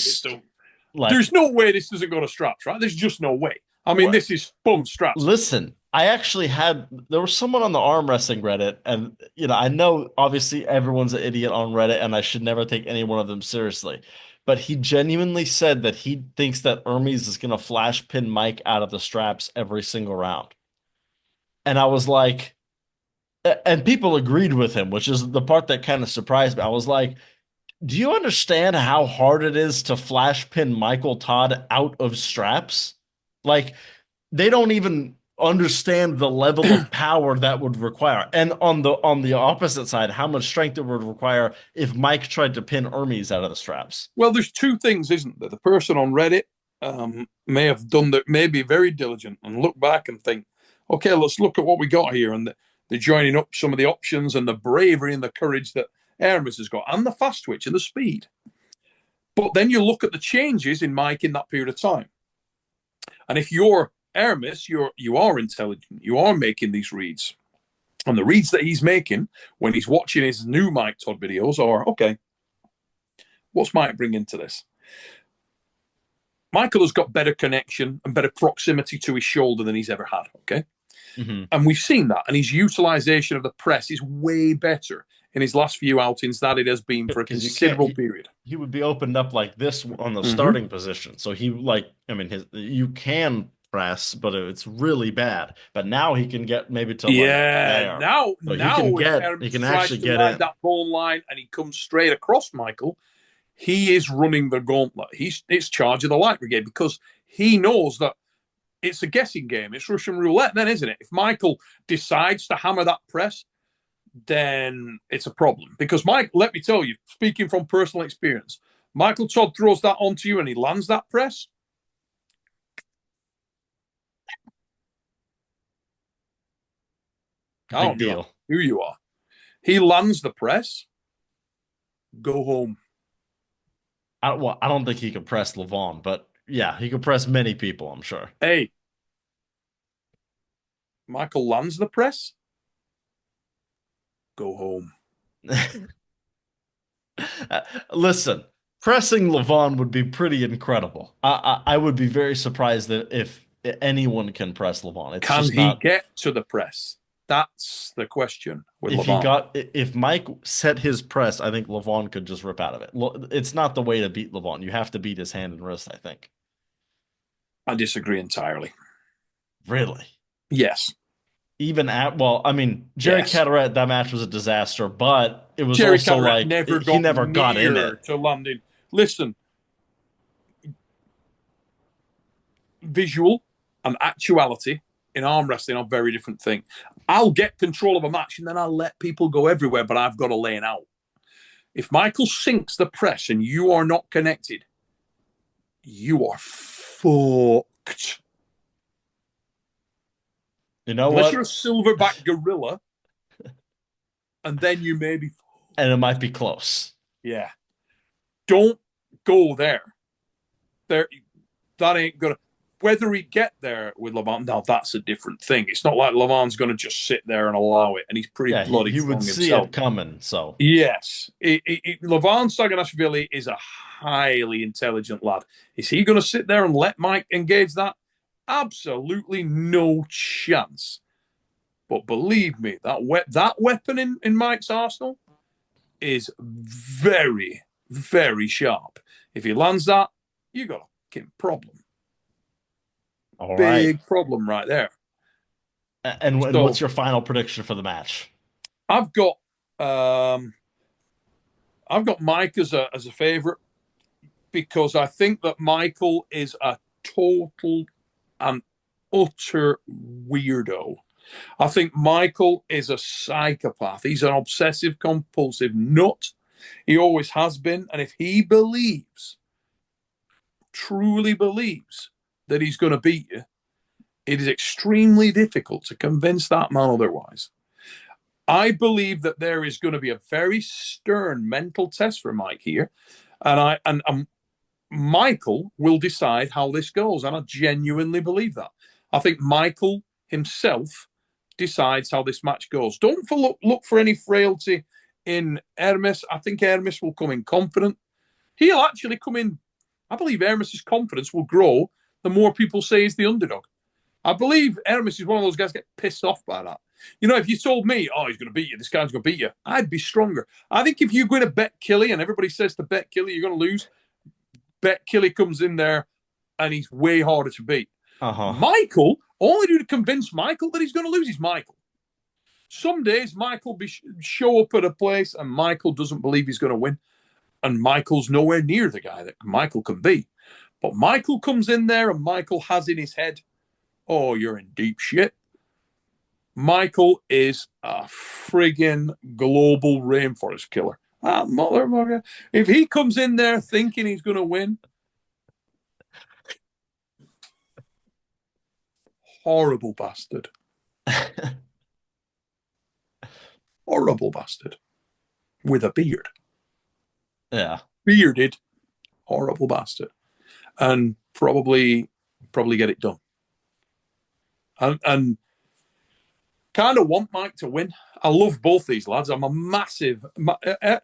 there's no way this doesn't go to straps, right? There's just no way. I mean, this is boom straps. Listen, there was someone on the arm wrestling Reddit, and I know obviously everyone's an idiot on Reddit, and I should never take any one of them seriously. But he genuinely said that he thinks that Hermes is going to flash pin Mike out of the straps every single round. And I was like, and people agreed with him, which is the part that kind of surprised me. I was like, do you understand how hard it is to flash pin Michael Todd out of straps? Like, they don't even understand the level of power that would require. And on the opposite side, how much strength it would require if Mike tried to pin Hermes out of the straps. Well, there's two things, isn't there? The person on Reddit may have done that, may be very diligent and look back and think, okay, let's look at what we got here. And they're joining up some of the options and the bravery and the courage that Hermes has got, and the fast twitch and the speed. But then you look at the changes in Mike in that period of time. And if you're Hermes, you are intelligent. You are making these reads. And the reads that he's making when he's watching his new Mike Todd videos are, okay, what's Mike bringing to this? Michael has got better connection and better proximity to his shoulder than he's ever had, okay? Mm-hmm. And we've seen that. And his utilization of the press is way better in his last few outings than it has been for a considerable period. He would be opened up like this on the starting position. So you can press, but it's really bad. But now he can get maybe to there. Now he can actually get in that bone line, and he comes straight across Michael. He is running the gauntlet. It's charge of the Light Brigade, because he knows that it's a guessing game. It's Russian roulette, then, isn't it? If Michael decides to hammer that press, then it's a problem. Because Mike, let me tell you, speaking from personal experience, Michael Todd throws that onto you and he lands that press. Big deal. Who you are. He lands the press. Go home. I don't think he could press Levon, but yeah, he could press many people, I'm sure. Hey, Michael lands the press. Go home. Listen, pressing Levon would be pretty incredible. I would be very surprised if anyone can press Levon. Can he get to the press? That's the question with Levon. If Mike set his press, I think Levon could just rip out of it. It's not the way to beat Levon. You have to beat his hand and wrist, I think. I disagree entirely. Really? Yes. Even Jerry Caderet, that match was a disaster, but it was Jerry also Caderet like he never got in it to landing. Listen, visual, and actuality in arm wrestling are very different things. I'll get control of a match and then I'll let people go everywhere, but I've got to lay it out. If Michael sinks the press and you are not connected, you are fucked. You know Unless what? you're a silverback gorilla, and then you may be. And it might be close. Yeah. Don't go there. That ain't gonna. Whether he get there with Levant, now that's a different thing. It's not like Levant's going to just sit there and allow it, and he's pretty Yeah, bloody he strong would see himself. it coming. So Yes, Levant Saganashvili is a highly intelligent lad. Is he going to sit there and let Mike engage that? Absolutely no chance. But believe me, that weapon in Mike's arsenal is very, very sharp. If he lands that, you got a fucking problem. all Big right. problem right there. And what's your final prediction for the match? I've got Mike as a favorite because I think that Michael is a total and utter weirdo. I think Michael is a psychopath. He's an obsessive compulsive nut. He always has been. And if he truly believes that he's going to beat you, it is extremely difficult to convince that man otherwise. I believe that there is going to be a very stern mental test for Mike here. And Michael will decide how this goes. And I genuinely believe that. I think Michael himself decides how this match goes. Don't look for any frailty in Hermes. I think Hermes will come in confident. He'll actually come in. I believe Hermes's confidence will grow the more people say he's the underdog. I believe Hermes is one of those guys that get pissed off by that. You know, if you told me, oh, he's going to beat you, this guy's going to beat you, I'd be stronger. I think if you go in to bet Killy and everybody says to bet Killy, you're going to lose, bet Killy comes in there and he's way harder to beat. Michael, all I do to convince Michael that he's going to lose is Michael. Some days Michael show up at a place and Michael doesn't believe he's going to win. And Michael's nowhere near the guy that Michael can be. But Michael comes in there and Michael has in his head, oh, you're in deep shit. Michael is a friggin' global rainforest killer. Ah, motherfucker. If he comes in there thinking he's going to win, horrible bastard. Horrible bastard. With a beard. Yeah. Bearded, horrible bastard. And probably get it done. And kind of want Mike to win. I love both these lads. I'm a massive...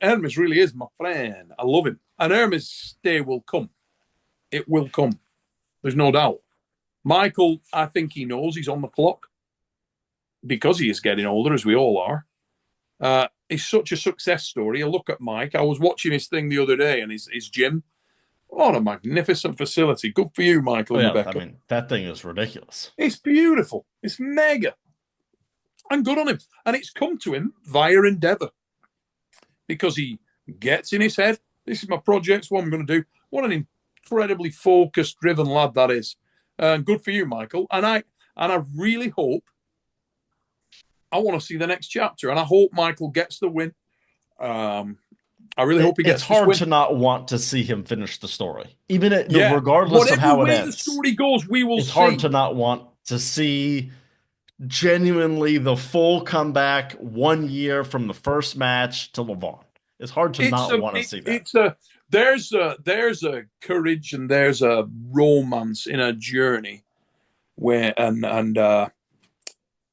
Hermes really is my friend. I love him. And Hermes' day will come. It will come. There's no doubt. Michael, I think he knows he's on the clock because he is getting older, as we all are. He's such a success story. You look at Mike. I was watching his thing the other day and his gym. What a magnificent facility. Good for you, Michael and Rebecca. I mean, that thing is ridiculous. It's beautiful. It's mega. And good on him. And it's come to him via endeavor because he gets in his head, this is my project, it's what I'm going to do. What an incredibly focused, driven lad that is. And good for you, Michael. And I really hope, I want to see the next chapter. And I hope Michael gets the win. I really hope he gets. It's hard to not want to see him finish the story, even regardless whatever of how it way ends. The story goes, we will. It's hard to not want to see genuinely the full comeback 1 year from the first match to Levant. It's hard to not want to see that. There's a courage and there's a romance in a journey where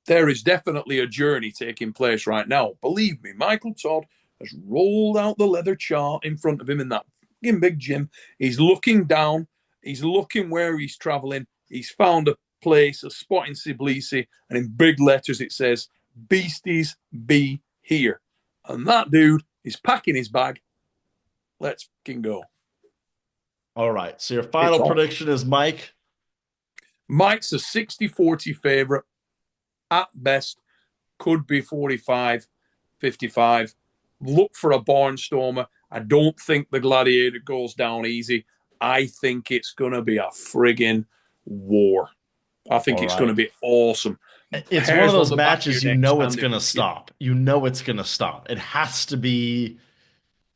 there is definitely a journey taking place right now. Believe me, Michael Todd has rolled out the leather chart in front of him in that big gym. He's looking down. He's looking where he's traveling. He's found a place, a spot in Tbilisi, and in big letters it says, "Beasties be here." And that dude is packing his bag. Let's fucking go. All right. So your final prediction is Mike? Mike's a 60-40 favorite. At best, could be 45-55. Look for a barnstormer. I don't think the Gladiator goes down easy. I think it's going to be a friggin' war. I think All it's going to right. be awesome. It's one of Hairs on those the back of your matches you neck know it's standing going to up. Yeah. stop. You know it's going to stop. It has to be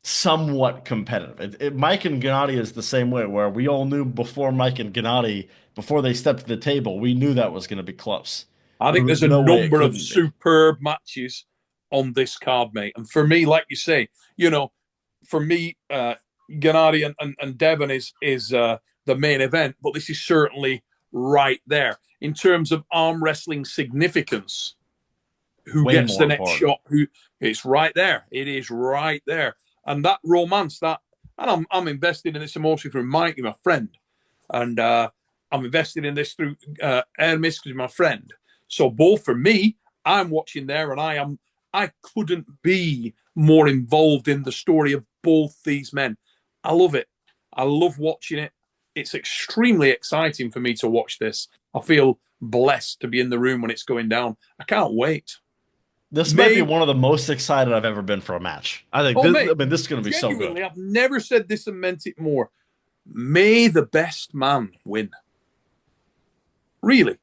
somewhat competitive. Mike and Gennady is the same way, where we all knew before Mike and Gennady, before they stepped to the table, we knew that was going to be close. I There think was there's a no way it number of couldn't be. superb matches on this card, mate. And for me, like you say, for me, Gennady and Devon is the main event, but this is certainly right there in terms of arm wrestling significance. Who Way gets the more next important. shot? Who it's right there. It is right there, and that romance that, and I'm invested in this emotionally from Mike, my friend, and I'm invested in this through Hermes because he's my friend. So both for me, I'm watching there, and I couldn't be more involved in the story of both these men. I love it. I love watching it. It's extremely exciting for me to watch this. I feel blessed to be in the room when it's going down. I can't wait. This might be May one of the most excited I've ever been for a match. I think oh this, mate, I mean, this is going to be so good. genuinely, I've never said this and meant it more. May the best man win. Really,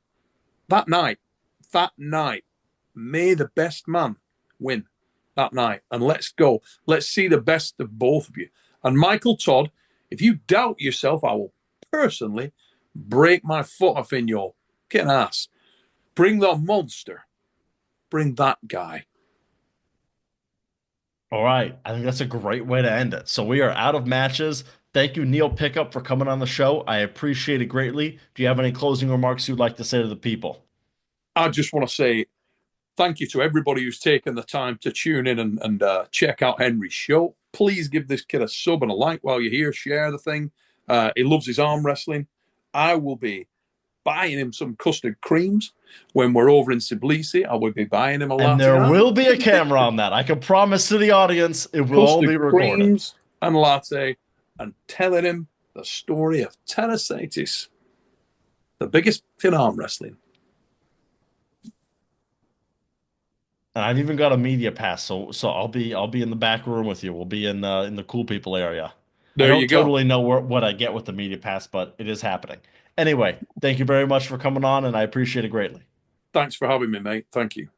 that night, may the best man win that night. And let's go. Let's see the best of both of you. And Michael Todd, if you doubt yourself, I will personally break my foot off in your fucking ass. Bring the monster. Bring that guy. All right. I think that's a great way to end it. So we are out of matches. Thank you, Neil Pickup, for coming on the show. I appreciate it greatly. Do you have any closing remarks you'd like to say to the people? I just want to say thank you to everybody who's taken the time to tune in and check out Henry's show. Please give this kid a sub and a like while you're here. Share the thing. He loves his arm wrestling. I will be buying him some custard creams when we're over in Tbilisi. I will be buying him a And latte there art. will be a camera on that. I can promise to the audience it will all Custard be recorded. creams and latte, and telling him the story of Terasatis, the biggest in arm wrestling. And I've even got a media pass, so I'll be in the back room with you. We'll be in the cool people area. I There you don't go. totally know what I get with the media pass, but it is happening. Anyway, thank you very much for coming on, and I appreciate it greatly. Thanks for having me, mate. Thank you.